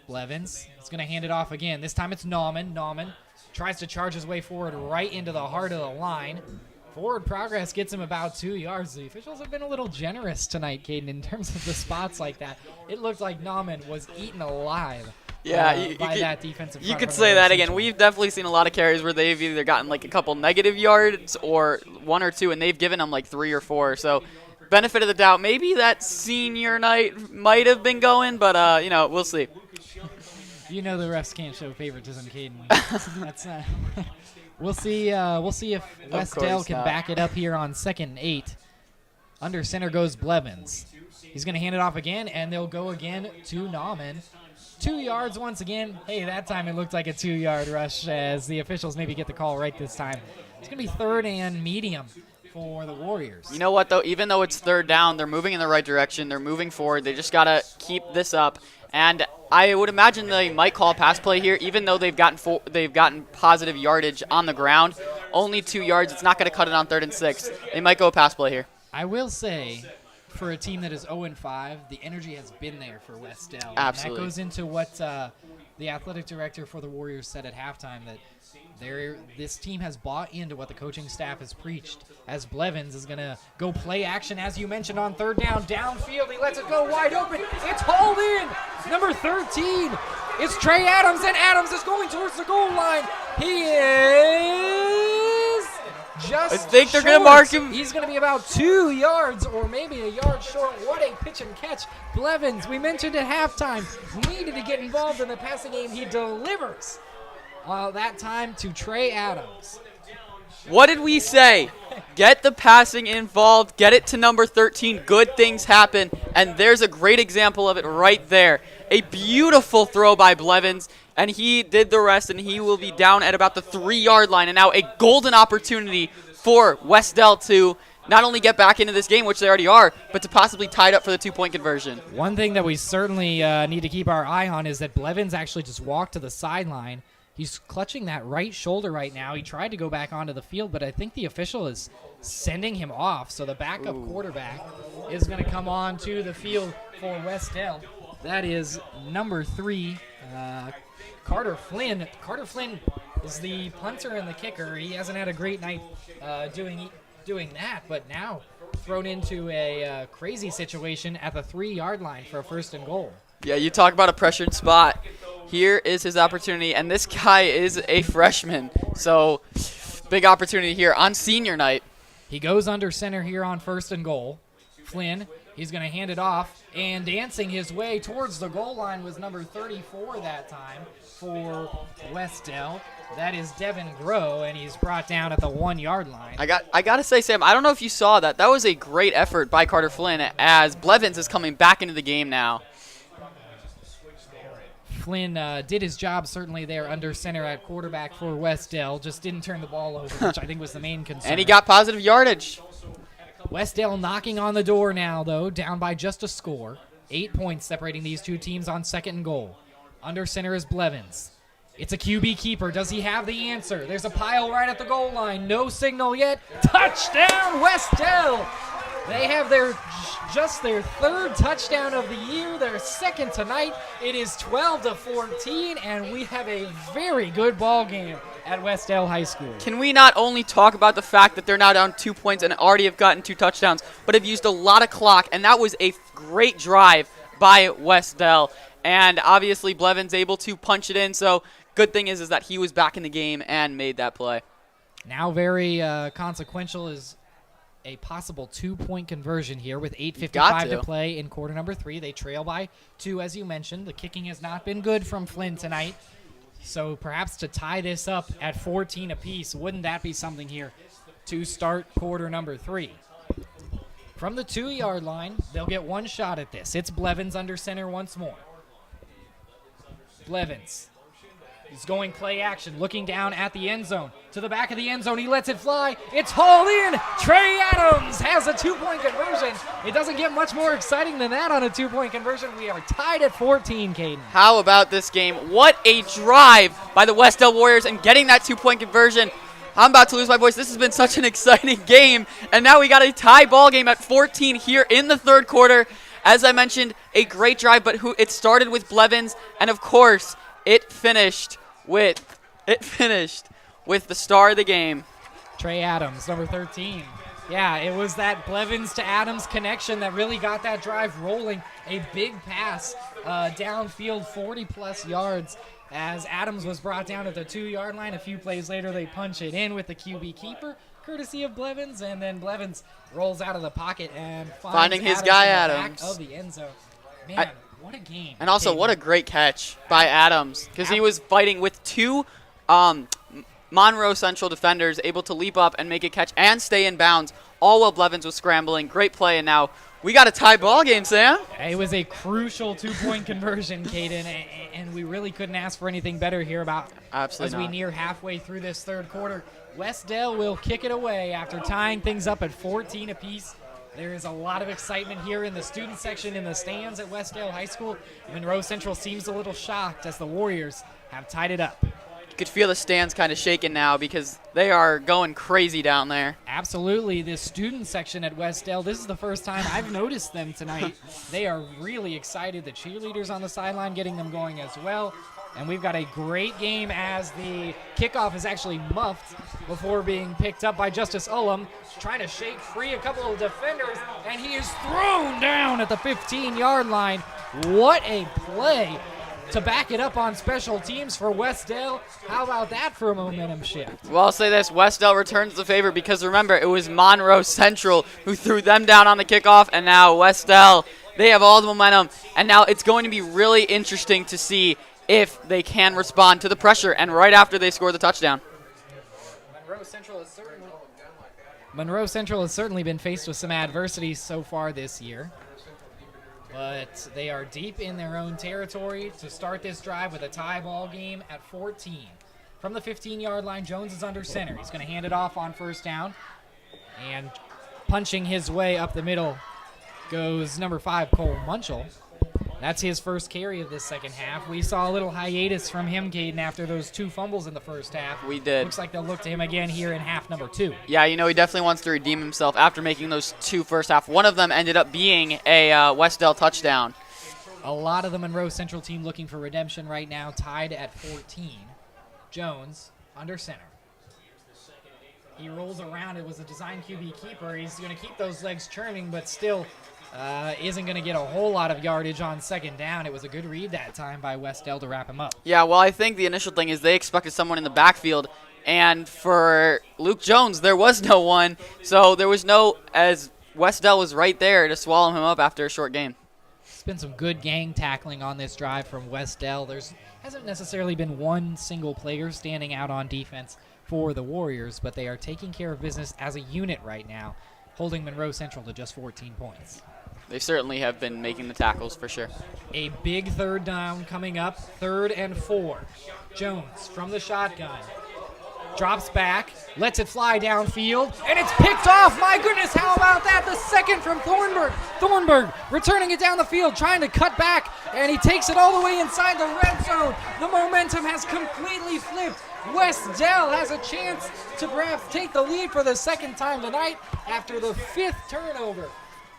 Speaker 6: Blevins is going to hand it off again. This time it's Nauman. Nauman tries to charge his way forward right into the heart of the line. Forward progress gets him about 2 yards. The officials have been a little generous tonight, Caden, in terms of the spots like that. It looked like Nauman was eaten alive. By that defensive front.
Speaker 7: You could say that again. We've definitely seen a lot of carries where they've either gotten like a couple negative yards or 1 or 2, and they've given them like 3 or 4. So benefit of the doubt, maybe that senior night might have been going, but we'll see.
Speaker 6: You know the refs can't show favoritism, Caden. That's not. We'll see if Wes-Del can back it up here on 2nd and 8. Under center goes Blevins. He's going to hand it off again, and they'll go again to Nauman. 2 yards once again. Hey, that time it looked like a 2-yard rush as the officials maybe get the call right this time. It's going to be 3rd and medium for the Warriors.
Speaker 7: You know what, though? Even though it's 3rd down, they're moving in the right direction. They're moving forward. They just got to keep this up. And I would imagine they might call a pass play here, even though they've gotten positive yardage on the ground. Only 2 yards. It's not going to cut it on 3rd and 6. They might go a pass play here.
Speaker 6: I will say, for a team that is 0-5, the energy has been there for Wes-Del.
Speaker 7: Absolutely.
Speaker 6: That goes into what the athletic director for the Warriors said at halftime, that this team has bought into what the coaching staff has preached, as Blevins is going to go play action, as you mentioned, on 3rd down. Downfield, he lets it go wide open. It's hauled in. Number 13 is Trey Adams, and Adams is going towards the goal line. He is just
Speaker 7: I think they're going
Speaker 6: to
Speaker 7: to mark him.
Speaker 6: He's going to be about 2 yards or maybe a yard short. What a pitch and catch. Blevins, we mentioned at halftime, needed to get involved in the passing game. He delivers that time to Trey Adams.
Speaker 7: What did we say? Get the passing involved. Get it to number 13. Good things happen. And there's a great example of it right there. A beautiful throw by Blevins. And he did the rest, and he will be down at about the 3-yard line. And now a golden opportunity for Wes-Del to not only get back into this game, which they already are, but to possibly tie it up for the 2-point conversion.
Speaker 6: One thing that we certainly need to keep our eye on is that Blevins actually just walked to the sideline. He's clutching that right shoulder right now. He tried to go back onto the field, but I think the official is sending him off. So the backup quarterback is going to come on to the field for Wes-Del. That is number 3, Carter Flynn. Carter Flynn is the punter and the kicker. He hasn't had a great night doing that, but now thrown into a crazy situation at the 3-yard line for a 1st and goal.
Speaker 7: Yeah, you talk about a pressured spot. Here is his opportunity, and this guy is a freshman. So big opportunity here on senior night.
Speaker 6: He goes under center here on 1st and goal. Flynn, he's going to hand it off, and dancing his way towards the goal line was number 34 that time for Wes-Del. That is Devin Groh, and he's brought down at the 1-yard line.
Speaker 7: I got to say, Sam, I don't know if you saw that. That was a great effort by Carter Flynn as Blevins is coming back into the game now.
Speaker 6: Flynn did his job certainly there under center at quarterback for Wes-Del. Just didn't turn the ball over, which I think was the main concern.
Speaker 7: And he got positive yardage.
Speaker 6: Wes-Del knocking on the door now, though, down by just a score. 8 points separating these two teams on 2nd and goal. Under center is Blevins. It's a QB keeper. Does he have the answer? There's a pile right at the goal line. No signal yet. Touchdown, Wes-Del! They have just their 3rd touchdown of the year, their 2nd tonight. It is 12-14, and we have a very good ball game. at Wes-Del High School.
Speaker 7: Can we not only talk about the fact that they're now down 2 points and already have gotten 2 touchdowns, but have used a lot of clock, and that was a great drive by Wes-Del. And obviously Blevins able to punch it in, so good thing is that he was back in the game and made that play.
Speaker 6: Now very consequential is a possible 2-point conversion here with 8:55 to play in quarter number 3. They trail by 2, as you mentioned. The kicking has not been good from Flynn tonight. So perhaps to tie this up at 14 apiece, wouldn't that be something here to start quarter number 3? From the 2-yard line, they'll get one shot at this. It's Blevins under center once more. Blevins. He's going play action, looking down at the end zone. To the back of the end zone, he lets it fly. It's hauled in. Trey Adams has a 2-point conversion. It doesn't get much more exciting than that on a 2-point conversion. We are tied at 14, Caden.
Speaker 7: How about this game? What a drive by the Wes-Del Warriors and getting that 2-point conversion. I'm about to lose my voice. This has been such an exciting game. And now we got a tie ball game at 14 here in the third quarter. As I mentioned, a great drive, but it started with Blevins, and of course, it finished with the star of the game.
Speaker 6: Trey Adams, number 13. Yeah, it was that Blevins to Adams connection that really got that drive rolling. A big pass downfield, 40-plus yards, as Adams was brought down at the 2-yard line. A few plays later, they punch it in with the QB keeper, courtesy of Blevins, and then Blevins rolls out of the pocket and
Speaker 7: finding his
Speaker 6: Adams
Speaker 7: guy
Speaker 6: in the
Speaker 7: Adams
Speaker 6: back of the end zone. Man, what a game.
Speaker 7: And also, what a great catch by Adams, because he was fighting with 2 Monroe Central defenders, able to leap up and make a catch and stay in bounds, all while Blevins was scrambling. Great play, and now we got a tie ball game, Sam.
Speaker 6: It was a crucial 2-point conversion, Caden, and we really couldn't ask for anything better here about
Speaker 7: Absolutely
Speaker 6: as we near halfway through this third quarter. Wes-Del will kick it away after tying things up at 14 apiece. There is a lot of excitement here in the student section in the stands at Wes-Del High School. Monroe Central seems a little shocked as the Warriors have tied it up.
Speaker 7: You could feel the stands kind of shaking now because they are going crazy down there.
Speaker 6: Absolutely. The student section at Wes-Del, this is the first time I've noticed them tonight. They are really excited. The cheerleaders on the sideline getting them going as well. And we've got a great game as the kickoff is actually muffed before being picked up by Justice Ullum, trying to shake free a couple of defenders, and he is thrown down at the 15-yard line. What a play to back it up on special teams for Wes-Del. How about that for a momentum shift?
Speaker 7: Well, I'll say this, Wes-Del returns the favor because remember, it was Monroe Central who threw them down on the kickoff, and now Wes-Del, they have all the momentum, and now it's going to be really interesting to see if they can respond to the pressure and right after they score the touchdown.
Speaker 6: Monroe Central has certainly been faced with some adversity so far this year, but they are deep in their own territory to start this drive with a tie ball game at 14. From the 15-yard line, Jones is under center. He's going to hand it off on first down, and punching his way up the middle goes number 5, Cole Munchell. That's his first carry of this second half. We saw a little hiatus from him, Caden, after those 2 fumbles in the first half.
Speaker 7: We did.
Speaker 6: Looks like they'll look to him again here in half number 2.
Speaker 7: Yeah, he definitely wants to redeem himself after making those 2 first half. One of them ended up being a Wes-Del touchdown.
Speaker 6: A lot of the Monroe Central team looking for redemption right now, tied at 14. Jones under center. He rolls around. It was a design QB keeper. He's going to keep those legs churning, but still isn't going to get a whole lot of yardage on second down. It was a good read that time by Wes-Del to wrap him up.
Speaker 7: Yeah, well, I think the initial thing is they expected someone in the backfield, and for Luke Jones, there was no one. So there was no, as Wes-Del was right there to swallow him up after a short game.
Speaker 6: It's been some good gang tackling on this drive from Wes-Del. There hasn't necessarily been one single player standing out on defense for the Warriors, but they are taking care of business as a unit right now, holding Monroe Central to just 14 points.
Speaker 7: They certainly have been making the tackles for sure.
Speaker 6: A big third down coming up, 3rd and 4. Jones from the shotgun. Drops back, lets it fly downfield, and it's picked off. My goodness, how about that? The second from Thornburg. Thornburg returning it down the field, trying to cut back, and he takes it all the way inside the red zone. The momentum has completely flipped. Wes-Del has a chance to perhaps take the lead for the second time tonight after the 5th turnover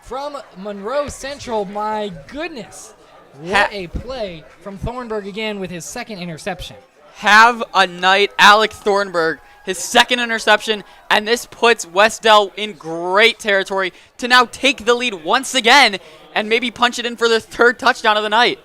Speaker 6: from Monroe Central. My goodness, what a play from Thornburg again with his second interception.
Speaker 7: have a night. Alec Thornburg, his second interception, and this puts Wes-Del in great territory to now take the lead once again and maybe punch it in for their third touchdown of the night.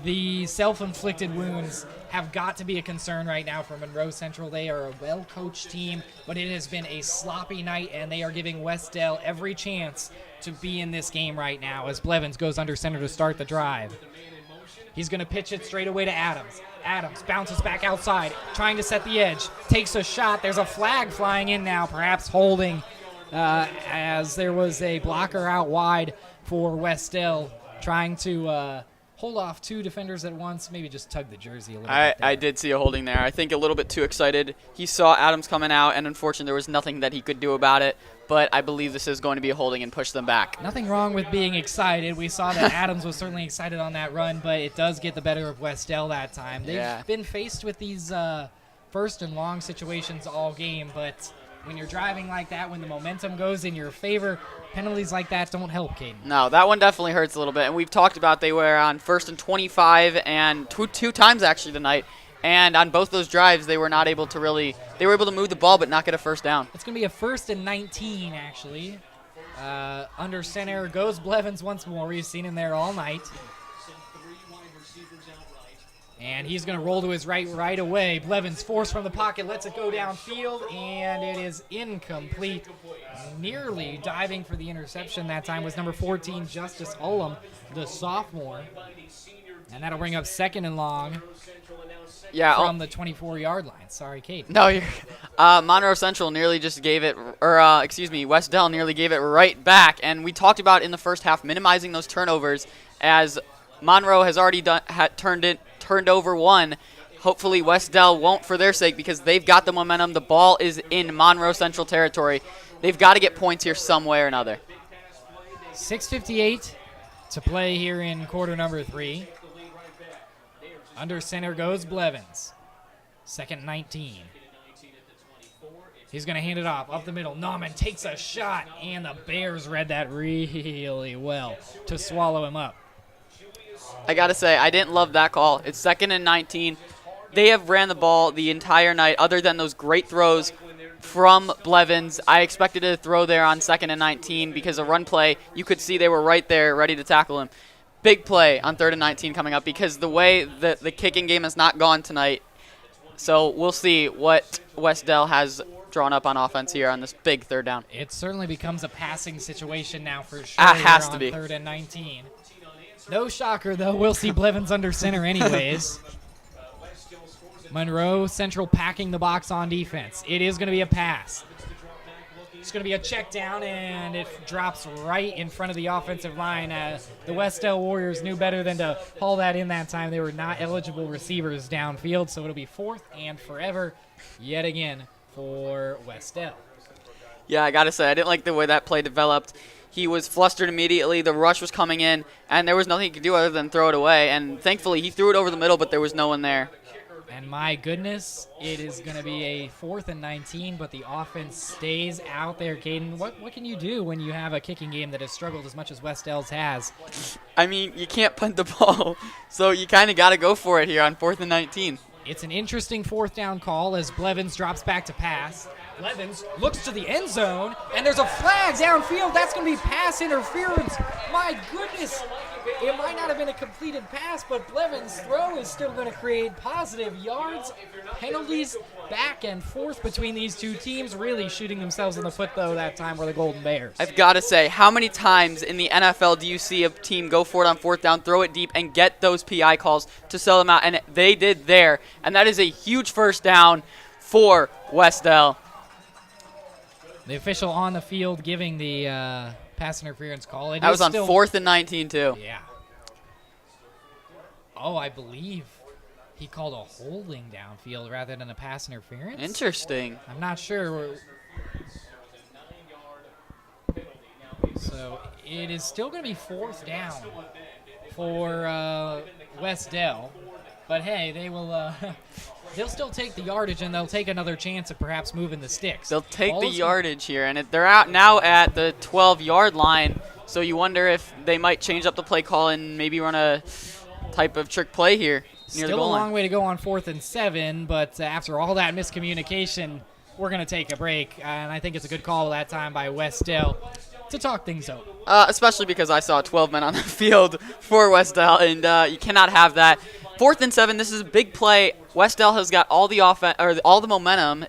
Speaker 6: The self-inflicted wounds have got to be a concern right now for Monroe Central. They are a well-coached team, but it has been a sloppy night, and they are giving Wes-Del every chance to be in this game right now as Blevins goes under center to start the drive. He's going to pitch it straight away to Adams. Adams bounces back outside, trying to set the edge, takes a shot. There's a flag flying in now, perhaps holding, as there was a blocker out wide for Wes-Del, trying to hold off two defenders at once, maybe just tug the jersey a little bit there.
Speaker 7: I did see a holding there. I think a little bit too excited. He saw Adams coming out, and unfortunately there was nothing that he could do about it, but I believe this is going to be a holding and push them back.
Speaker 6: Nothing wrong with being excited. We saw that Adams was certainly excited on that run, but it does get the better of Wes-Del that time. They've been faced with these first and long situations all game, but when you're driving like that, when the momentum goes in your favor, penalties like that don't help, Caden.
Speaker 7: No, that one definitely hurts a little bit. And we've talked about they were on 1st and 25 and two times actually tonight. And on both those drives, they were not able to really – they were able to move the ball but not get a first down.
Speaker 6: It's going to be a 1st and 19, actually. Under center goes Blevins once more. We've seen him there all night. And he's going to roll to his right away. Blevins forced from the pocket, lets it go downfield, and it is incomplete. Nearly diving for the interception that time was number 14, Justice Ullum, the sophomore. And that'll bring up 2nd and long from the 24-yard line. Sorry, Kate.
Speaker 7: No, you're Monroe Central nearly just gave it, Wes-Del nearly gave it right back. And we talked about in the first half minimizing those turnovers as Monroe has already turned over one. Hopefully Wes-Del won't for their sake because they've got the momentum. The ball is in Monroe Central territory. They've got to get points here some way or another.
Speaker 6: 6:58 to play here in quarter number 3. Under center goes Blevins. 2nd and 19. He's going to hand it off up the middle. Nauman takes a shot, and the Bears read that really well to swallow him up.
Speaker 7: I got to say, I didn't love that call. It's 2nd and 19. They have ran the ball the entire night other than those great throws from Blevins. I expected a throw there on 2nd and 19 because a run play, you could see they were right there ready to tackle him. Big play on 3rd and 19 coming up because the way the kicking game has not gone tonight. So we'll see what Wes-Del has drawn up on offense here on this big 3rd down.
Speaker 6: It certainly becomes a passing situation now for sure.
Speaker 7: It has to be.
Speaker 6: 3rd and 19. No shocker, though. We'll see Blevins under center anyways. Monroe Central packing the box on defense. It is going to be a pass. It's going to be a check down, and it drops right in front of the offensive line. The Wes-Del Warriors knew better than to haul that in that time. They were not eligible receivers downfield, so it'll be 4th and forever yet again for Wes-Del.
Speaker 7: Yeah, I got to say, I didn't like the way that play developed. He was flustered immediately. The rush was coming in, and there was nothing he could do other than throw it away. And thankfully, he threw it over the middle, but there was no one there.
Speaker 6: And my goodness, it is going to be a 4th and 19, but the offense stays out there. Caden, what can you do when you have a kicking game that has struggled as much as Wes-Del's has?
Speaker 7: I mean, you can't punt the ball, so you kind of got to go for it here on 4th and 19.
Speaker 6: It's an interesting 4th down call as Blevins drops back to pass. Blevins looks to the end zone, and there's a flag downfield. That's going to be pass interference. My goodness. It might not have been a completed pass, but Blevins' throw is still going to create positive yards. Penalties back and forth between these two teams, really shooting themselves in the foot, though, that time were the Golden Bears.
Speaker 7: I've got to say, how many times in the NFL do you see a team go for it on 4th down, throw it deep, and get those PI calls to sell them out? And they did there, and that is a huge 1st down for Wes-Del.
Speaker 6: The official on the field giving the pass interference call.
Speaker 7: That was on 4th and 19, too.
Speaker 6: Yeah. Oh, I believe he called a holding downfield rather than a pass interference.
Speaker 7: Interesting.
Speaker 6: I'm not sure. So it is still going to be 4th down for Wes-Del. But hey, they will. They'll still take the yardage, and they'll take another chance at perhaps moving the sticks.
Speaker 7: They'll take the yardage here, and they're out now at the 12-yard line. So you wonder if they might change up the play call and maybe run a type of trick play here. near the
Speaker 6: Still a
Speaker 7: goal line.
Speaker 6: long way to go on 4th and 7, but after all that miscommunication, we're going to take a break. And I think it's a good call that time by Wes-Del to talk things over.
Speaker 7: Especially because I saw 12 men on the field for Wes-Del, and you cannot have that. 4th and 7, this is a big play. Wes-Del has got all the momentum,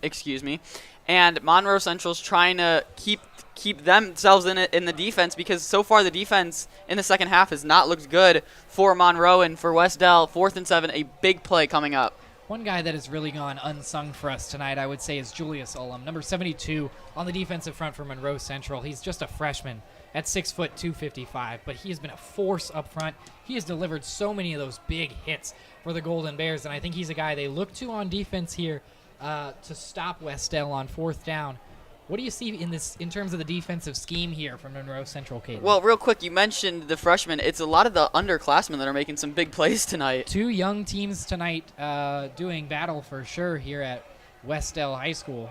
Speaker 7: and Monroe Central's trying to keep themselves in the defense, because so far the defense in the second half has not looked good for Monroe and for Wes-Del. 4th and 7, a big play coming up.
Speaker 6: One guy that has really gone unsung for us tonight, I would say, is Julius Ullum, number 72 on the defensive front for Monroe Central. He's just a freshman at 6 foot 255, but he has been a force up front. He has delivered so many of those big hits for the Golden Bears, and I think he's a guy they look to on defense here to stop Wes-Del on 4th down. What do you see in terms of the defensive scheme here from Monroe Central, Caden?
Speaker 7: Well, real quick, you mentioned the freshmen. It's a lot of the underclassmen that are making some big plays tonight.
Speaker 6: 2 young teams tonight doing battle for sure here at Wes-Del High School.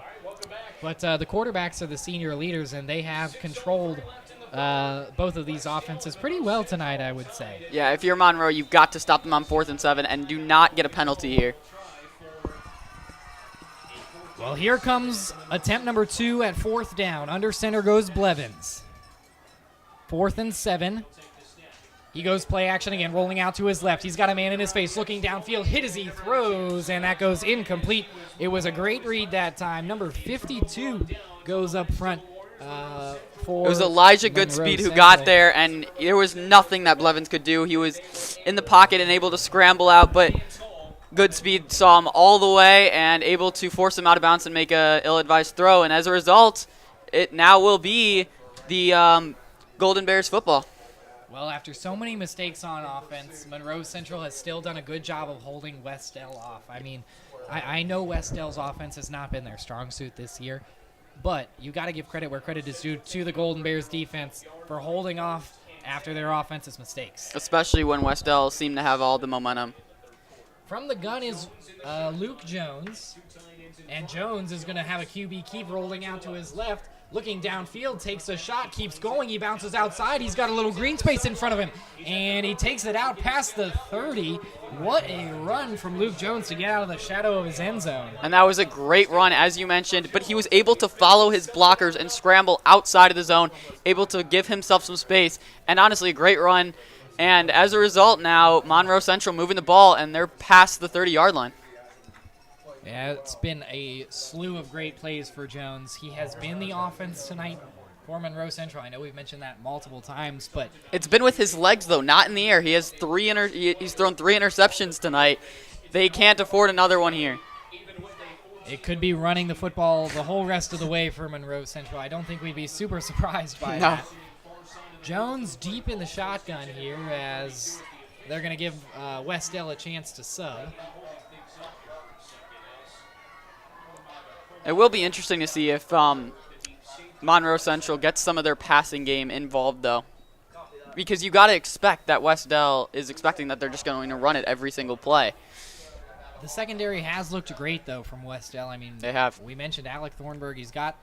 Speaker 6: But the quarterbacks are the senior leaders, and they have controlled both of these offenses pretty well tonight, I would say.
Speaker 7: Yeah, if you're Monroe, you've got to stop them on 4th and 7 and do not get a penalty here.
Speaker 6: Well, here comes attempt number 2 at 4th down. Under center goes Blevins. 4th and 7. He goes play action again, rolling out to his left. He's got a man in his face, looking downfield, hit as he throws, and that goes incomplete. It was a great read that time. Number 52 goes up front for
Speaker 7: It was Elijah
Speaker 6: Monroe
Speaker 7: Goodspeed who
Speaker 6: Central.
Speaker 7: got there, and there was nothing that Blevins could do. He was in the pocket and able to scramble out, but Goodspeed saw him all the way and able to force him out of bounds and make a ill-advised throw. And as a result, it now will be the Golden Bears football.
Speaker 6: Well, after so many mistakes on offense, Monroe Central has still done a good job of holding Wes-Del off. I mean, I know Wes-Del's offense has not been their strong suit this year, but you got to give credit where credit is due to the Golden Bears defense for holding off after their offense's mistakes.
Speaker 7: Especially when Wes-Del seemed to have all the momentum.
Speaker 6: From the gun is Luke Jones, and Jones is going to have a QB keep rolling out to his left, looking downfield, takes a shot, keeps going, he bounces outside, he's got a little green space in front of him, and he takes it out past the 30. What a run from Luke Jones to get out of the shadow of his end zone.
Speaker 7: And that was a great run, as you mentioned, but he was able to follow his blockers and scramble outside of the zone, able to give himself some space, and honestly, a great run. And as a result now, Monroe Central moving the ball, and they're past the 30-yard line.
Speaker 6: Yeah, it's been a slew of great plays for Jones. He has been the offense tonight for Monroe Central. I know we've mentioned that multiple times, but
Speaker 7: It's been with his legs, though, not in the air. He has he's thrown 3 interceptions tonight. They can't afford another one here.
Speaker 6: it could be running the football the whole rest of the way for Monroe Central. I don't think we'd be super surprised by that. Jones deep in the shotgun here as they're going to give Wes-Del a chance to sub.
Speaker 7: It will be interesting to see if Monroe Central gets some of their passing game involved, though. Because you got to expect that Wes-Del is expecting that they're just going to run it every single play.
Speaker 6: The secondary has looked great, though, from Wes-Del. I mean,
Speaker 7: They have.
Speaker 6: We mentioned Alec Thornburg. He's got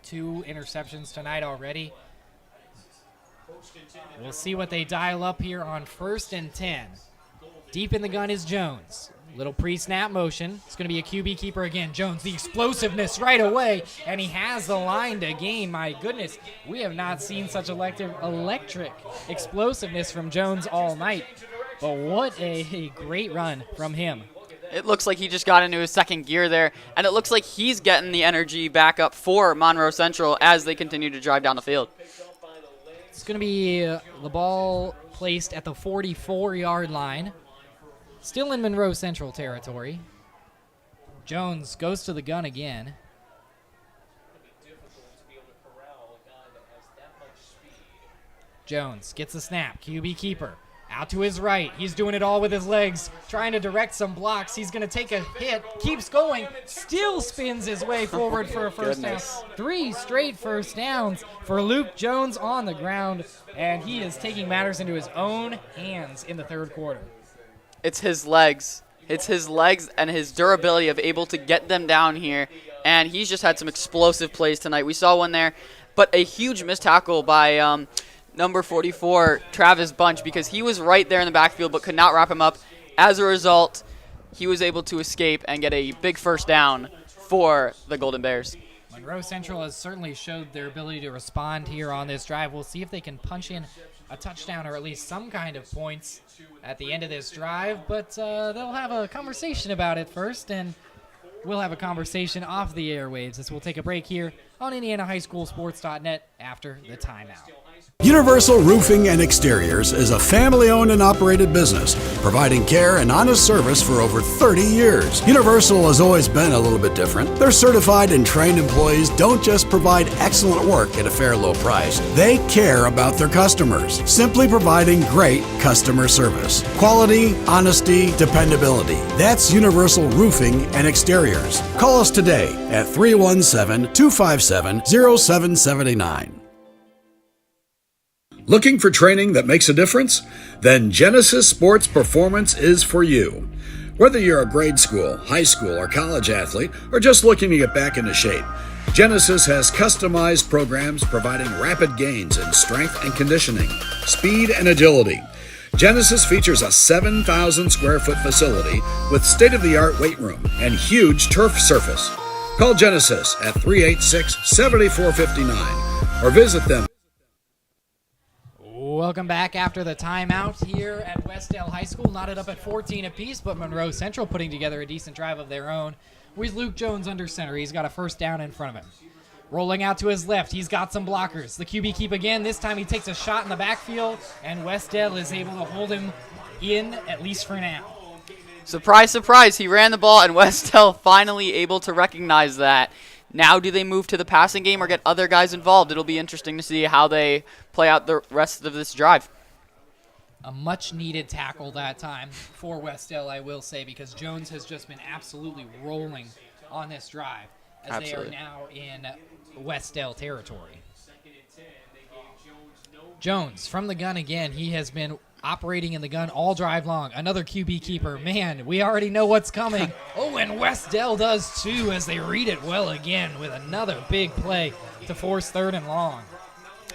Speaker 6: 2 interceptions tonight already. We'll see what they dial up here on 1st and 10. Deep in the gun is Jones. Little pre-snap motion. It's going to be a QB keeper again. Jones, the explosiveness right away, and he has the line to gain. My goodness, we have not seen such electric explosiveness from Jones all night. But what a great run from him.
Speaker 7: It looks like he just got into his second gear there, and it looks like he's getting the energy back up for Monroe Central as they continue to drive down the field.
Speaker 6: It's going to be the ball placed at the 44-yard line. Still in Monroe Central territory. Jones goes to the gun again. Jones gets the snap. QB keeper. Out to his right. He's doing it all with his legs, trying to direct some blocks. He's going to take a hit, keeps going, still spins his way forward for a first down. 3 straight first downs for Luke Jones on the ground, and he is taking matters into his own hands in the third quarter.
Speaker 7: It's his legs. It's his legs and his durability of able to get them down here, and he's just had some explosive plays tonight. We saw one there, but a huge missed tackle by number 44, Travis Bunch, because he was right there in the backfield but could not wrap him up. as a result, he was able to escape and get a big first down for the Golden Bears.
Speaker 6: Monroe Central has certainly showed their ability to respond here on this drive. We'll see if they can punch in a touchdown or at least some kind of points at the end of this drive, but they'll have a conversation about it first, and we'll have a conversation off the airwaves as we'll take a break here on IndianaHighSchoolSports.net after the timeout.
Speaker 8: Universal Roofing and Exteriors is a family-owned and operated business, providing care and honest service for over 30 years. Universal has always been a little bit different. Their certified and trained employees don't just provide excellent work at a fair low price. They care about their customers, simply providing great customer service. Quality, honesty, dependability. That's Universal Roofing and Exteriors. Call us today at 317-257-0779.
Speaker 5: Looking for training that makes a difference? Then Genesis Sports Performance is for you. Whether you're a grade school, high school, or college athlete, or just looking to get back into shape, Genesis has customized programs providing rapid gains in strength and conditioning, speed and agility. Genesis features a 7,000 square foot facility with state-of-the-art weight room and huge turf surface. Call Genesis at 386-7459 or visit them.
Speaker 6: Welcome back after the timeout here at Wes-Del High School. Knotted up at 14 apiece, but Monroe Central putting together a decent drive of their own. With Luke Jones under center, he's got a first down in front of him. Rolling out to his left, he's got some blockers. The QB keep again. This time he takes a shot in the backfield, and Wes-Del is able to hold him in, at least for now.
Speaker 7: Surprise, surprise, he ran the ball, and Wes-Del finally able to recognize that. Now do they move to the passing game or get other guys involved? It'll be interesting to see how they play out the rest of this drive.
Speaker 6: A much-needed tackle that time for Wes-Del, I will say, because Jones has just been absolutely rolling on this drive as They are now in Wes-Del territory. Jones from the gun again. He has been operating in the gun all drive long. Another QB keeper. Man, we already know what's coming. Oh, and Wes-Del does too as they read it well again with another big play to force 3rd and long.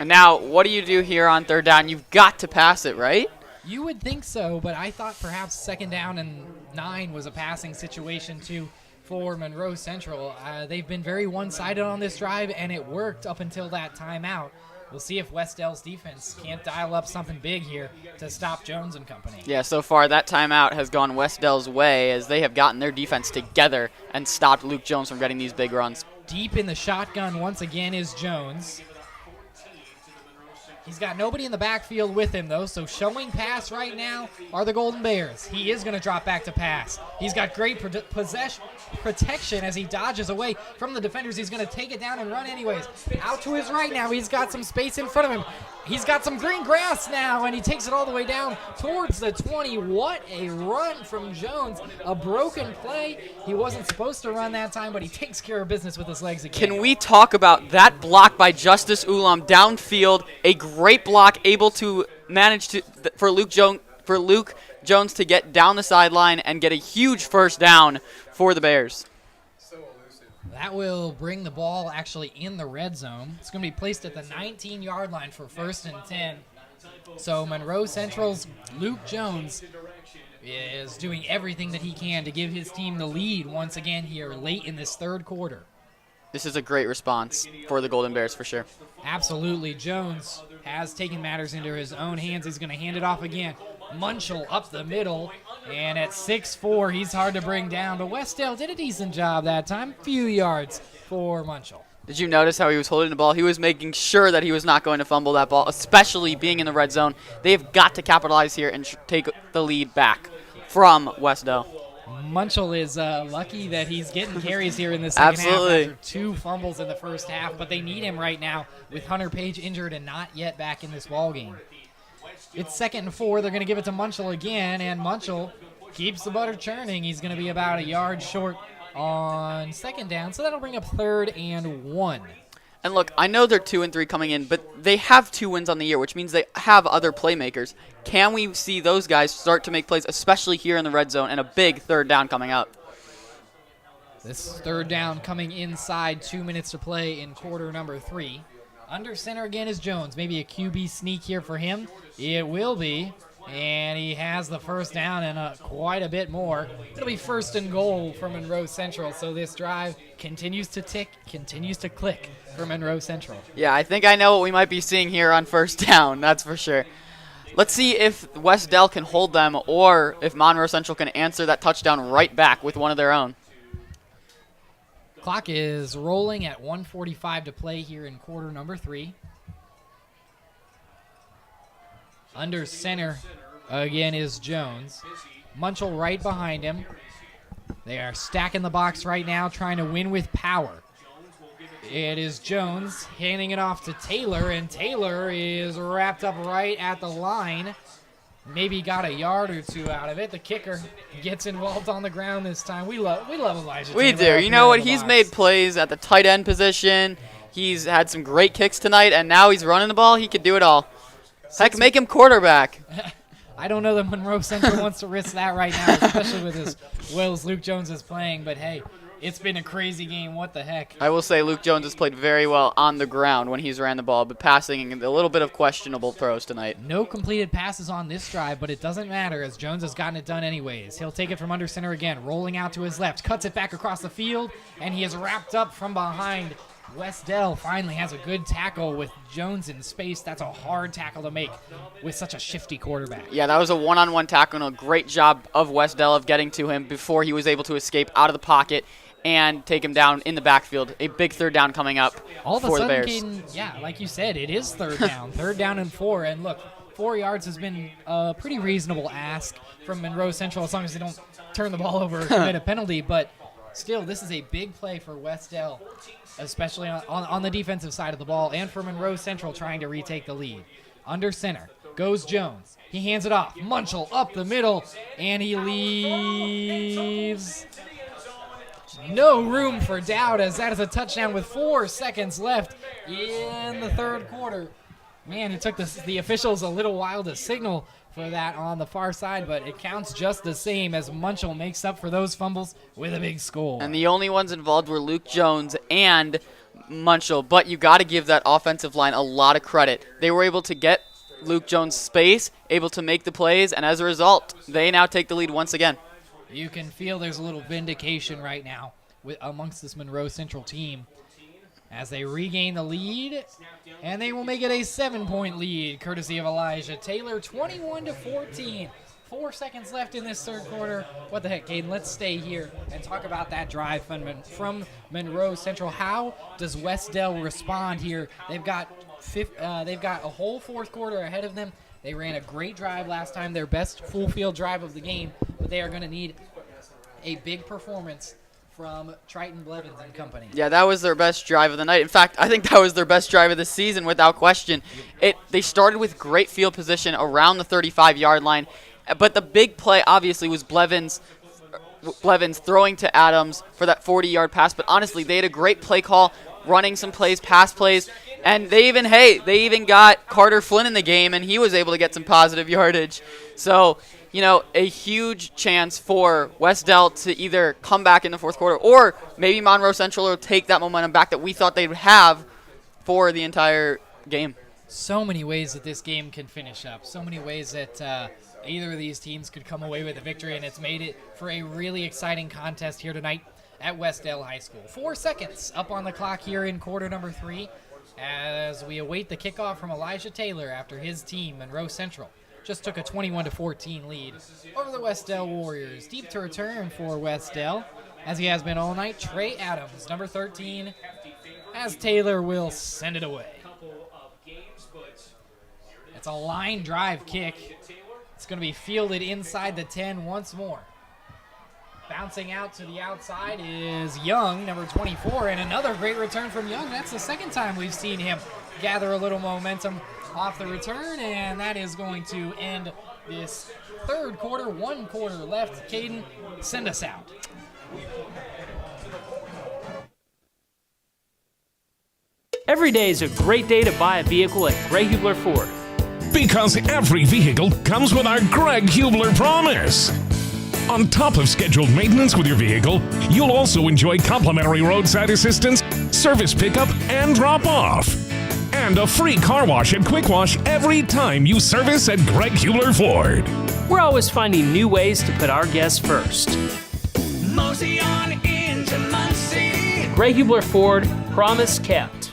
Speaker 7: And now, what do you do here on 3rd down? You've got to pass it, right?
Speaker 6: You would think so, but I thought perhaps 2nd down and 9 was a passing situation too for Monroe Central. They've been very one-sided on this drive, and it worked up until that timeout. We'll see if Wes-Del's defense can't dial up something big here to stop Jones and company.
Speaker 7: Yeah, so far that timeout has gone Wes-Del's way as they have gotten their defense together and stopped Luke Jones from getting these big runs.
Speaker 6: Deep in the shotgun once again is Jones. He's got nobody in the backfield with him, though, so showing pass right now are the Golden Bears. He is going to drop back to pass. He's got great protection as he dodges away from the defenders. He's going to take it down and run anyways. Out to his right now. He's got some space in front of him. He's got some green grass now, and he takes it all the way down towards the 20. What a run from Jones. A broken play. He wasn't supposed to run that time, but he takes care of business with his legs again.
Speaker 7: Can we talk about that block by Justice Ulam downfield? A great block, able to manage for Luke Jones to get down the sideline and get a huge first down for the Bears.
Speaker 6: That will bring the ball actually in the red zone. It's going to be placed at the 19-yard line for 1st and 10. So Monroe Central's Luke Jones is doing everything that he can to give his team the lead once again here late in this 3rd quarter.
Speaker 7: This is a great response for the Golden Bears for sure.
Speaker 6: Absolutely. Jones has taken matters into his own hands. He's going to hand it off again. Munchell up the middle, and at 6'4", he's hard to bring down, but Wes-Del did a decent job that time. Few yards for Munchell.
Speaker 7: Did you notice how he was holding the ball? He was making sure that he was not going to fumble that ball, especially being in the red zone. They have got to capitalize here and take the lead back from Wes-Del.
Speaker 6: Munchell is lucky that he's getting carries here in the second half after 2 fumbles in the first half, but they need him right now with Hunter Page injured and not yet back in this ball game. It's 2nd and 4. They're going to give it to Munchell again, and Munchell keeps the butter churning. He's going to be about a yard short on 2nd down, so that'll bring up 3rd and 1.
Speaker 7: And look, I know they're 2 and 3 coming in, but they have 2 wins on the year, which means they have other playmakers. Can we see those guys start to make plays, especially here in the red zone, and a big 3rd down coming up?
Speaker 6: This 3rd down coming inside, 2 minutes to play in quarter number 3. Under center again is Jones. Maybe a QB sneak here for him. It will be. And he has the first down and quite a bit more. It'll be 1st and goal for Monroe Central, so this drive continues to tick, continues to click for Monroe Central.
Speaker 7: Yeah, I think I know what we might be seeing here on 1st down, that's for sure. Let's see if Wes-Del can hold them or if Monroe Central can answer that touchdown right back with one of their own.
Speaker 6: Clock is rolling at 1:45 to play here in quarter number 3. Under center again is Jones. Munchell right behind him. They are stacking the box right now, trying to win with power. It is Jones handing it off to Taylor, and Taylor is wrapped up right at the line. Maybe got a yard or two out of it. The kicker gets involved on the ground this time. We love Elijah
Speaker 7: We
Speaker 6: Taylor
Speaker 7: do. You know what? He's made plays at the tight end position. He's had some great kicks tonight, and now he's running the ball. He could do it all. Heck, make him quarterback.
Speaker 6: I don't know that Monroe Central wants to risk that right now, especially with as well as Luke Jones is playing. But, hey, it's been a crazy game. What the heck?
Speaker 7: I will say Luke Jones has played very well on the ground when he's ran the ball, but passing a little bit of questionable throws tonight.
Speaker 6: No completed passes on this drive, but it doesn't matter as Jones has gotten it done anyways. He'll take it from under center again, rolling out to his left, cuts it back across the field, and he is wrapped up from behind. Wes-Del finally has a good tackle with Jones in space. That's a hard tackle to make with such a shifty quarterback.
Speaker 7: Yeah, that was a one-on-one tackle and a great job of Wes-Del of getting to him before he was able to escape out of the pocket and take him down in the backfield. A big 3rd down coming up for the Bears.
Speaker 6: Caden, yeah, like you said, it is 3rd down. 3rd down and 4. And look, 4 yards has been a pretty reasonable ask from Monroe Central as long as they don't turn the ball over or commit a penalty. But still, this is a big play for Wes-Del, especially on the defensive side of the ball, and for Monroe Central trying to retake the lead. Under center goes Jones. He hands it off. Munchell up the middle, and he leaves no room for doubt as that is a touchdown with 4 seconds left in the 3rd quarter. Man, it took the officials a little while to signal for that on the far side, but it counts just the same as Munchell makes up for those fumbles with a big score.
Speaker 7: And the only ones involved were Luke Jones and Munchell, but you got to give that offensive line a lot of credit. They were able to get Luke Jones space, able to make the plays, and as a result, they now take the lead once again.
Speaker 6: You can feel there's a little vindication right now amongst this Monroe Central team as they regain the lead, and they will make it a 7-point lead, courtesy of Elijah Taylor, 21-14. 4 seconds left in this 3rd quarter. What the heck, Caden? Let's stay here and talk about that drive from Monroe Central. How does Wes-Del respond here? They've got a whole 4th quarter ahead of them. They ran a great drive last time, their best full field drive of the game, but they are going to need a big performance from Triton Blevins and company.
Speaker 7: Yeah, that was their best drive of the night. In fact, I think that was their best drive of the season without question. They started with great field position around the 35-yard line, but the big play obviously was Blevins throwing to Adams for that 40-yard pass. But honestly, they had a great play call, running some plays, pass plays, and they even got Carter Flynn in the game, and he was able to get some positive yardage. So, a huge chance for Wes-Del to either come back in the 4th quarter or maybe Monroe Central will take that momentum back that we thought they'd have for the entire game.
Speaker 6: So many ways that this game can finish up. So many ways that either of these teams could come away with a victory, and it's made it for a really exciting contest here tonight at Wes-Del High School. 4 seconds up on the clock here in quarter number 3 as we await the kickoff from Elijah Taylor after his team, Monroe Central, just took a 21-14 lead over the Wes-Del Warriors. Deep to return for Wes-Del, as he has been all night, Trey Adams, number 13, as Taylor will send it away. It's a line drive kick. It's going to be fielded inside the 10 once more. Bouncing out to the outside is Young, number 24, and another great return from Young. That's the second time we've seen him gather a little momentum off the return, and that is going to end this 3rd quarter. 1 quarter left. Caden, send us out.
Speaker 2: Every day is a great day to buy a vehicle at Greg Hubler Ford.
Speaker 3: Because every vehicle comes with our Greg Hubler promise. On top of scheduled maintenance with your vehicle, you'll also enjoy complimentary roadside assistance, service pickup, and drop-off. And and a free car wash and quick wash every time you service at Greg Hubler Ford.
Speaker 2: We're always finding new ways to put our guests first.
Speaker 4: Mosey on into Muncie.
Speaker 2: Greg Hubler Ford, promise kept.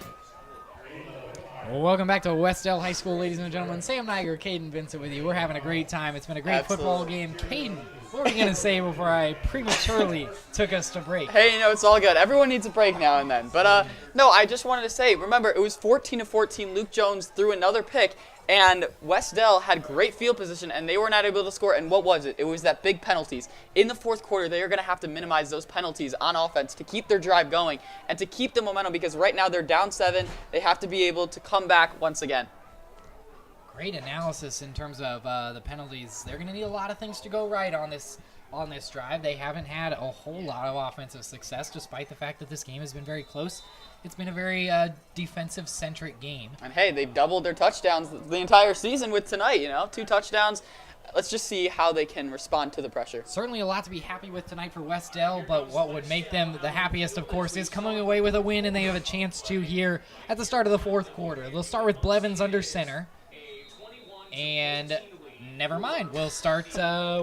Speaker 6: Welcome back to Wes-Del High School, ladies and gentlemen. Sam Niger, Caden Vincent with you. We're having a great time. It's been a great football game. Caden, what were you going to say before I prematurely took us to break?
Speaker 7: Hey, it's all good. Everyone needs a break now and then. But, no, I just wanted to say, remember, it was 14-14. Luke Jones threw another pick, and Wes-Del had great field position, and they were not able to score. And what was it? It was that big penalties. In the fourth quarter, they are going to have to minimize those penalties on offense to keep their drive going and to keep the momentum, because right now they're down 7. They have to be able to come back once again.
Speaker 6: Great analysis in terms of the penalties. They're going to need a lot of things to go right on this drive. They haven't had a whole lot of offensive success, despite the fact that this game has been very close. It's been a very defensive-centric game.
Speaker 7: And, hey, they've doubled their touchdowns the entire season with tonight, 2 touchdowns. Let's just see how they can respond to the pressure.
Speaker 6: Certainly a lot to be happy with tonight for Wes-Del, but what would make them the happiest, of course, is coming away with a win, and they have a chance to here at the start of the fourth quarter. They'll start with Blevins under center. And never mind, we'll start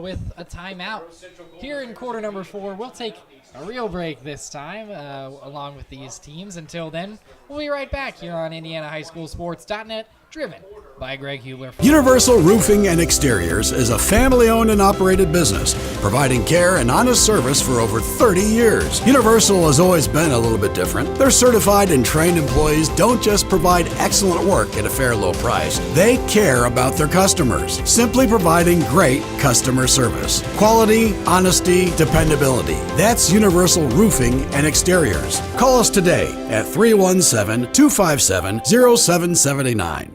Speaker 6: with a timeout. Here in quarter number 4, we'll take a real break this time along with these teams. Until then, we'll be right back here on IndianaHighSchoolSports.net, driven by Greg Hubler.
Speaker 8: Universal Roofing and Exteriors is a family-owned and operated business, providing care and honest service for over 30 years. Universal has always been a little bit different. Their certified and trained employees don't just provide excellent work at a fair low price. They care about their customers, simply providing great customer service. Quality, honesty, dependability. That's Universal Roofing and Exteriors. Call us today at 317-257-0779.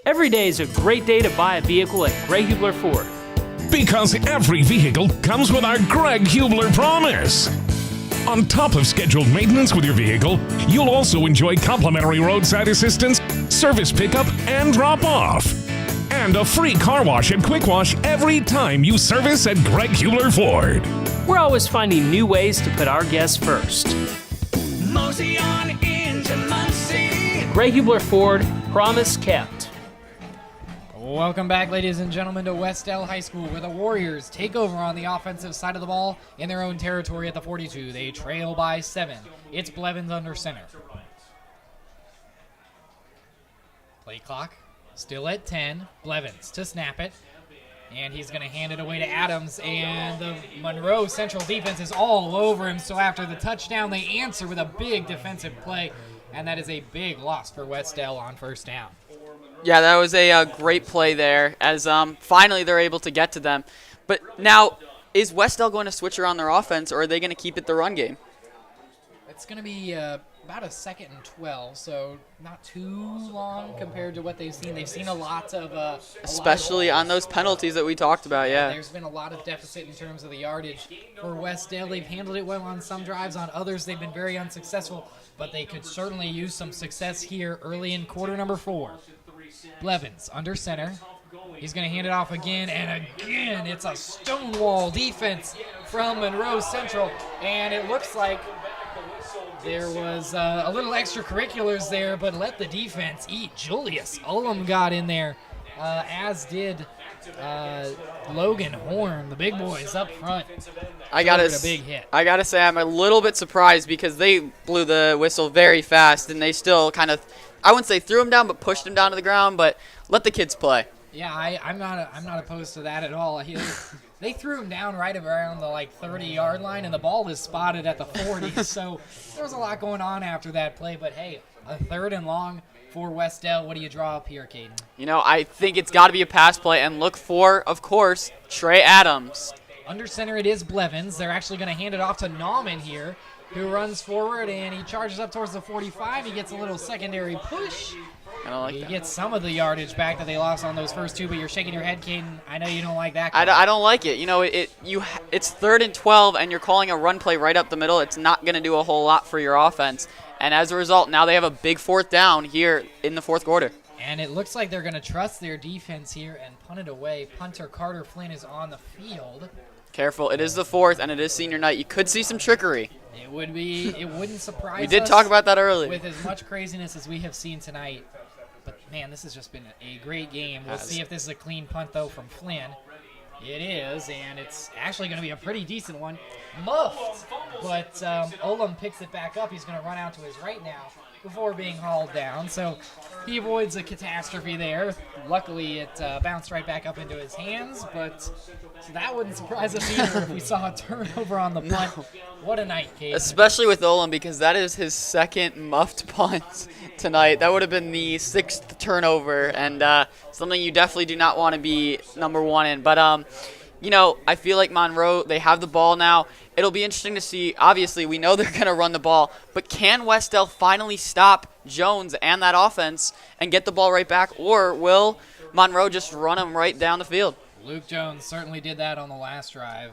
Speaker 2: Every day is a great day to buy a vehicle at Greg Hubler Ford.
Speaker 3: Because every vehicle comes with our Greg Hubler promise. On top of scheduled maintenance with your vehicle, you'll also enjoy complimentary roadside assistance, service pickup, and drop-off. And a free car wash and quick wash every time you service at Greg Hubler Ford.
Speaker 2: We're always finding new ways to put our guests first.
Speaker 4: Mosey on into Muncie.
Speaker 2: Greg Hubler Ford, promise kept.
Speaker 6: Welcome back, ladies and gentlemen, to Wes-Del High School, where the Warriors take over on the offensive side of the ball in their own territory at the 42. They trail by 7. It's Blevins under center. Play clock still at 10. Blevins to snap it. And he's going to hand it away to Adams, and the Monroe Central defense is all over him. So after the touchdown, they answer with a big defensive play, and that is a big loss for Wes-Del on first down.
Speaker 7: Yeah, that was a great play there, as finally they're able to get to them. But now, is Wes-Del going to switch around their offense, or are they going to keep it the run game?
Speaker 6: It's going to be about a 2nd and 12, so not too long compared to what they've seen. They've seen a lot of
Speaker 7: especially on those penalties that we talked about, yeah.
Speaker 6: There's been a lot of deficit in terms of the yardage for Wes-Del. They've handled it well on some drives. On others, they've been very unsuccessful, but they could certainly use some success here early in quarter number 4. Blevins under center. He's going to hand it off again, and again, it's a stonewall defense from Monroe Central, and it looks like there was a little extracurriculars there, but let the defense eat. Julius Ullum got in there, as did Logan Horn, the big boys up front.
Speaker 7: I gotta say, I'm a little bit surprised because they blew the whistle very fast, and they still kind of, I wouldn't say threw him down, but pushed him down to the ground. But let the kids play.
Speaker 6: Yeah, I'm not opposed to that at all. They threw him down right around the 30-yard line, and the ball is spotted at the 40. So there was a lot going on after that play. But hey, a 3rd and long for Wes-Del. What do you draw up here, Caden?
Speaker 7: I think it's got to be a pass play, and look for, of course, Trey Adams.
Speaker 6: Under center, it is Blevins. They're actually going to hand it off to Nauman here, who runs forward, and he charges up towards the 45. He gets a little secondary push. He gets some of the yardage back that they lost on those first 2, but you're shaking your head, Caden. I know you don't like that.
Speaker 7: I don't like it. It's 3rd and 12, and you're calling a run play right up the middle. It's not going to do a whole lot for your offense. And as a result, now they have a big 4th down here in the 4th quarter.
Speaker 6: And it looks like they're going to trust their defense here and punt it away. Punter Carter Flynn is on the field.
Speaker 7: Careful. It is the 4th, and it is senior night. You could see some trickery.
Speaker 6: It would be. It wouldn't surprise us.
Speaker 7: We did talk about that earlier.
Speaker 6: With as much craziness as we have seen tonight. But, man, this has just been a great game. We'll see if this is a clean punt, though, from Flynn. It is, and it's actually going to be a pretty decent one. Muffed, but Olam picks it back up. He's going to run out to his right now before being hauled down. So he avoids a catastrophe there. Luckily, it bounced right back up into his hands, but so that wouldn't surprise us either if we saw a turnover on the punt. No. What a night, Kate.
Speaker 7: Especially with Olam, because that is his second muffed punt tonight. That would have been the 6th turnover, and something you definitely do not want to be number one in. But, I feel like Monroe, they have the ball now. It'll be interesting to see. Obviously, we know they're going to run the ball, but can Wes-Del finally stop Jones and that offense and get the ball right back, or will Monroe just run them right down the field?
Speaker 6: Luke Jones certainly did that on the last drive,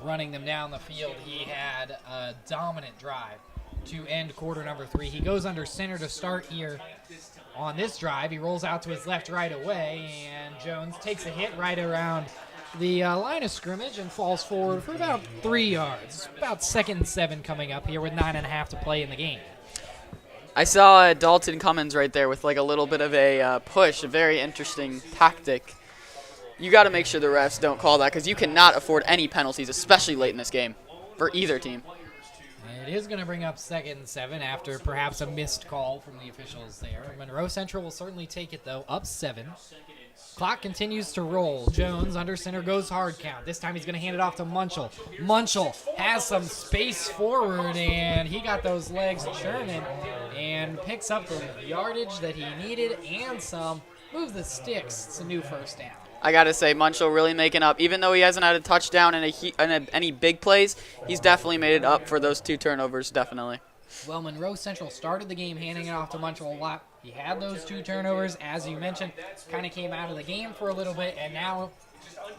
Speaker 6: running them down the field. He had a dominant drive to end quarter number 3. He goes under center to start here on this drive. He rolls out to his left right away, and Jones takes a hit right around the line of scrimmage and falls forward for about 3 yards. About 2nd and 7 coming up here with 9.5 to play in the game.
Speaker 7: I saw Dalton Cummins right there with like a little bit of a push, a very interesting tactic. You got to make sure the refs don't call that because you cannot afford any penalties, especially late in this game, for either team.
Speaker 6: It is going to bring up 2nd and 7 after perhaps a missed call from the officials there. Monroe Central will certainly take it, though, up 7. Clock continues to roll. Jones under center goes hard count. This time he's going to hand it off to Munchell. Munchell has some space forward, and he got those legs churning and picks up the yardage that he needed and some. Moves the sticks. It's a new first down.
Speaker 7: I got to say, Munchell really making up. Even though he hasn't had a touchdown and any big plays, he's definitely made it up for those 2 turnovers, definitely.
Speaker 6: Well, Monroe Central started the game handing it off to Munchell a lot. He had those 2 turnovers, as you mentioned, kind of came out of the game for a little bit, and now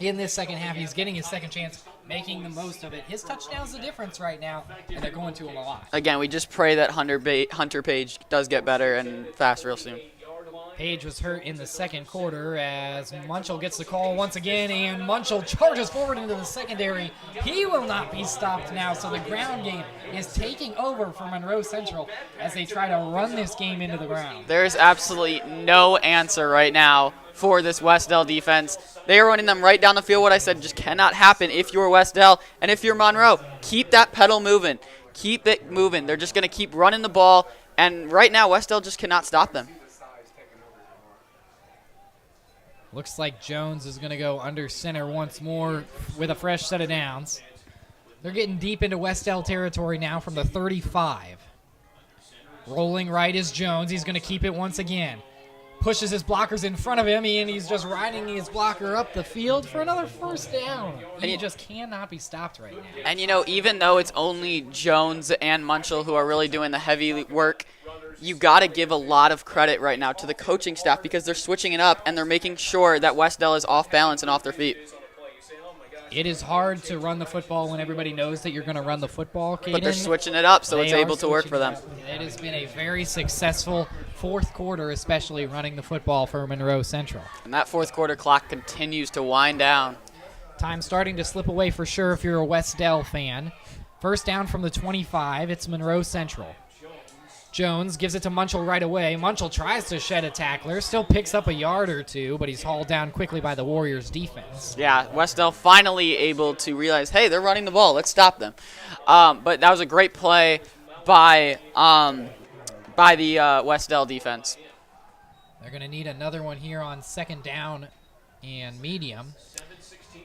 Speaker 6: in this second half, he's getting his second chance, making the most of it. His touchdown's the difference right now, and they're going to him a lot.
Speaker 7: Again, we just pray that Hunter Page does get better and fast real soon.
Speaker 6: Page was hurt in the second quarter as Munchell gets the call once again, and Munchell charges forward into the secondary. He will not be stopped now, so the ground game is taking over for Monroe Central as they try to run this game into the ground.
Speaker 7: There's absolutely no answer right now for this Wes-Del defense. They are running them right down the field. What I said just cannot happen if you're Wes-Del and if you're Monroe. Keep that pedal moving. Keep it moving. They're just going to keep running the ball, and right now Wes-Del just cannot stop them.
Speaker 6: Looks like Jones is going to go under center once more with a fresh set of downs. They're getting deep into Wes-Del territory now from the 35. Rolling right is Jones. He's going to keep it once again. Pushes his blockers in front of him, and he's just riding his blocker up the field for another first down. And he just cannot be stopped right now.
Speaker 7: And, even though it's only Jones and Munchell who are really doing the heavy work, you got to give a lot of credit right now to the coaching staff because they're switching it up and they're making sure that Wes-Del is off balance and off their feet.
Speaker 6: It is hard to run the football when everybody knows that you're going to run the football, Caden.
Speaker 7: But they're switching it up, so it's able to work for them.
Speaker 6: It has been a very successful fourth quarter, especially running the football for Monroe Central.
Speaker 7: And that fourth quarter clock continues to wind down.
Speaker 6: Time starting to slip away for sure if you're a Wes-Del fan. First down from the 25, it's Monroe Central. Jones gives it to Munchell right away. Munchell tries to shed a tackler, still picks up a yard or two, but he's hauled down quickly by the Warriors' defense.
Speaker 7: Yeah, Wes-Del finally able to realize, hey, they're running the ball. Let's stop them. But that was a great play by the Wes-Del defense.
Speaker 6: They're going to need another one here on second down and medium.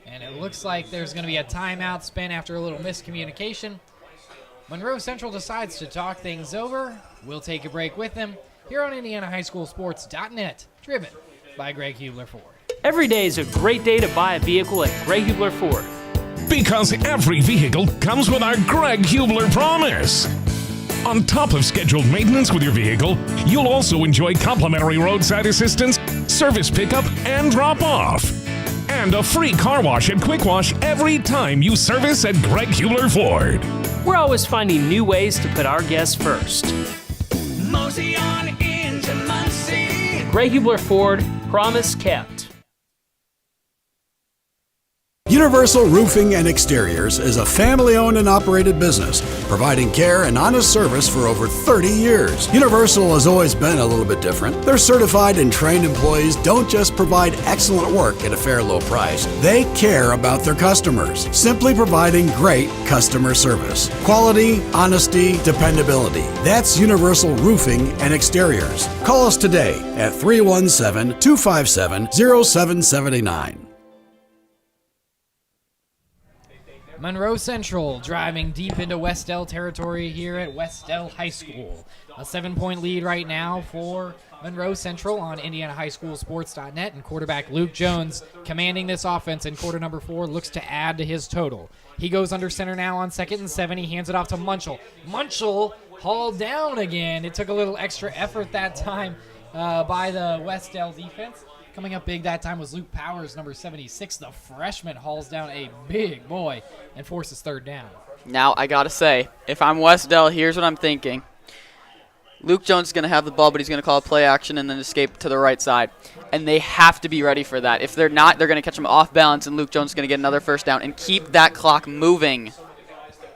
Speaker 6: And it looks like there's going to be a timeout spent after a little miscommunication. Monroe Central decides to talk things over. We'll take a break with them here on IndianaHighSchoolSports.net, driven by Greg Hubler Ford.
Speaker 2: Every day is a great day to buy a vehicle at Greg Hubler Ford.
Speaker 3: Because every vehicle comes with our Greg Hubler promise. On top of scheduled maintenance with your vehicle, you'll also enjoy complimentary roadside assistance, service pickup, and drop-off. And a free car wash and quick wash every time you service at Greg Hubler Ford.
Speaker 2: We're always finding new ways to put our guests first.
Speaker 4: Mosey on into Muncie.
Speaker 2: Greg Hubler Ford, promise kept.
Speaker 8: Universal Roofing and Exteriors is a family-owned and operated business, providing care and honest service for over 30 years. Universal has always been a little bit different. Their certified and trained employees don't just provide excellent work at a fair low price. They care about their customers, simply providing great customer service. Quality, honesty, dependability. That's Universal Roofing and Exteriors. Call us today at 317-257-0779.
Speaker 6: Monroe Central driving deep into Wes-Del territory here at Wes-Del High School. A 7-point lead right now for Monroe Central on IndianaHighSchoolSports.net, and quarterback Luke Jones commanding this offense in quarter number 4 looks to add to his total. He goes under center now on 2nd and 7. He hands it off to Munchell. Munchell hauled down again. It took a little extra effort that time by the Wes-Del defense. Coming up big that time was Luke Powers, number 76. The freshman hauls down a big boy and forces 3rd down.
Speaker 7: Now, I got to say, if I'm Wes-Del, here's what I'm thinking. Luke Jones is going to have the ball, but he's going to call a play action and then escape to the right side. And they have to be ready for that. If they're not, they're going to catch him off balance, and Luke Jones is going to get another 1st down and keep that clock moving.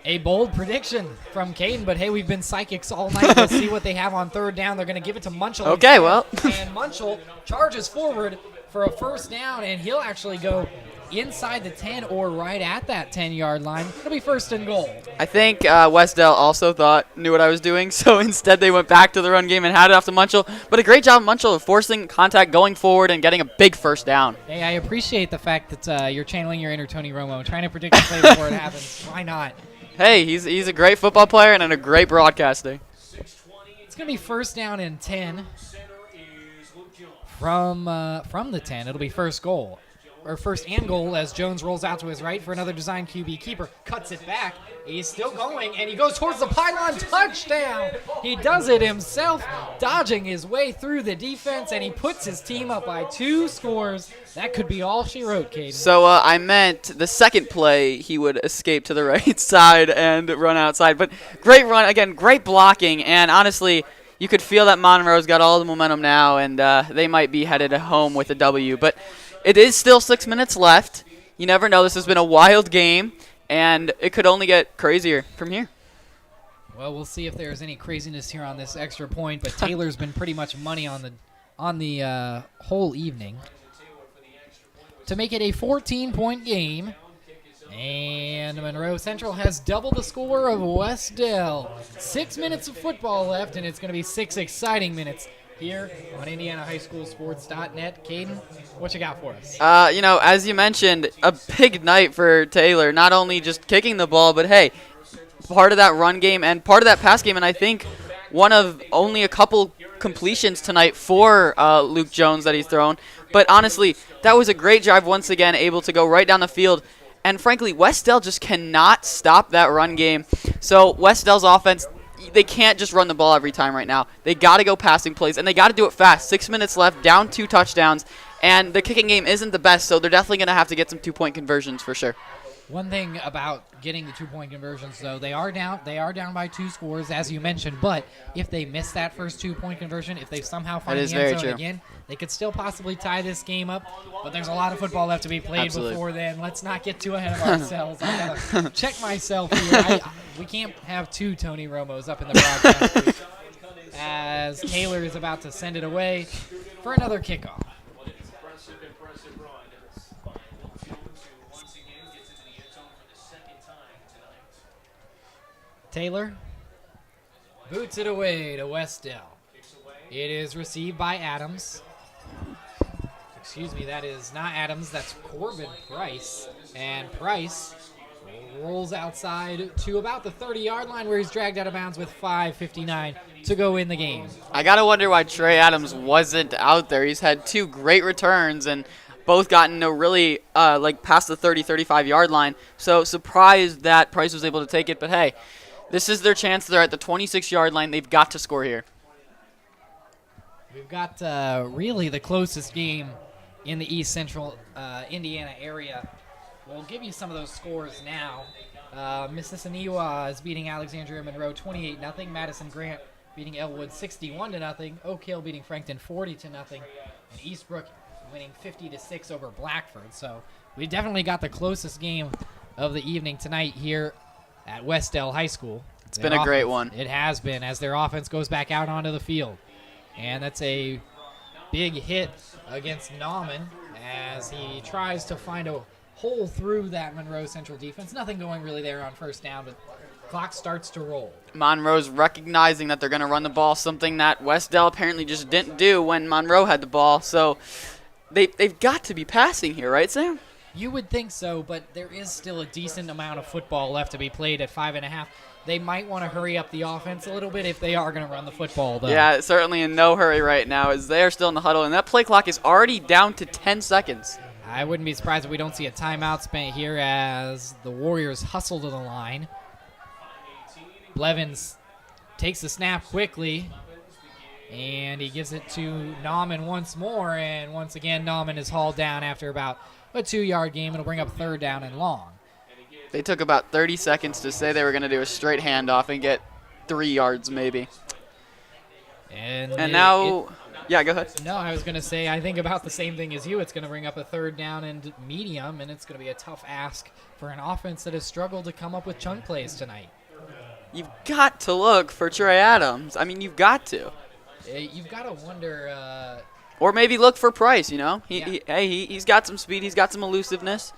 Speaker 6: A bold prediction from Caden, but hey, we've been psychics all night. We'll see what they have on 3rd down. They're going to give it to Munchell.
Speaker 7: Okay, well.
Speaker 6: And Munchell charges forward for a 1st down, and he'll actually go inside the 10 or right at that 10-yard line. It'll be 1st and goal.
Speaker 7: I think Wes-Del also knew what I was doing, so instead they went back to the run game and had it off to Munchell. But a great job, Munchell, of forcing contact, going forward, and getting a big 1st down.
Speaker 6: Hey, I appreciate the fact that you're channeling your inner Tony Romo, trying to predict the play before it happens. Why not?
Speaker 7: Hey, he's a great football player and a great broadcaster.
Speaker 6: It's going to be 1st down and 10 from the 10. It'll be 1st goal. Or 1st and goal as Jones rolls out to his right for another design QB keeper. Cuts it back. He's still going, and he goes towards the pylon. Touchdown! He does it himself, dodging his way through the defense, and he puts his team up by 2 scores. That could be all she wrote, Caden.
Speaker 7: So I meant the second play he would escape to the right side and run outside. But great run. Again, great blocking, and honestly, you could feel that Monroe's got all the momentum now, and they might be headed home with a W. But it is still 6 minutes left. You never know. This has been a wild game, and it could only get crazier from here.
Speaker 6: Well, we'll see if there's any craziness here on this extra point, but Taylor's been pretty much money on the whole evening to make it a 14-point game. And Monroe Central has double the score of Wes-Del. 6 minutes of football left, and it's going to be 6 exciting minutes here on IndianaHighSchoolSports.net. Caden, what you got for us?
Speaker 7: As you mentioned, a big night for Taylor. Not only just kicking the ball, but hey, part of that run game and part of that pass game, and I think one of only a couple completions tonight for Luke Jones that he's thrown. But honestly, that was a great drive once again, able to go right down the field. And frankly, Wes-Del just cannot stop that run game. So Wes-Del's offense, they can't just run the ball every time right now. They got to go passing plays, and they got to do it fast. 6 minutes left, down 2 touchdowns, and the kicking game isn't the best, so they're definitely going to have to get some 2-point conversions for sure.
Speaker 6: One thing about getting the 2-point conversions, though, they are down by 2 scores, as you mentioned. But if they miss that first 2-point conversion, if they somehow find the end zone again, they could still possibly tie this game up. But there's a lot of football left to be played before then. Let's not get too ahead of ourselves. I gotta check myself here. We can't have 2 Tony Romos up in the broadcast booth as Taylor is about to send it away for another kickoff. Taylor boots it away to Wes-Del. It is received by Adams. Excuse me, that is not Adams, that's Corbin Price. And Price rolls outside to about the 30-yard line where he's dragged out of bounds with 5:59 to go in the game.
Speaker 7: I got to wonder why Trey Adams wasn't out there. He's had 2 great returns and both gotten really past the 30, 35-yard line. So surprised that Price was able to take it, but hey, this is their chance. They're at the 26-yard line. They've got to score here.
Speaker 6: We've got really the closest game in the East Central Indiana area. We'll give you some of those scores now. Mississiniwa is beating Alexandria Monroe 28-0. Madison Grant beating Elwood 61-0. Oak Hill beating Frankton 40-0. And Eastbrook winning 50-6 over Blackford. So we definitely got the closest game of the evening tonight here at Wes-Del High School.
Speaker 7: It's been a great one.
Speaker 6: It has been, as their offense goes back out onto the field. And that's a big hit against Nauman as he tries to find a hole through that Monroe Central defense. Nothing going really there on first down, but clock starts to roll.
Speaker 7: Monroe's recognizing that they're going to run the ball, something that Wes-Del apparently just didn't do when Monroe had the ball. So they've got to be passing here, right, Sam?
Speaker 6: You would think so, but there is still a decent amount of football left to be played at 5.5. They might want to hurry up the offense a little bit if they are going to run the football, though.
Speaker 7: Yeah, certainly in no hurry right now as they're still in the huddle, and that play clock is already down to 10 seconds.
Speaker 6: I wouldn't be surprised if we don't see a timeout spent here as the Warriors hustle to the line. Blevins takes the snap quickly, and he gives it to Nauman once more, and once again Nauman is hauled down after about a 2-yard game. It'll bring up 3rd down and long.
Speaker 7: They took about 30 seconds to say they were going to do a straight handoff and get 3 yards maybe.
Speaker 6: And
Speaker 7: now, yeah, go ahead.
Speaker 6: No, I was going to say, I think about the same thing as you. It's going to bring up a 3rd down and medium, and it's going to be a tough ask for an offense that has struggled to come up with chunk plays tonight.
Speaker 7: You've got to look for Trey Adams. I mean, you've got to.
Speaker 6: You've got to wonder.
Speaker 7: Or maybe look for Price, you know. He's got some speed. He's got some elusiveness.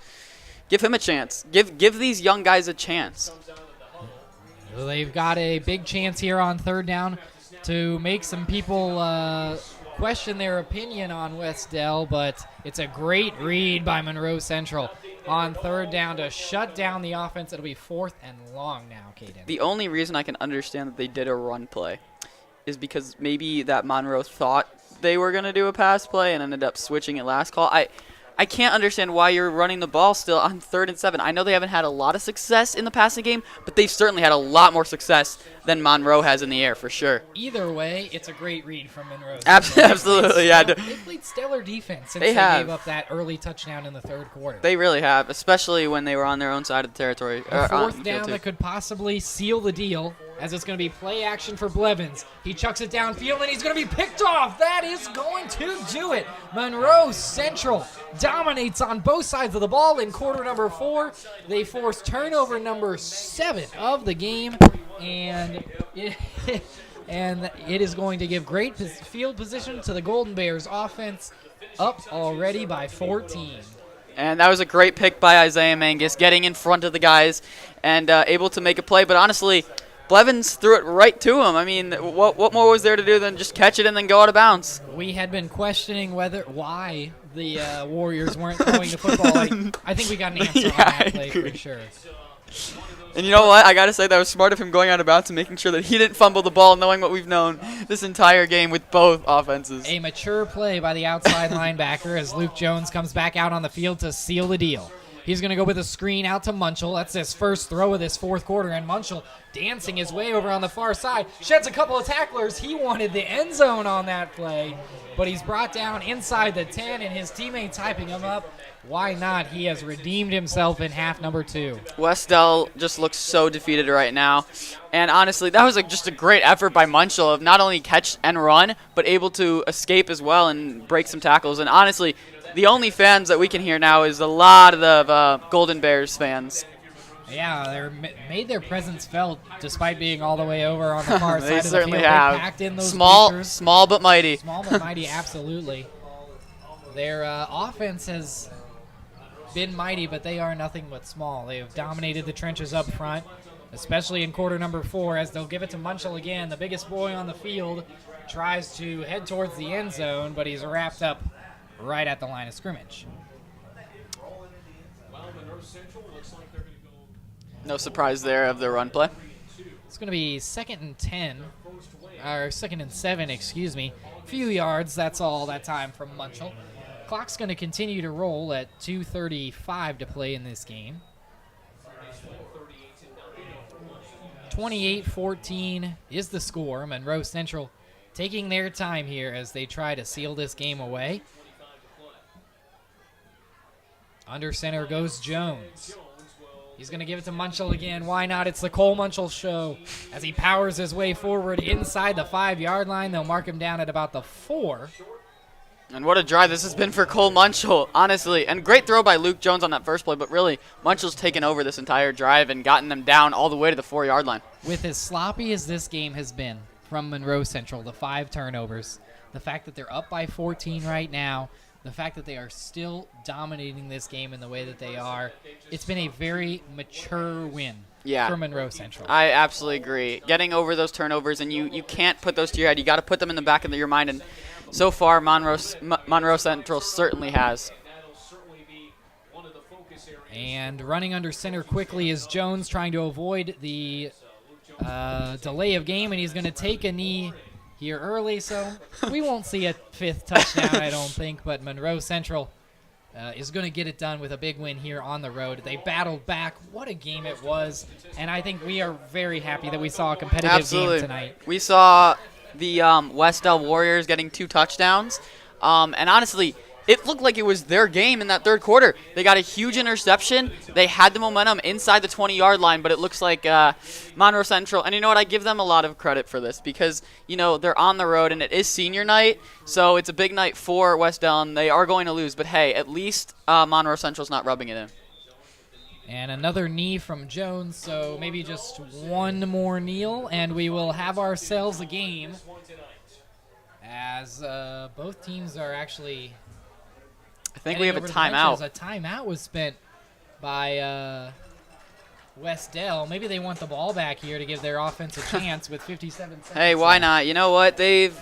Speaker 7: Give him a chance. Give these young guys a chance.
Speaker 6: Well, they've got a big chance here on 3rd down to make some people question their opinion on Wes-Del, but it's a great read by Monroe Central on 3rd down to shut down the offense. It'll be 4th and long now, Caden.
Speaker 7: The only reason I can understand that they did a run play is because maybe that Monroe thought they were going to do a pass play and ended up switching at last call. I can't understand why you're running the ball still on 3rd and 7. I know they haven't had a lot of success in the passing game, but they've certainly had a lot more success than Monroe has in the air, for sure.
Speaker 6: Either way, it's a great read from Monroe.
Speaker 7: Absolutely, yeah.
Speaker 6: They played stellar defense since they gave up that early touchdown in the 3rd quarter.
Speaker 7: They really have, especially when they were on their own side of the territory.
Speaker 6: A 4th down that could possibly seal the deal, as it's going to be play action for Blevins. He chucks it downfield, and he's going to be picked off. That is going to do it. Monroe Central dominates on both sides of the ball in quarter number 4. They force turnover number 7 of the game, and it is going to give great field position to the Golden Bears offense, up already by 14.
Speaker 7: And that was a great pick by Isaiah Mangus, getting in front of the guys and able to make a play. But honestly, Blevins threw it right to him. I mean, what more was there to do than just catch it and then go out of bounds?
Speaker 6: We had been questioning why the Warriors weren't throwing the football. I think we got an answer on that play for sure.
Speaker 7: And you know what? I got to say that was smart of him going out of bounds and making sure that he didn't fumble the ball, knowing what we've known this entire game with both offenses.
Speaker 6: A mature play by the outside linebacker as Luke Jones comes back out on the field to seal the deal. He's going to go with a screen out to Munchell. That's his first throw of this 4th quarter, and Munchell dancing his way over on the far side. Sheds a couple of tacklers. He wanted the end zone on that play, but he's brought down inside the 10, and his teammates hyping him up. Why not? He has redeemed himself in half number 2.
Speaker 7: Wes-Del just looks so defeated right now. And honestly, that was just a great effort by Munchell of not only catch and run, but able to escape as well and break some tackles. And honestly, the only fans that we can hear now is a lot of the Golden Bears fans.
Speaker 6: Yeah, they made their presence felt despite being all the way over on the far side of the field.
Speaker 7: They certainly
Speaker 6: have.
Speaker 7: have.
Speaker 6: They packed in those
Speaker 7: Small but mighty.
Speaker 6: Small but mighty, absolutely. Their offense has been mighty, but they are nothing but small. They have dominated the trenches up front, especially in quarter number 4, as they'll give it to Munchell again. The biggest boy on the field tries to head towards the end zone, but he's wrapped up right at the line of scrimmage.
Speaker 7: No surprise there of the run play.
Speaker 6: It's going to be 2nd and 10, or 2nd and 7, excuse me. Few yards, that's all that time from Munchell. Clock's going to continue to roll at 2:35 to play in this game. 28-14 is the score. Monroe Central taking their time here as they try to seal this game away. Under center goes Jones. He's going to give it to Munchell again. Why not? It's the Cole Munchell show. As he powers his way forward inside the 5-yard line, they'll mark him down at about the 4.
Speaker 7: And what a drive this has been for Cole Munchel, honestly. And great throw by Luke Jones on that first play, but really, Munchel's taken over this entire drive and gotten them down all the way to the 4-yard line.
Speaker 6: With as sloppy as this game has been from Monroe Central, the 5 turnovers, the fact that they're up by 14 right now, the fact that they are still dominating this game in the way that they are, it's been a very mature win for Monroe Central.
Speaker 7: I absolutely agree. Getting over those turnovers, and you can't put those to your head. You got to put them in the back of your mind, and so far, Monroe Central certainly has.
Speaker 6: And running under center quickly is Jones, trying to avoid the delay of game, and he's going to take a knee here early, so we won't see a 5th touchdown, I don't think, but Monroe Central is going to get it done with a big win here on the road. They battled back. What a game it was, and I think we are very happy that we saw a competitive game tonight.
Speaker 7: We saw the Wes-Del Warriors getting 2 touchdowns, and honestly, it looked like it was their game in that third quarter. They got a huge interception. They had the momentum inside the 20-yard line, but it looks like Monroe Central, and you know what, I give them a lot of credit for this because, you know, they're on the road, and it is senior night, so it's a big night for Wes-Del, and they are going to lose, but hey, at least Monroe Central's not rubbing it in.
Speaker 6: And another knee from Jones, so maybe just one more kneel, and we will have ourselves a game as both teams are actually...
Speaker 7: I think we have a timeout.
Speaker 6: A timeout was spent by Wes-Del. Maybe they want the ball back here to give their offense a chance with 57 seconds.
Speaker 7: Hey, why not? You know what? They've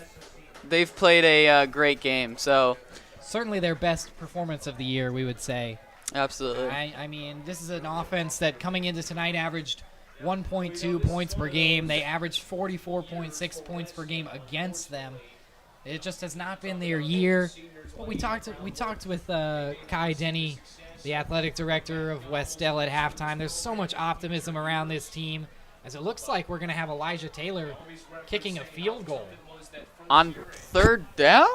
Speaker 7: played a great game, so...
Speaker 6: Certainly their best performance of the year, we would say.
Speaker 7: Absolutely.
Speaker 6: I mean, this is an offense that coming into tonight averaged 1.2 points per game. They averaged 44.6 points per game against them. It just has not been their year. But we talked with Kai Denny, the athletic director of Wes-Del, at halftime. There's so much optimism around this team, as it looks like we're going to have Elijah Taylor kicking a field goal.
Speaker 7: On 3rd down?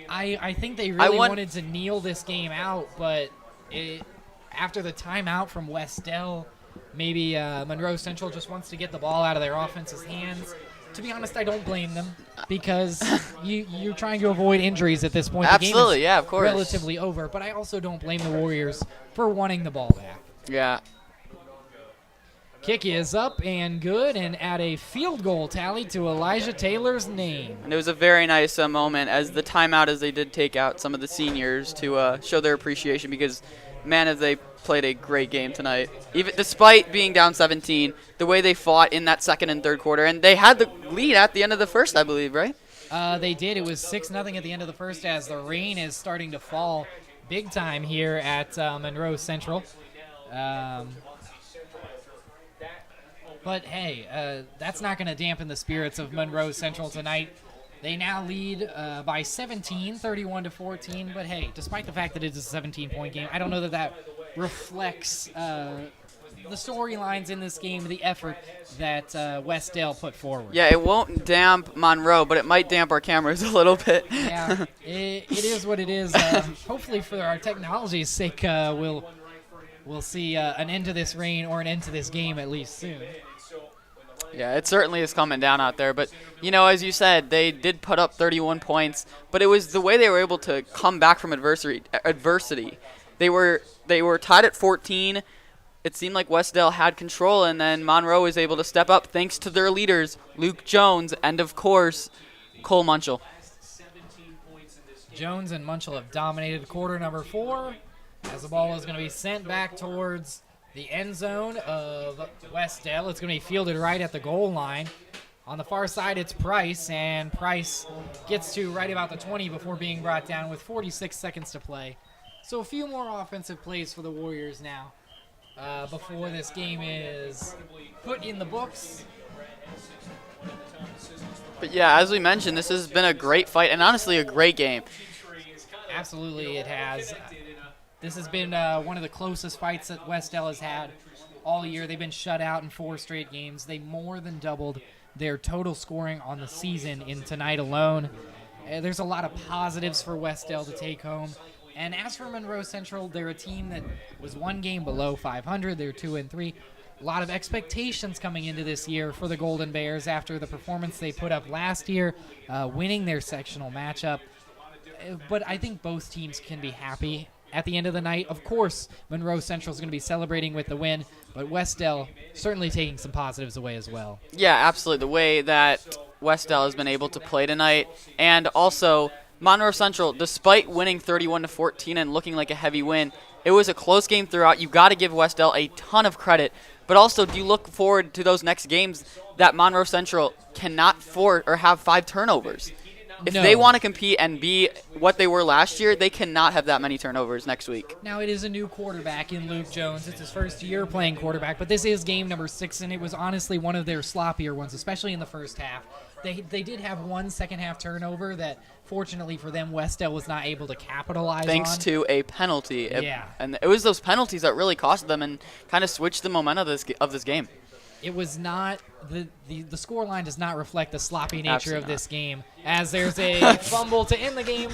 Speaker 6: I think they really wanted to kneel this game out, but after the timeout from Wes-Del, maybe Monroe Central just wants to get the ball out of their offense's hands. To be honest, I don't blame them because you're trying to avoid injuries at this point.
Speaker 7: Absolutely,
Speaker 6: the game is
Speaker 7: of course.
Speaker 6: relatively over, but I also don't blame the Warriors for wanting the ball back.
Speaker 7: Yeah.
Speaker 6: Kick is up and good, and add a field goal tally to Elijah Taylor's name.
Speaker 7: And it was a very nice moment as the timeout, as they did take out some of the seniors to show their appreciation because, man, have they played a great game tonight. Even despite being down 17, the way they fought in that second and third quarter, and they had the lead at the end of the first, I believe, right?
Speaker 6: They did. It was 6-0 at the end of the first as the rain is starting to fall big time here at Monroe Central. But, hey, that's not going to dampen the spirits of Monroe Central tonight. They now lead by 17, 31-14. But, hey, despite the fact that it's a 17-point game, I don't know that reflects the storylines in this game, the effort that Wes-Del put forward.
Speaker 7: Yeah, it won't damp Monroe, but it might damp our cameras a little bit.
Speaker 6: Yeah, it is what it is. Hopefully for our technology's sake, we'll see an end to this rain or an end to this game at least soon.
Speaker 7: Yeah, it certainly is coming down out there. But, you know, as you said, they did put up 31 points, but it was the way they were able to come back from adversity. They were tied at 14. It seemed like Wes-Del had control, and then Monroe was able to step up thanks to their leaders, Luke Jones, and, of course, Cole Munchel.
Speaker 6: Jones and Munchel have dominated quarter number 4 as the ball is going to be sent back towards the end zone of Wes-Del. It's going to be fielded right at the goal line. On the far side, it's Price, and Price gets to right about the 20 before being brought down with 46 seconds to play. So a few more offensive plays for the Warriors now before this game is put in the books.
Speaker 7: But, yeah, as we mentioned, this has been a great fight and honestly a great game.
Speaker 6: Absolutely it has. This has been one of the closest fights that Wes-Del has had all year. They've been shut out in 4 straight games. They more than doubled their total scoring on the season in tonight alone. There's a lot of positives for Wes-Del to take home. And as for Monroe Central, they're a team that was 1 game below 500. They're 2-3. A lot of expectations coming into this year for the Golden Bears after the performance they put up last year, winning their sectional matchup. but I think both teams can be happy at the end of the night. Of course, Monroe Central is going to be celebrating with the win, but Wes-Del certainly taking some positives away as well.
Speaker 7: Yeah, absolutely. The way that Wes-Del has been able to play tonight, and also Monroe Central, despite winning 31-14 and looking like a heavy win, it was a close game throughout. You've got to give Wes-Del a ton of credit, but also do you look forward to those next games that Monroe Central cannot afford or have 5 turnovers? If they want to compete and be what they were last year, they cannot have that many turnovers next week.
Speaker 6: Now, it is a new quarterback in Luke Jones. It's his first year playing quarterback, but this is game number 6, and it was honestly one of their sloppier ones, especially in the first half. They did have one second-half turnover that, fortunately for them, Wes-Del was not able to capitalize
Speaker 7: Thanks
Speaker 6: on.
Speaker 7: to a penalty.
Speaker 6: Yeah.
Speaker 7: And it was those penalties that really cost them and kind of switched the momentum of this game.
Speaker 6: It was not the score line does not reflect the sloppy nature
Speaker 7: Absolutely
Speaker 6: of this game, as there's a fumble to end the game.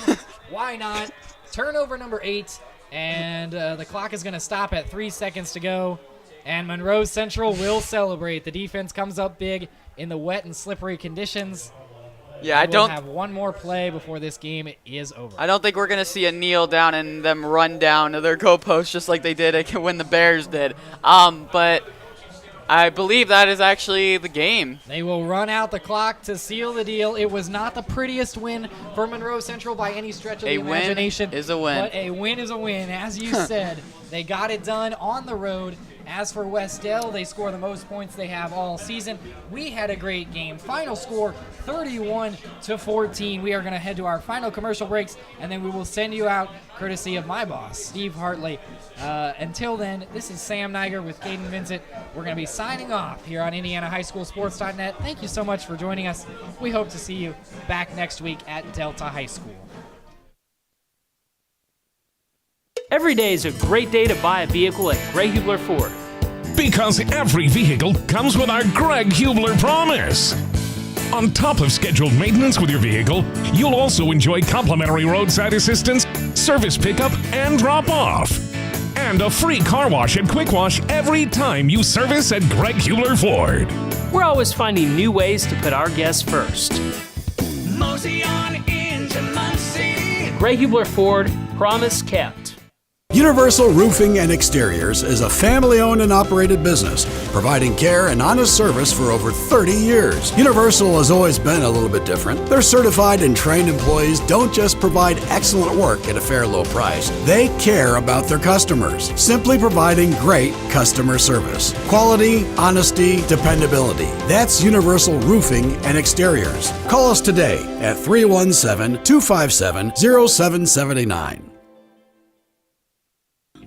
Speaker 6: Why not? Turnover number 8, and the clock is going to stop at 3 seconds to go, and Monroe Central will celebrate. The defense comes up big in the wet and slippery conditions.
Speaker 7: Yeah,
Speaker 6: We'll have one more play before this game is over.
Speaker 7: I don't think we're going to see a kneel down and them run down to their goalpost just like they did when the Bears did. But I believe that is actually the game.
Speaker 6: They will run out the clock to seal the deal. It was not the prettiest win for Monroe Central by any stretch of the imagination.
Speaker 7: A win is a win.
Speaker 6: But a win is a win. As you said, they got it done on the road. As for Wes-Del, they score the most points they have all season. We had a great game. Final score, 31-14. We are going to head to our final commercial breaks, and then we will send you out courtesy of my boss, Steve Hartley. Until then, this is Sam Niger with Caden Vincent. We're going to be signing off here on IndianaHighSchoolSports.net. Thank you so much for joining us. We hope to see you back next week at Delta High School.
Speaker 2: Every day is a great day to buy a vehicle at Greg Hubler Ford.
Speaker 3: Because every vehicle comes with our Greg Hubler promise. On top of scheduled maintenance with your vehicle, you'll also enjoy complimentary roadside assistance, service pickup, and drop-off. And a free car wash and quick wash every time you service at Greg Hubler Ford.
Speaker 2: We're always finding new ways to put our guests first.
Speaker 4: Mosey on into Muncie.
Speaker 2: Greg Hubler Ford, promise kept.
Speaker 8: Universal Roofing and Exteriors is a family-owned and operated business, providing care and honest service for over 30 years. Universal has always been a little bit different. Their certified and trained employees don't just provide excellent work at a fair low price. They care about their customers, simply providing great customer service. Quality, honesty, dependability. That's Universal Roofing and Exteriors. Call us today at 317-257-0779.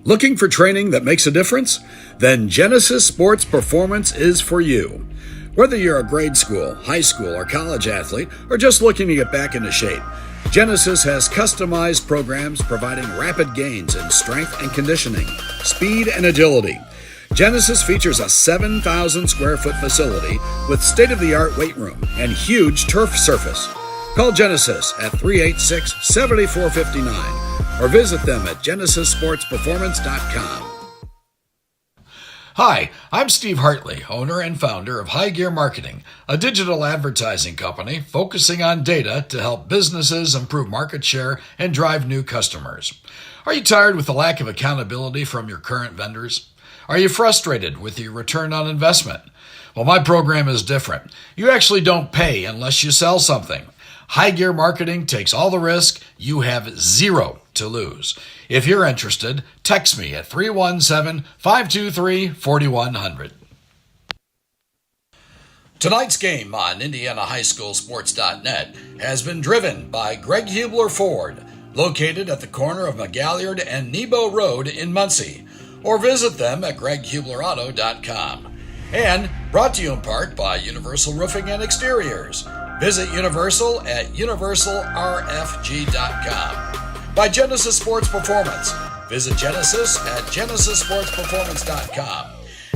Speaker 5: Looking for training that makes a difference? Then Genesis Sports Performance is for you. Whether you're a grade school, high school, or college athlete, or just looking to get back into shape, Genesis has customized programs providing rapid gains in strength and conditioning, speed and agility. Genesis features a 7,000 square foot facility with state-of-the-art weight room and huge turf surface. Call Genesis at 386-7459 or visit them at genesissportsperformance.com. Hi, I'm Steve Hartley, owner and founder of High Gear Marketing, a digital advertising company focusing on data to help businesses improve market share and drive new customers. Are you tired with the lack of accountability from your current vendors? Are you frustrated with your return on investment? Well, my program is different. You actually don't pay unless you sell something. High Gear Marketing takes all the risk. You have zero to lose. If you're interested, text me at 317-523-4100. Tonight's game on IndianaHighSchoolSports.net has been driven by Greg Hubler Ford, located at the corner of McGalliard and Nebo Road in Muncie, or visit them at GregHublerAuto.com. And brought to you in part by Universal Roofing and Exteriors. Visit Universal at universalrfg.com. By Genesis Sports Performance. Visit Genesis at genesissportsperformance.com.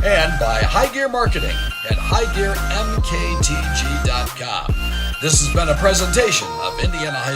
Speaker 5: And by High Gear Marketing at highgearmktg.com. This has been a presentation of Indiana High